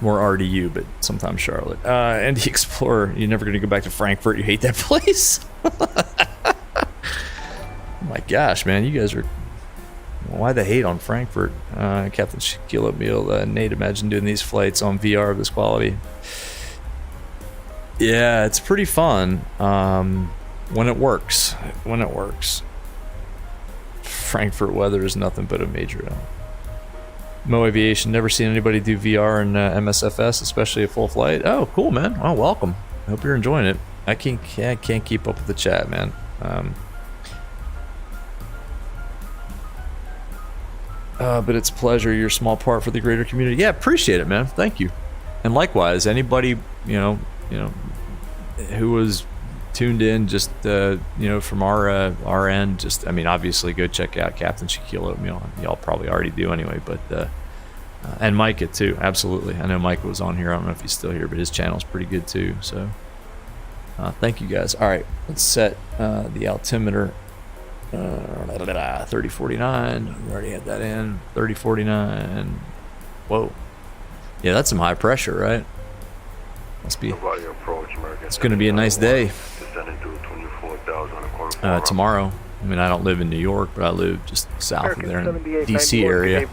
More RDU, but sometimes Charlotte. And the Explorer, you're never going to go back to Frankfurt. You hate that place. Oh my gosh, man. You guys are... Why the hate on Frankfurt? Captain Shaquille Oatmeal, Nate, imagine doing these flights on VR of this quality. Yeah, it's pretty fun. When it works. Frankfurt weather is nothing but a major L. Mo Aviation, never seen anybody do VR in MSFS, especially a full flight. Oh, cool, man. Oh, welcome. I hope you're enjoying it. I can't keep up with the chat, man. But it's a pleasure. You're a small part for the greater community. Yeah, appreciate it, man. Thank you. And likewise, anybody you know, who was tuned in, just from our end, just I mean, obviously, go check out Captain Shaquille Oatmeal. Y'all probably already do anyway, but and Micah too, absolutely. I know Micah was on here. I don't know if he's still here, but his channel's pretty good too. So, thank you guys. All right, let's set the altimeter. 3049. We already had that in. 3049. Whoa. Yeah, that's some high pressure, right? Must be. It's going to be a nice day. Tomorrow. I mean, I don't live in New York, but I live just south of there in the DC area,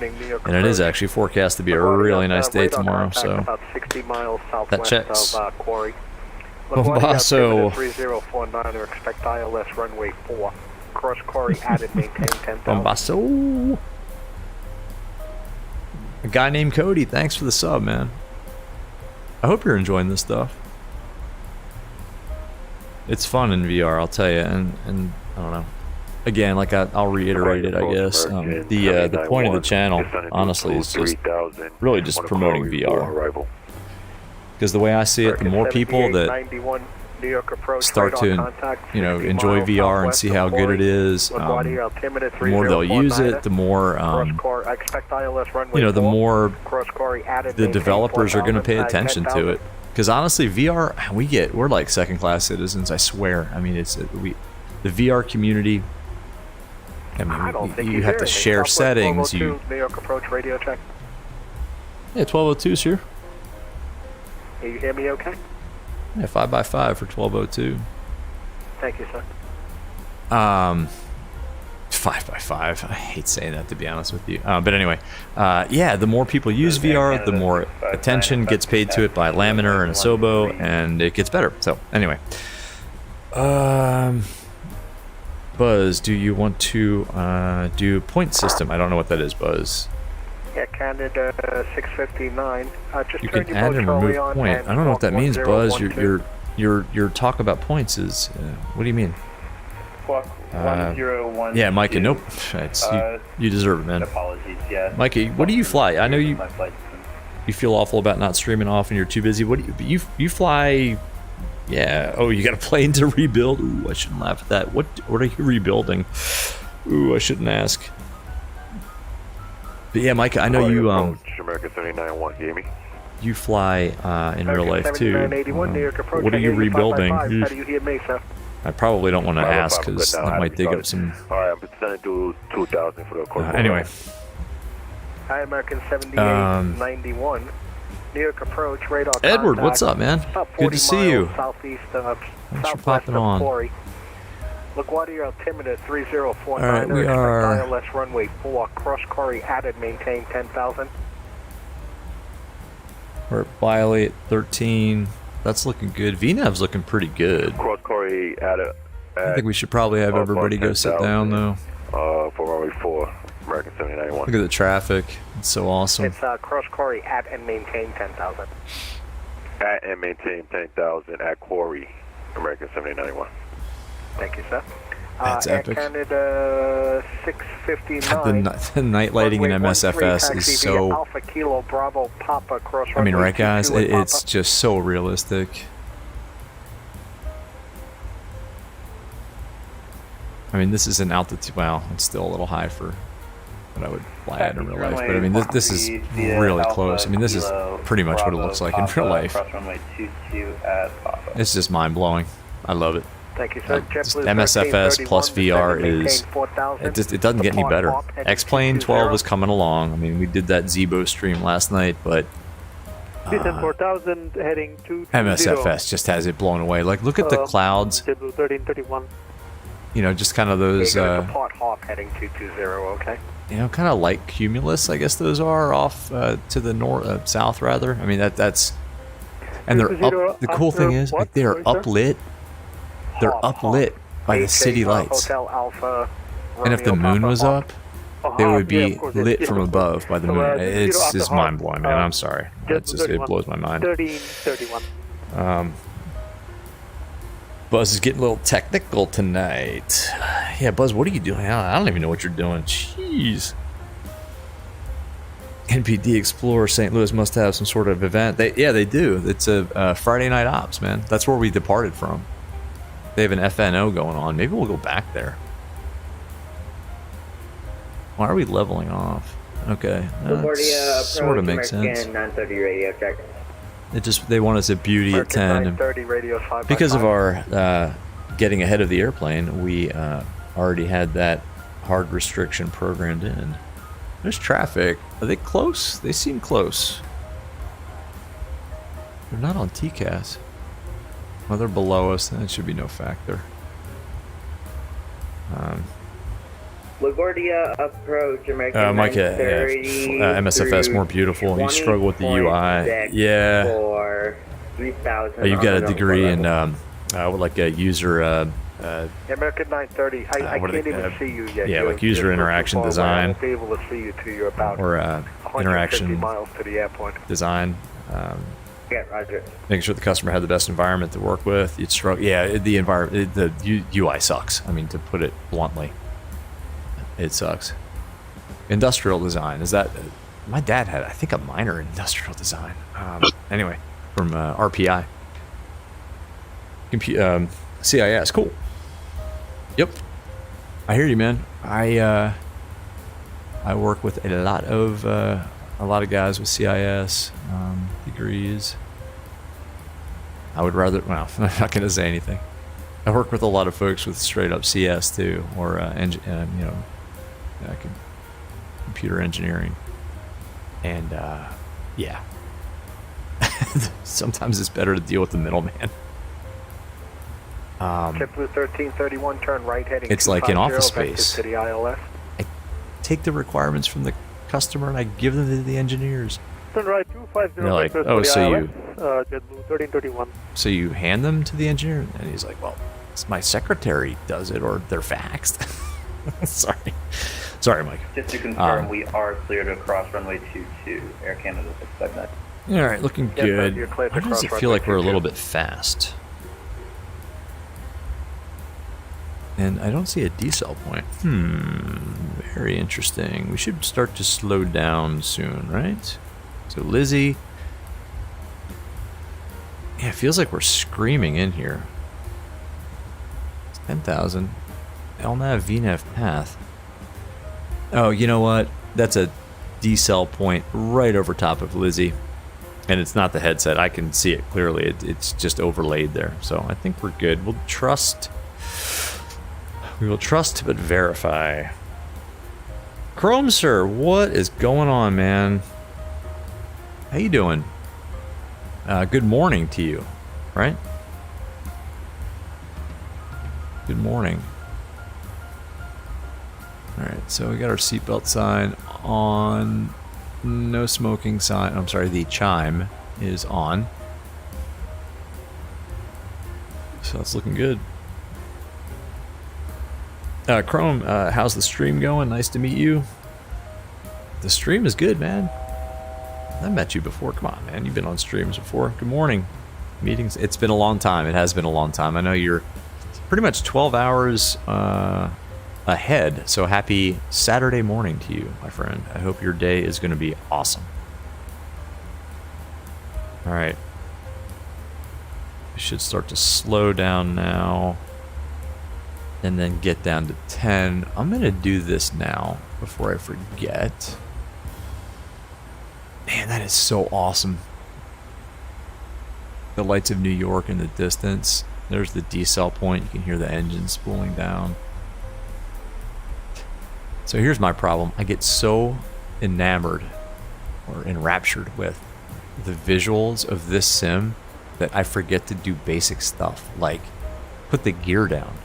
and it is actually forecast to be a really nice day tomorrow. So that checks. Bombasso. 3049, expect ILS runway 4. Cross Corey added, maintain 10,000. Bombasso. A guy named Cody, thanks for the sub, man. I hope you're enjoying this stuff. It's fun in VR, I'll tell you, and I don't know. Again, like I'll reiterate it, I guess. The point of the channel, honestly, is just really just promoting VR. Because the way I see it, the more people that start to enjoy VR and see how good it is, the more they'll use it, the more the more the developers are going to pay attention to it. Because honestly, VR, we're like second-class citizens, I swear. I mean, it's the VR community. I mean, you have to share settings. New York approach radio check. Yeah, 1202's here. Can you hear me okay? Yeah, 5x5 for 1202. Thank you, sir. 5x5. I hate saying that, to be honest with you. But anyway, yeah, the more people use VR, the more attention gets paid to it by Laminar and Sobo, and it gets better. So anyway, Buzz, do you want to do point system? I don't know what that is, Buzz. Yeah, Canada 659. Just you can add and remove point. I don't know what that means, Buzz. Your talk about points is. What do you mean? 101. Yeah, Micah. Nope. It's, you deserve it, man. Apologies. Yeah. Micah, what do you fly? I know you. You feel awful about not streaming off, and you're too busy. What do you fly? Yeah. Oh, you got a plane to rebuild. Ooh, I shouldn't laugh at that. What are you rebuilding? Ooh, I shouldn't ask. But yeah, Micah, I know you. America 39-1 gave me. You fly in real life too. What are you rebuilding? How do you hear me, sir? I probably don't want to ask because that might dig up some. Alright, I'm sending to 2,000 for the anyway. Hi, American 7891. New York approach, radar Edward, contact, what's up, man? about Good to 40 see you. miles southeast of Thanks for southwest popping of on. Quarry. LaGuardia altimeter 3049. All right, we are- ILS runway 4. Cross Quarry added, maintain 10,000. We're at Violate 13. That's looking good. VNAV's looking pretty good. Cross Quarry added. I think we should probably have everybody go sit down, though. For runway 4, American 7991. Look at the traffic. It's so awesome. It's Cross Quarry at and maintain 10,000. At and maintain 10,000 at Quarry, American 7991. Thank you, sir. That's Air epic. Canada 659. The night lighting in MSFS is so... Alpha Kilo Bravo Papa cross I mean, runway right, guys? 22 with It's Papa. just so realistic. I mean, this is an altitude... Well, it's still a little high for what I would fly at in real life. But I mean, this is really close. I mean, this is pretty much what it looks like in real life. It's just mind-blowing. I love it. Thank you, sir. Just MSFS plus VR is... It doesn't get any better. X-Plane 12 is coming along. I mean, we did that Zebo stream last night, but... Descent 4000 heading to MSFS just has it blown away. Like, look at the clouds. JetBlue 1331. You know, just kind of those... Depart Hawk heading 220, okay? You know, kind of like cumulus, I guess those are, off to the north, south rather. I mean, that's... And they're up... The cool thing is, like, they're uplit. They're uplit by the city lights. Hotel Alpha, And if the Romeo moon Papa was Hawk. up, they would be lit from above by the moon. It's just mind blowing, man. I'm sorry. It's just, it blows my mind. 1331. Buzz is getting a little technical tonight. Yeah, Buzz, what are you doing? I don't even know what you're doing. Jeez. NPD Explorer St. Louis must have some sort of event. Yeah, they do. It's a Friday night ops, man. That's where we departed from. They have an FNO going on. Maybe we'll go back there. Why are we leveling off? Okay, that sort of makes sense. 930 radio check. They want us at beauty at 10. And 930 radio 5 because of our getting ahead of the airplane, we already had that hard restriction programmed in. There's traffic. Are they close? They seem close. They're not on TCAS. Well, they're below us, then it should be no factor. LaGuardia approach, American Mike, 930 MSFS more beautiful. You struggle with the UI. Yeah. For 3,000. You've got a degree in like a user. American 930. I what are can't they, even see you yet. yeah, You're- like user you're interaction too far away. I design. won't be able to see you till you're about Or 150 interaction miles to the airport. design. Yeah, roger. Making sure the customer had the best environment to work with. You'd struggle. Yeah, the environment, the UI sucks. I mean, to put it bluntly, it sucks. Industrial design, is that? My dad had, I think, a minor in industrial design. Anyway, from RPI. CIS, cool. Yep. I hear you, man. I work with a lot of guys with CIS degrees. I would rather, well, I'm not going to say anything. I work with a lot of folks with straight up CS too, or computer engineering, and yeah. Sometimes it's better to deal with the middleman. JetBlue 1331, turn right heading. It's like in 250, Office vector Space. to the ILS. I take the requirements from the customer and I give them to the engineers. Turn right 250. They're like, vector oh, to the so ILS, you- JetBlue 1331. So you hand them to the engineer, and he's like, "Well, it's my secretary does it, or they're faxed." Sorry, Mike. Just to confirm, we are cleared across runway 22, Air Canada 659. All right, looking Yes, sir, good. you're cleared Why does across it runway feel like we're a 22. little bit fast? And I don't see a decel point. Very interesting. We should start to slow down soon, right? So Lizzie. Yeah, it feels like we're screaming in here. It's 10,000. LNAV VNAV path. Oh, you know what? That's a decel point right over top of Lizzie. And it's not the headset. I can see it clearly. It's just overlaid there. So I think we're good. We'll trust. We will trust but verify. Chrome Sir, what is going on, man? How you doing? Good morning to you, right? Good morning. Alright, so we got our seatbelt sign on. No smoking sign. I'm sorry, the chime is on. So that's looking good. Chrome, how's the stream going? Nice to meet you. The stream is good, man. I met you before. Come on, man. You've been on streams before. Good morning. Meetings. It's been a long time. It has been a long time. I know you're pretty much 12 hours ahead. So happy Saturday morning to you, my friend. I hope your day is going to be awesome. All right. We should start to slow down now. And then get down to 10. I'm going to do this now before I forget. Man, that is so awesome. The lights of New York in the distance. There's the decel point. You can hear the engine spooling down. So here's my problem. I get so enamored or enraptured with the visuals of this sim that I forget to do basic stuff like put the gear down.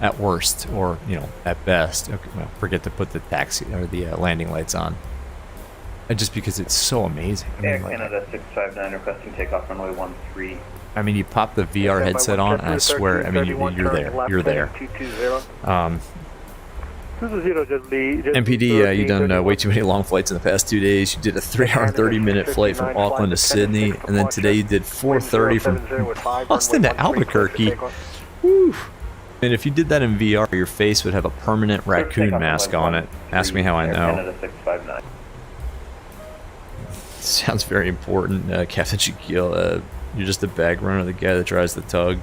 At worst, or at best. Okay, well, forget to put the taxi or the landing lights on. And just because it's so amazing. Air Canada 659 requesting takeoff runway 13. I mean, you pop the VR headset on, and I swear, I mean, you're there. You're there. This is MPD, you done way too many long flights in the past 2 days. You did a 3-hour, 30-minute flight from Auckland to Sydney, and then today you did 4:30 from Austin to Albuquerque. Woo. And if you did that in VR, your face would have a permanent raccoon mask on it. Ask me how I know. Sounds very important, Captain G.Skill. You're just a bag runner, the guy that drives the tug.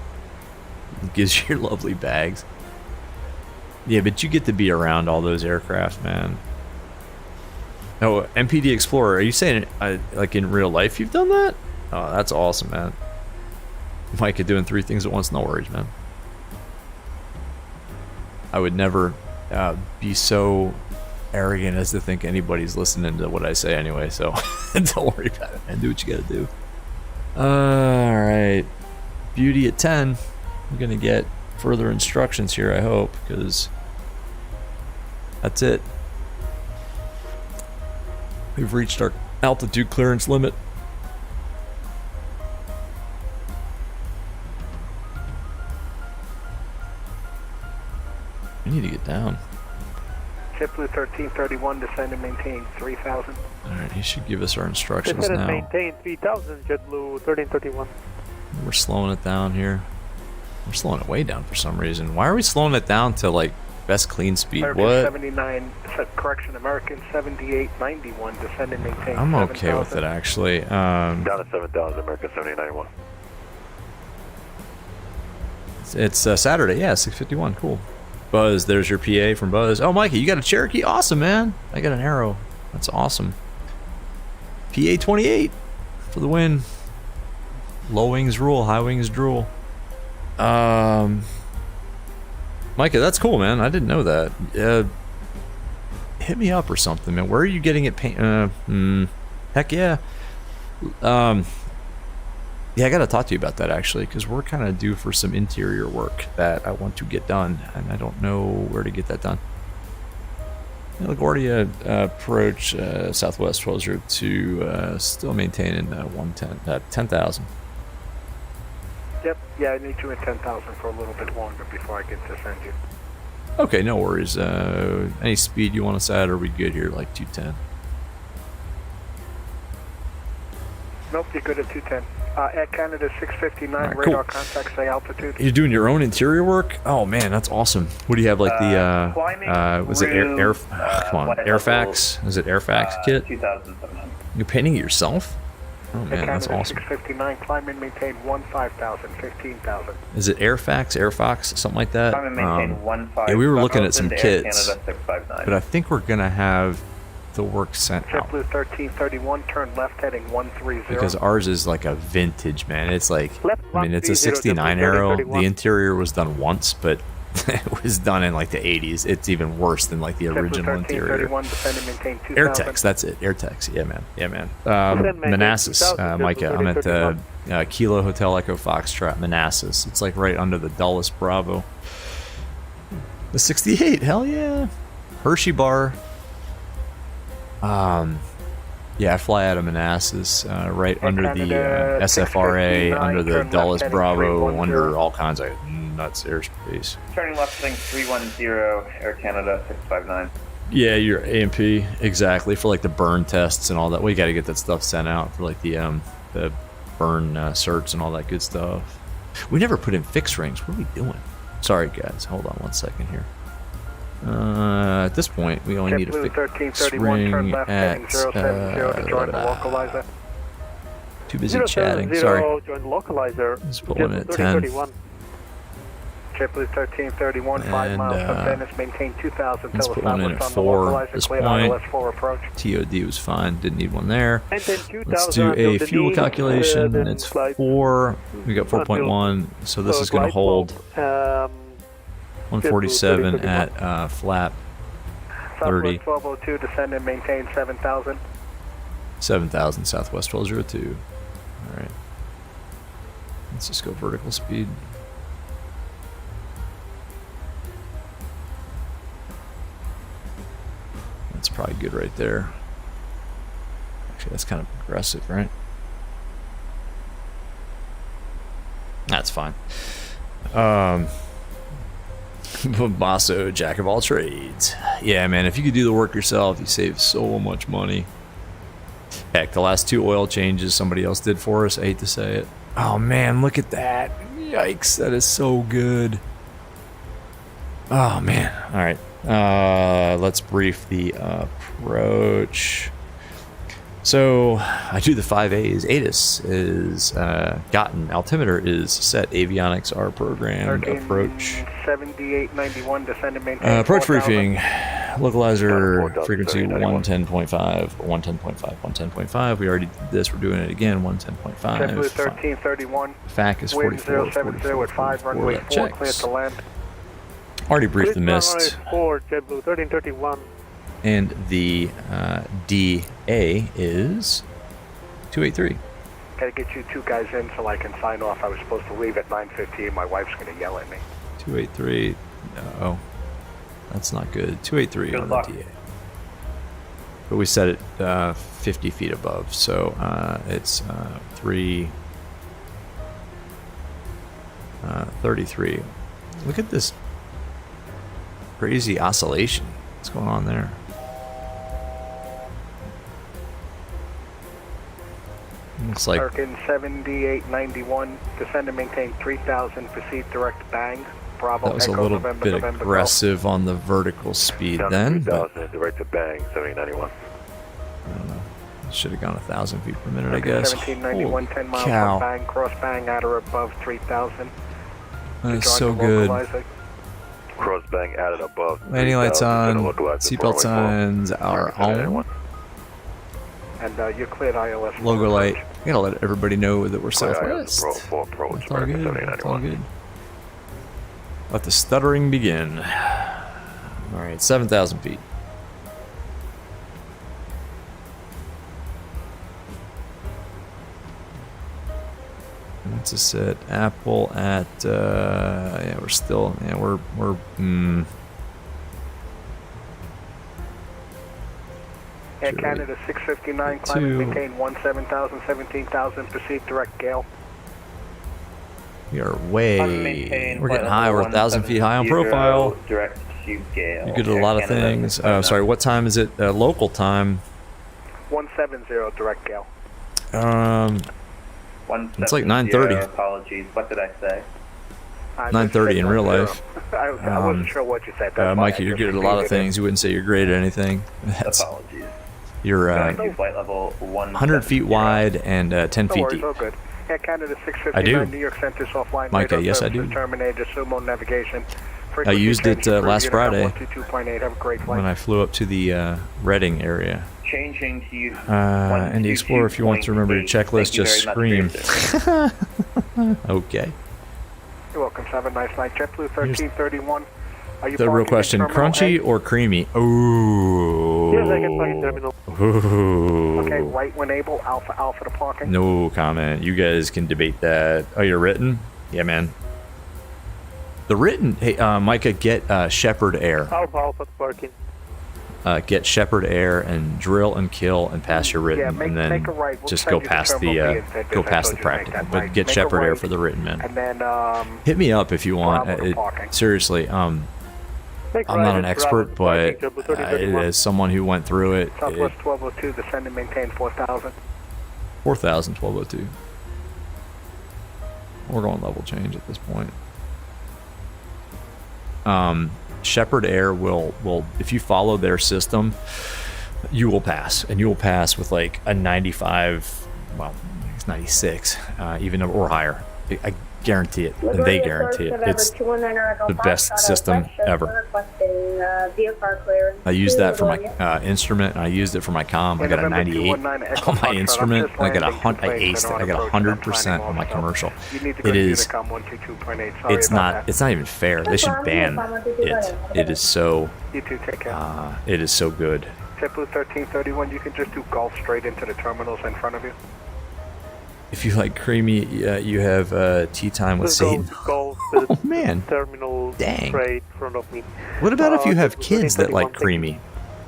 Gives you your lovely bags. Yeah, but you get to be around all those aircraft, man. Oh, MPD Explorer, are you saying, like in real life you've done that? Oh, that's awesome, man. Micah doing 3 things at once, no worries, man. I would never be so arrogant as to think anybody's listening to what I say anyway, so don't worry about it, man. Do what you gotta do. Alright. Beauty at 10. I'm gonna get further instructions here, I hope, because that's it. We've reached our altitude clearance limit. I need to get down. JetBlue 1331, descend and maintain 3000. Alright, he should give us our instructions descend now. and maintain 3000, JetBlue 1331. We're slowing it down here. We're slowing it way down for some reason. Why are we slowing it down to like best clean speed? American What? 79, correction, American 7891, descend and maintain. I'm okay with it actually. Down to 7,000, American 7891. It's Saturday, yeah, 6:51. Cool. Buzz, there's your PA from Buzz. Oh, Mikey, you got a Cherokee? Awesome, man. I got an Arrow. That's awesome. PA 28 for the win. Low wings rule, high wings drool. Micah, that's cool, man. I didn't know that. Hit me up or something, man. Where are you getting it heck yeah. Yeah, I gotta talk to you about that actually, because we're kind of due for some interior work that I want to get done, and I don't know where to get that done. LaGuardia approach Southwest 1202, still maintaining 10,000. Yep, yeah, I need you at 10,000 for a little bit longer before I get to send you. Okay, no worries. Any speed you want us at, or are we good here, like 210? Nope, you're good at 210. Air Canada 659, right, radar cool. contact, say altitude. You're doing your own interior work? Oh man, that's awesome. What do you have, like the was it come on, Airfax? Is it Airfax kit? 2,700. You're painting it yourself? Oh man, that's awesome. 659, climb and maintain 15,000, 15,000. Is it Airfax, something like that? Climb and maintain 15,000. Yeah, we were looking at some Air kits, Canada 659. but I think we're gonna have the work sent out. JetBlue 1331, turn left heading 130. Because ours is like a vintage, man. It's like, Left I mean, it's a 130, 69 JetBlue Arrow. 3031. The interior was done once, but It was done in like the 80s. It's even worse than like the original interior. AirTex, that's it. AirTex, yeah, man. Yeah, man. Manassas, Micah. I'm at Kilo Hotel Echo Foxtrot, Manassas. It's like right under the Dulles Bravo. The 68, hell yeah. Hershey Bar. Yeah, I fly out of Manassas, right under the SFRA, under the Dulles Bravo, under all kinds of nuts airspace. Turning left, thing 310, Air Canada 659. Yeah, your AMP, exactly, for like the burn tests and all that. We got to get that stuff sent out for like the burn certs and all that good stuff. We never put in fixed rings. What are we doing? Sorry, guys. Hold on 1 second here. At this point, we only need a fixed ring at... too busy chatting. Sorry. Join the localizer. Let's put one at 10. JetBlue 1331, 5 miles from Venice, maintain 2000 let's put one in at 4 at this point. TOD was fine, didn't need one there. Let's do a fuel calculation, and it's 4. We got 4.1, so this is going to hold 147 at flap 30. 1202, descend and maintain 7000. 7000, Southwest 1202. Alright. Let's just go vertical speed. That's probably good right there. Actually, that's kind of aggressive, right? That's fine. Basso, jack of all trades. Yeah, man, if you could do the work yourself, you save so much money. Heck, the last 2 oil changes somebody else did for us. I hate to say it. Oh, man, look at that. Yikes, that is so good. Oh, man. All right. Let's brief the approach. So I do the 5As. ATIS is gotten. Altimeter is set. Avionics are programmed. Approach. 7891, descend and maintain. Approach briefing. Localizer frequency 110.5, 110.5, 110.5. We already did this. We're doing it again. 110.5. JetBlue 1331. FAC is 44. 070 with 5 runway 4 clear to land. Already briefed the mist. 4, JetBlue 1331. And the DA is 283. Gotta get you 2 guys in so I can sign off. I was supposed to leave at 9:15. My wife's gonna yell at me. 283. No, that's not good. 283 on the DA. But we set it 50 feet above, so it's 33. Look at this crazy oscillation. What's going on there? It's like American 7891, descend and maintain 3000, proceed direct bang. Bravo. That was Echo, a little November, bit November, aggressive on the vertical speed then. 3000, direct to bang, 7891. I don't know. Should have gone 1,000 feet per minute, I guess. 1791, 10 miles cow. from bang, cross bang at or above 3000. That is so good. Cross bang added above. Landing lights on. Seatbelt signs are on. And you're cleared ILS. Logo light. We gotta let everybody know that we're Southwest. It's all good. It's all good. Let the stuttering begin. Alright, 7,000 feet. What's this set? Apple at yeah, we're still, yeah, we're Air Canada 659, climb and maintain 17,000, 17,000, proceed direct gale. We are way, we're getting high, we're 1,000 feet high on profile. Direct to gale. You get a lot of things. Sorry, what time is it? Local time. 170 direct gale. It's like 9:30. Apologies. What did I say? 9:30 in real life. I wasn't sure what you said. Mikey, you're good at a lot of things. You wouldn't say you're great at anything. Apologies. You're flight level 100 feet wide and 10 feet deep. All good. Air Canada 659, I do. New York Center's offline. Micah, yes I do. Terminator, sumo navigation. I used it last Friday 122.8. Have a great flight. when I flew up to the Reading area. Changing to you. And the Explorer, if you want to remember your checklist, just scream. Okay. You're welcome. Have a nice night. JetBlue 1331. Are you The real question, crunchy or creamy? Ooh. Yes, I can park in terminal. Ooh. Okay, right when able, Alpha to parking. No comment. You guys can debate that. Oh, you're written? Yeah, man. The written, hey, Micah, get Shepherd Air. Alpha to parking. Get Shepherd Air and drill and kill and pass your written, and then make a right. We'll just send go you the past the terminal fee instead, go because I past the told you to make practical. that But right. get Make a Shepherd Air right, for the written, man. And then Hit me up if you want. Bravo to parking. Seriously, I'm not an expert, but as someone who went through it, Southwest 1202, descend and maintain 4,000. 4,000, 1202. We're going level change at this point. Shepherd Air will, if you follow their system, you will pass, and you will pass with like a 95, well, it's 96, even or higher. I guarantee it, and they guarantee it. It's the best system ever. I used that for my instrument, and I used it for my comm. I got a 98 on my instrument. I got I aced it. I got 100% on my commercial. It is. It's not even fair. They should ban it. It is so. It is so good. JetBlue 1331, you can just do golf straight into the terminals in front of you. If you like creamy, you have tea time with Satan. Oh man, dang. Straight in front of me. What about if you have kids that like creamy,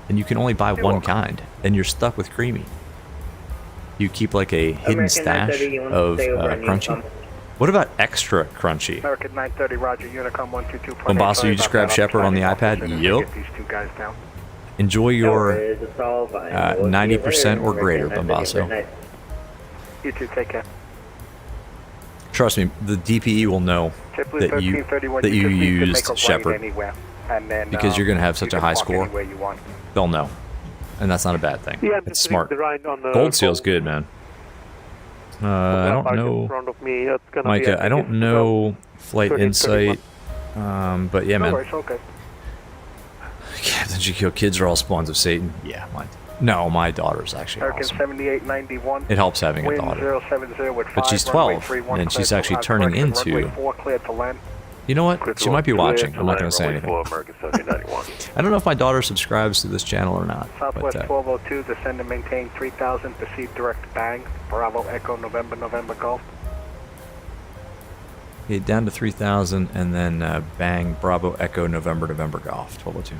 and you can only buy one kind, and you're stuck with creamy? You keep like a hidden stash of crunchy. What about extra crunchy? American 930, Roger, Unicom 122. Bombasso, you just grab Shepherd on the iPad? Yup. Enjoy your 90% or greater, Bombasso. You too, take care. Trust me, the DPE will know that you used Shepherd, because you're going to have such a high score. They'll know, and that's not a bad thing. Yeah, it's smart. Gold Seal's good, man. I don't know, Micah. I don't know Flight Insight, but yeah, man. Captain G.Skill, kids are all spawns of Satan. Yeah, mine. No, my daughter's actually awesome. 7891. It helps having a daughter. But she's 12, and she's actually turning into... You know what? She might be watching. I'm not going to say anything. I don't know if my daughter subscribes to this channel or not. Southwest 1202, descend and maintain 3000, proceed direct bang. Bravo, Echo, November, November, Golf. Okay, down to 3000, and then bang, Bravo, Echo, November, November, Golf, 1202.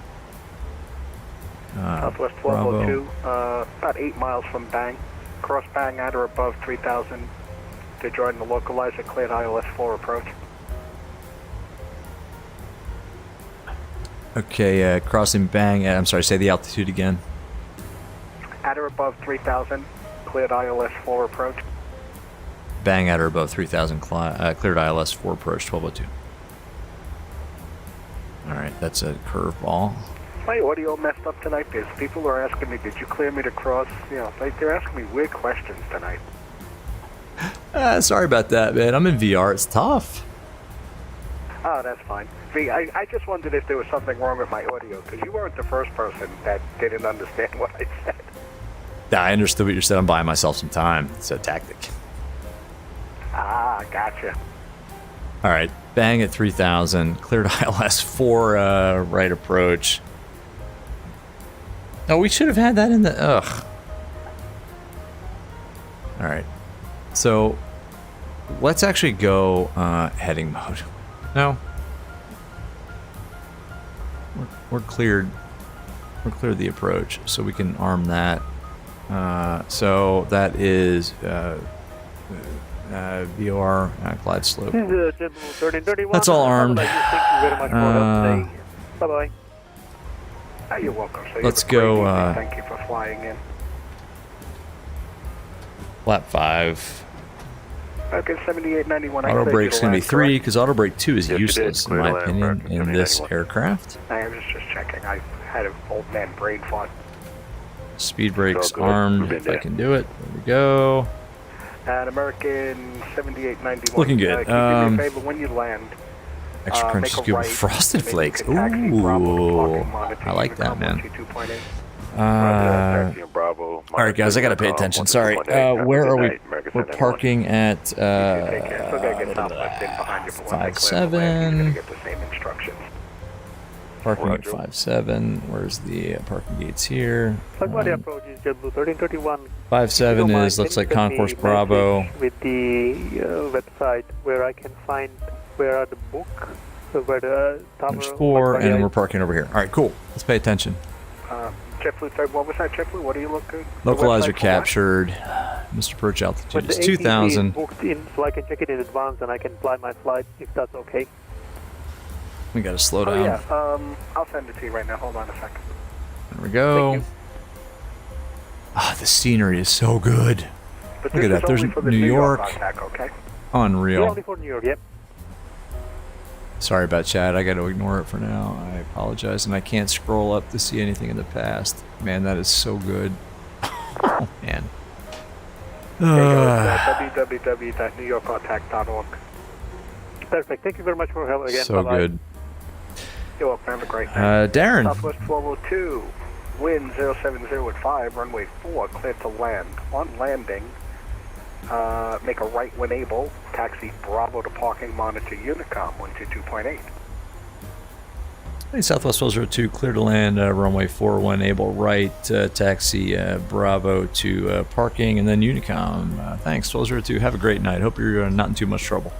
Southwest 1202, about 8 miles from Bang. Cross Bang at or above 3000 to join the localizer, cleared ILS 4 approach. Okay, crossing Bang at, I'm sorry, say the altitude again. At or above 3000, cleared ILS 4 approach. Bang at or above 3000, cleared ILS 4 approach, 1202. Alright, that's a curveball. My audio messed up tonight because people are asking me, did you clear me to cross? You know, they're asking me weird questions tonight. Sorry about that, man. I'm in VR. It's tough. Oh, that's fine. See, I just wondered if there was something wrong with my audio, because you weren't the first person that didn't understand what I said. Yeah, I understood what you said. I'm buying myself some time. It's a tactic. Ah, gotcha. All right. Bang at 3000. Cleared ILS 4 right approach. Oh, we should have had that in the... Ugh. Alright. So, let's actually go heading mode. No. We're cleared. We're cleared the approach, so we can arm that. So, that is... VR, Glide Slope. That's all armed. Bye-bye. You're welcome. So let's go. Thank you for flying in. Lap 5. Okay, 7891. Auto brake's gonna be 3 because auto brake 2 is useless in my opinion in this aircraft. I was just checking. I had an old man brain fart. Speed brake's armed. If I can do it. There we go. And American 7891. Looking good. Can you do me a favor when you land? Extra crunchy scoop with frosted flakes. Ooh, I like that, man. Bravo. All right, guys, I gotta pay attention. Sorry. Where are we? We're parking at 5-7. Parking at 5-7. Where's the parking gates here? 5-7 is looks like Concourse Bravo. With the website where I can find where are the book, where the tower. There's 4, and we're parking over here. All right, cool. Let's pay attention. JetBlue, what was that, JetBlue? What are you looking? Localizer captured. Mr. Approach altitude is 2,000. Booked in, so I can check it in advance and I can plan my flight if that's okay. We gotta slow down. Yeah, I'll send it to you right now. Hold on a second. There we go. Ah, the scenery is so good. But look at that. There's New York. Contact, okay? Unreal. Only for New York, yep. Sorry about chat. I got to ignore it for now. I apologize, and I can't scroll up to see anything in the past. Man, that is so good. Oh man. www.newyorkcontact.org. Perfect. Thank you very much for help again. So Bye-bye. good. You're welcome. Have a great night. Darren. Southwest 1202, wind 070 at 5, runway 4, clear to land. On landing, make a right when able, taxi Bravo to parking, monitor Unicom 122.8. Hey, Southwest 1202, clear to land, runway 4 when able, right, taxi Bravo to parking, and then Unicom. Thanks, 1202. Have a great night. Hope you're not in too much trouble.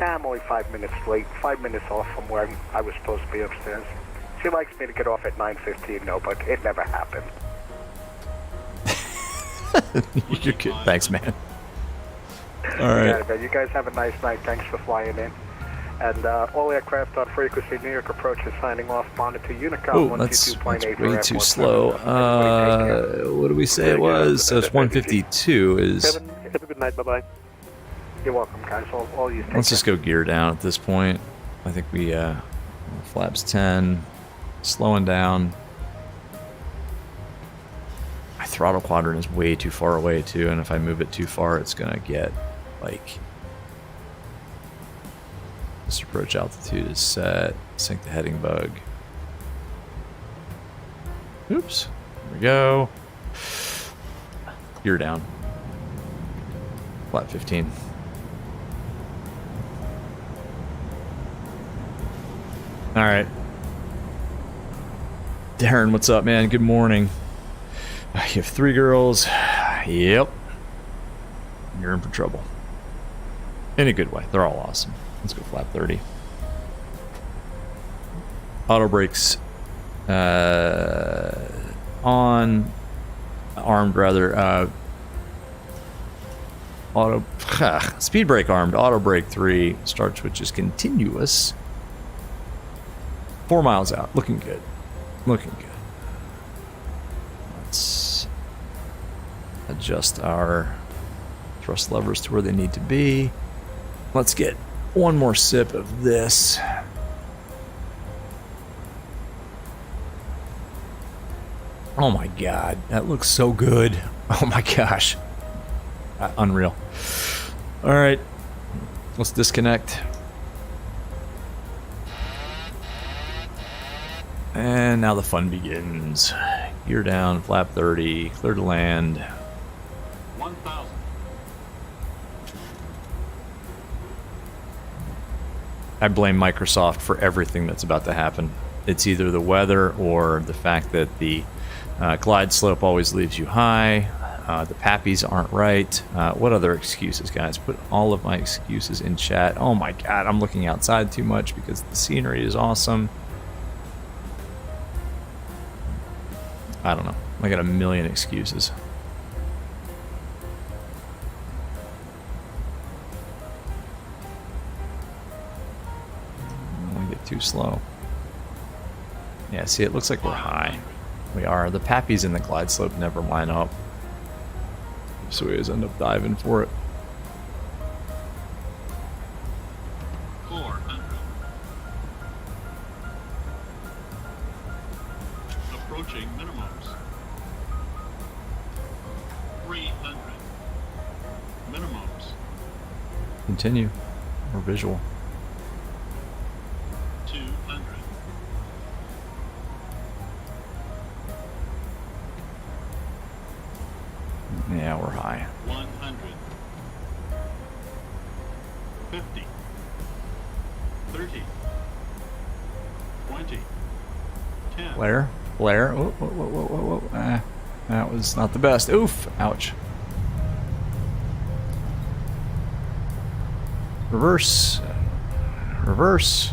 I'm only 5 minutes late, 5 minutes off from where I was supposed to be upstairs. She likes me to get off at 9:15, no, but it never happened. You're good. Thanks, man. All right. You guys have a nice night. Thanks for flying in. And all aircraft on frequency New York approach is signing off. Monitor Unicom 122.8. That's way too slow. What do we say it was? So it's 152 is... Have a good night. Bye-bye. You're welcome, guys. All you Let's just go gear down at this point. I think we... flaps 10. Slowing down. My throttle quadrant is way too far away, too. And if I move it too far, it's going to get, like... This approach altitude is set. Sync the heading bug. Oops. There we go. Gear down. Flat 15. All right. Darren, what's up, man? Good morning. You have 3 girls. Yep. You're in for trouble. In a good way. They're all awesome. Let's go flat 30. Auto brakes on, armed rather. Auto speed brake armed. Auto brake 3. Start switch is continuous. 4 miles out. Looking good. Looking good. Let's adjust our thrust levers to where they need to be. Let's get one more sip of this. Oh my god, that looks so good. Oh my gosh. Unreal. All right, let's disconnect. And now the fun begins. Gear down, flap 30, clear to land. 1,000. I blame Microsoft for everything that's about to happen. It's either the weather or the fact that the glide slope always leaves you high. The pappies aren't right. What other excuses, guys? Put all of my excuses in chat. Oh my god, I'm looking outside too much because the scenery is awesome. I don't know. I got a million excuses. Too slow. Yeah, see, it looks like we're high. We are. The pappies and the glide slope never line up. So we always end up diving for it. 400. Approaching minimums. 300. Minimums. Continue. Or visual. 200. Yeah, we're high. 100. 50. 30. 20. 10. Blair. Whoa, whoa, whoa, whoa, whoa, whoa. That was not the best. Oof. Ouch. Reverse. Reverse.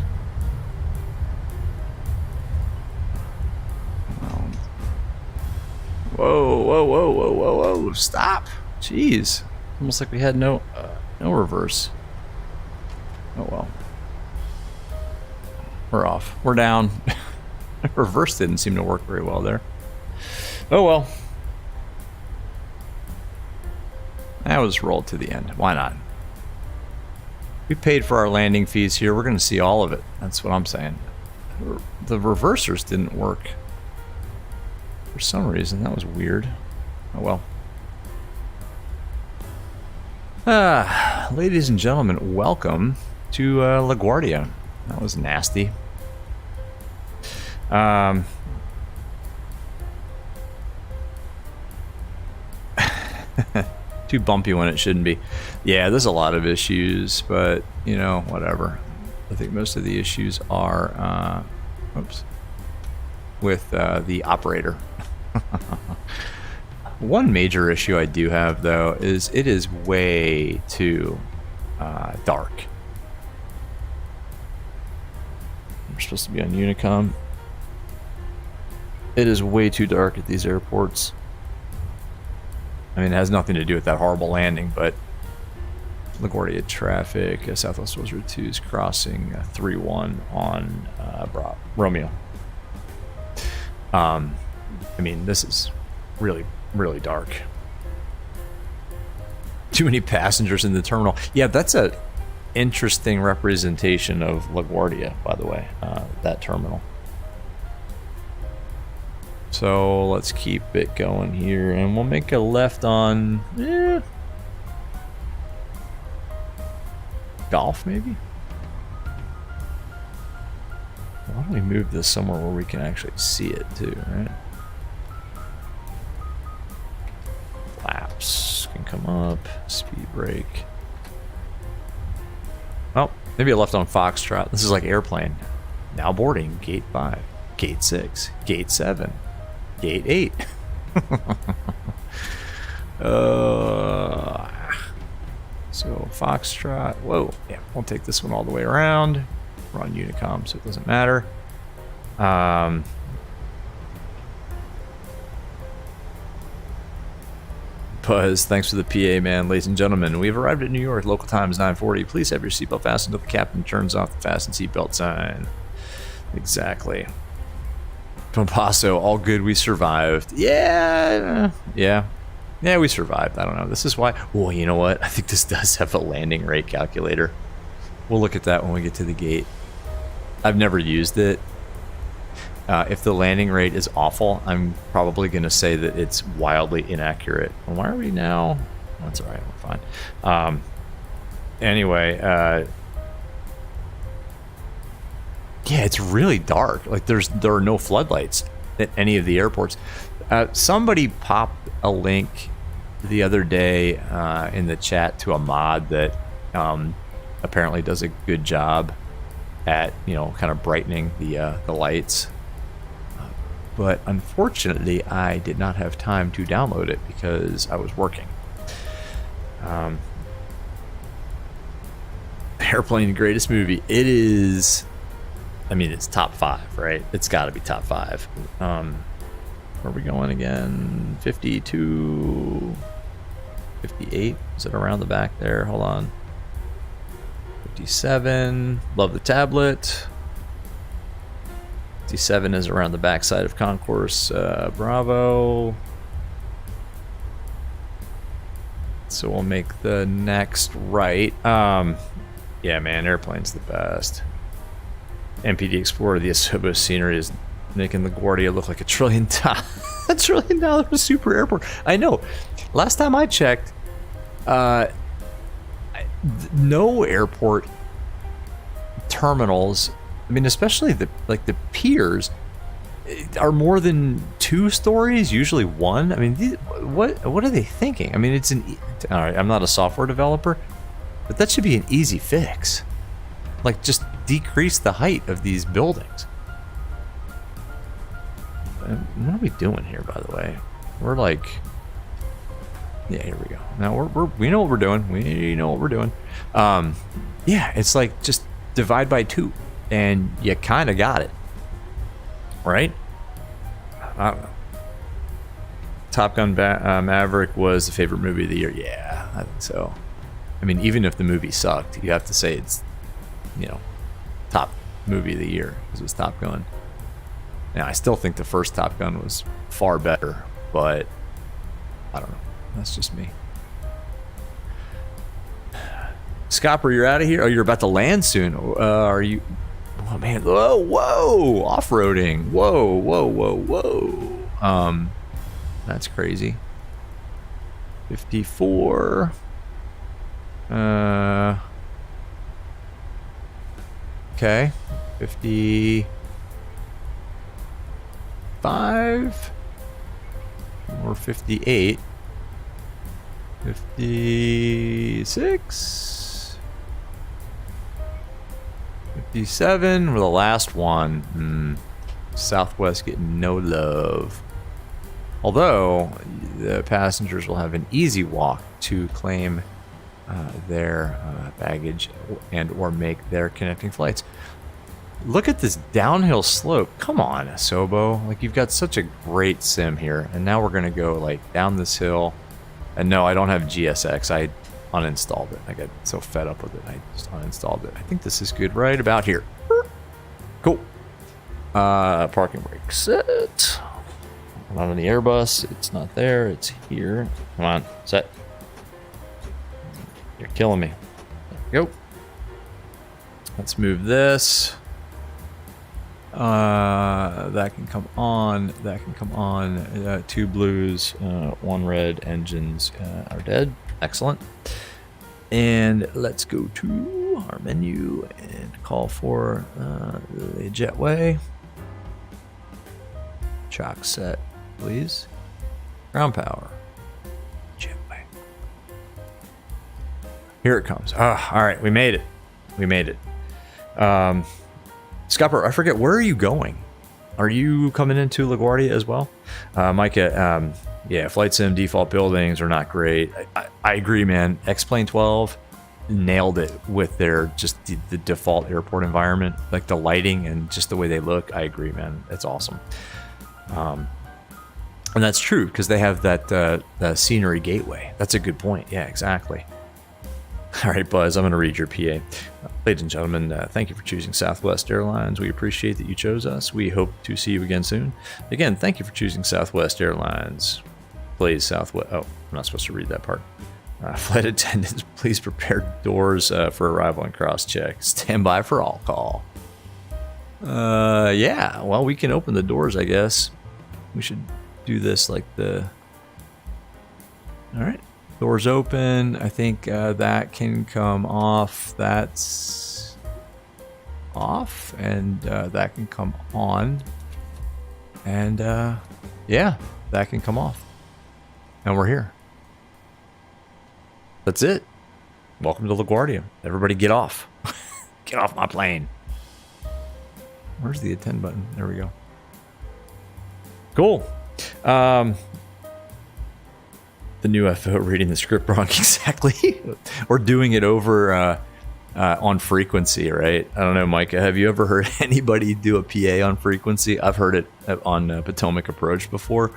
Whoa, whoa, whoa, whoa, whoa, whoa. Stop. Jeez. Almost like we had no reverse. Oh well. We're off. We're down. Reverse didn't seem to work very well there. Oh well. That was rolled to the end. Why not? We paid for our landing fees here. We're going to see all of it. That's what I'm saying. The reversers didn't work. For some reason, that was weird. Oh well. Ladies and gentlemen, welcome to LaGuardia. That was nasty. Too bumpy when it shouldn't be. Yeah, there's a lot of issues, but you know, whatever. I think most of the issues are with the operator. One major issue I do have though is it is way too dark. We're supposed to be on Unicom. It is way too dark at these airports. I mean, it has nothing to do with that horrible landing, but LaGuardia traffic, Southwest Wales Route 2 is crossing 3-1 on Romeo. I mean, this is really, really dark. Too many passengers in the terminal. Yeah, that's a interesting representation of LaGuardia, by the way, that terminal. So let's keep it going here, and we'll make a left on Golf, maybe? Why don't we move this somewhere where we can actually see it too, right? Flaps can come up, speed brake. Oh, maybe I left on Foxtrot. This is like airplane. Now boarding, gate 5, gate 6, gate 7. Gate 8. So Foxtrot. Whoa. Yeah, we'll take this one all the way around. We're on Unicom, so it doesn't matter. Buzz, thanks for the PA, man. Ladies and gentlemen, we've arrived at New York. Local time is 9:40. Please have your seatbelt fastened until the captain turns off the fasten seatbelt sign. Exactly. Pompasso, all good, we survived. Yeah, we survived. I don't know. This is why. Oh, you know what? I think this does have a landing rate calculator. We'll look at that when we get to the gate. I've never used it. If the landing rate is awful, I'm probably going to say that it's wildly inaccurate. Why are we now? That's all right. We're fine. Anyway, yeah, it's really dark. Like there are no floodlights at any of the airports. Somebody popped a link the other day in the chat to a mod that apparently does a good job at kind of brightening the lights. But unfortunately, I did not have time to download it because I was working. Airplane, greatest movie. It is. I mean, it's top 5, right? It's got to be top 5. Where are we going again? 52, 58. Is it around the back there? Hold on. 57. Love the tablet. 57 is around the back side of Concourse Bravo. So we'll make the next right. Yeah, man, airplane's the best. MPD Explorer, the Asobo scenery is making LaGuardia look like $1 trillion. $1 trillion super airport. I know. Last time I checked, no airport terminals, I mean, especially the piers, are more than $2 2 stories, usually 1. I mean, what are they thinking? I mean, it's all right, I'm not a software developer, but that should be an easy fix. Like, just decrease the height of these buildings. What are we doing here, by the way? We're like, yeah, here we go. Now we know what we're doing. We know what we're doing. Yeah, it's like just divide by 2, and you kind of got it, right? I don't know. Top Gun Maverick was the favorite movie of the year. Yeah, I think so. I mean, even if the movie sucked, you have to say it's, you know, top movie of the year because it was Top Gun. Now, I still think the first Top Gun was far better, but I don't know. That's just me. Scopper, you're out of here? Oh, you're about to land soon. Are you? Oh, man. Whoa. Off-roading. Whoa. That's crazy. 54. Okay. 55. Or 58. 56. 57. We're the last one. Southwest getting no love. Although the passengers will have an easy walk to claim their baggage and or make their connecting flights. Look at this downhill slope. Come on, Sobo. Like, you've got such a great sim here, and now we're gonna go like down this hill. And no, I don't have GSX. I uninstalled it. I got so fed up with it, I just uninstalled it. I think this is good right about here. Cool. Parking brake set. Not on the Airbus. It's not there. It's here. Come on, set. You're killing me. There we go. Let's move this. That can come on. That can come on. 2 blues, 1 red. Engines are dead. Excellent. And let's go to our menu and call for the jetway. Chock set, please. Ground power. Jetway. Here it comes. Oh, all right, we made it. We made it. Scupper, I forget, where are you going? Are you coming into LaGuardia as well? Micah, yeah, flight sim default buildings are not great. I agree, man. X-Plane 12 nailed it with their just the default airport environment, like the lighting and just the way they look. I agree, man. It's awesome. And that's true because they have that scenery gateway. That's a good point. Yeah, exactly. All right, Buzz, I'm going to read your PA. Ladies and gentlemen, thank you for choosing Southwest Airlines. We appreciate that you chose us. We hope to see you again soon. Again, thank you for choosing Southwest Airlines. Please, Southwest. Oh, I'm not supposed to read that part. Flight attendants, please prepare doors for arrival and cross-check. Stand by for all call. Yeah, well, we can open the doors, I guess. We should do this like the... All right. Doors open. I think that can come off. That's off. And that can come on. And yeah, that can come off. And we're here. That's it. Welcome to LaGuardia. Everybody get off. Get off my plane. Where's the attend button? There we go. Cool. The new FO reading the script wrong exactly. Or doing it over on frequency, right? I don't know, Micah. Have you ever heard anybody do a PA on frequency? I've heard it on Potomac Approach before.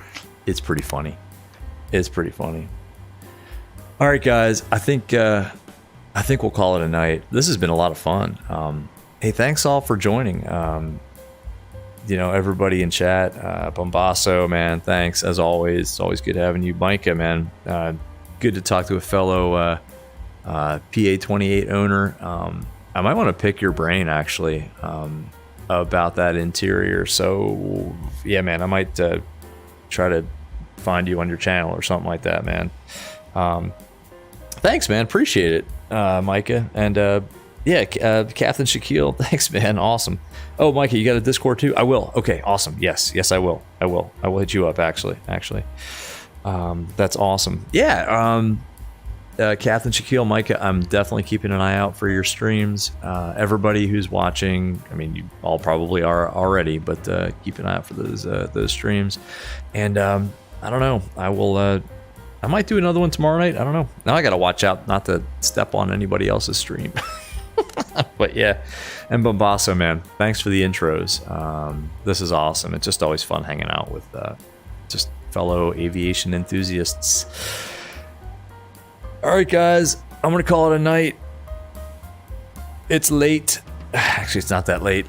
It's pretty funny. It's pretty funny. All right, guys. I think we'll call it a night. This has been a lot of fun. Hey, thanks all for joining. You know, everybody in chat, Bombasso, man, thanks as always. It's always good having you. Micah, man, good to talk to a fellow PA28 owner. I might want to pick your brain actually about that interior. So yeah, man, I might try to find you on your channel or something like that, man. Thanks, man, appreciate it, Micah. And Yeah, Captain Shaquille, thanks, man. Awesome. Oh, Mikey, you got a Discord too? I will. Okay, awesome. Yes, I will. I will hit you up, actually. That's awesome. Yeah, Captain Shaquille, Micah, I'm definitely keeping an eye out for your streams. Everybody who's watching, I mean, you all probably are already, but keep an eye out for those streams. And I don't know, I might do another one tomorrow night. I don't know. Now I got to watch out not to step on anybody else's stream. But yeah, and Bombasso, man, thanks for the intros. This is awesome. It's just always fun hanging out with just fellow aviation enthusiasts. All right, guys, I'm gonna call it a night. It's late. Actually, it's not that late.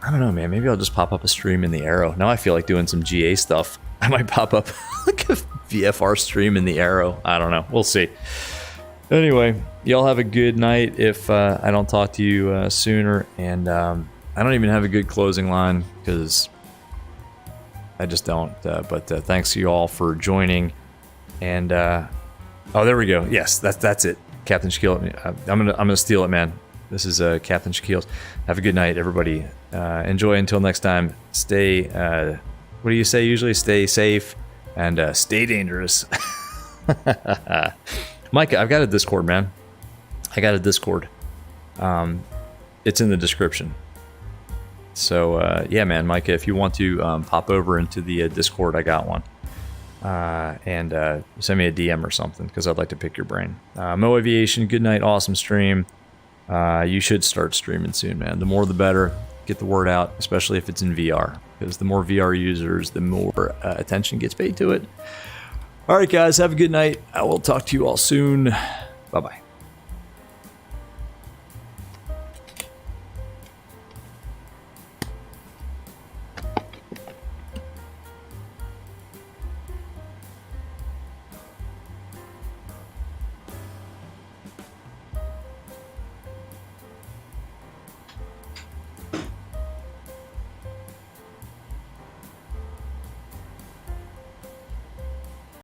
I don't know, man. Maybe I'll just pop up a stream in the Arrow. Now I feel like doing some GA stuff. I might pop up like a VFR stream in the Arrow. I don't know. We'll see. Anyway, y'all have a good night if I don't talk to you sooner. And I don't even have a good closing line because I just don't. But thanks to you all for joining. And oh, there we go. Yes, that's it. Captain Shaquille. I'm gonna steal it, man. This is Captain Shaquille. Have a good night, everybody. Enjoy until next time. Stay. What do you say usually? Stay safe and stay dangerous. Micah, I've got a Discord, man. I got a Discord. It's in the description. So yeah, man, Micah, if you want to pop over into the Discord, I got one. And send me a DM or something because I'd like to pick your brain. Mo Aviation, good night, awesome stream. You should start streaming soon, man. The more the better. Get the word out, especially if it's in VR, because the more VR users, the more attention gets paid to it. All right, guys, have a good night. I will talk to you all soon. Bye-bye.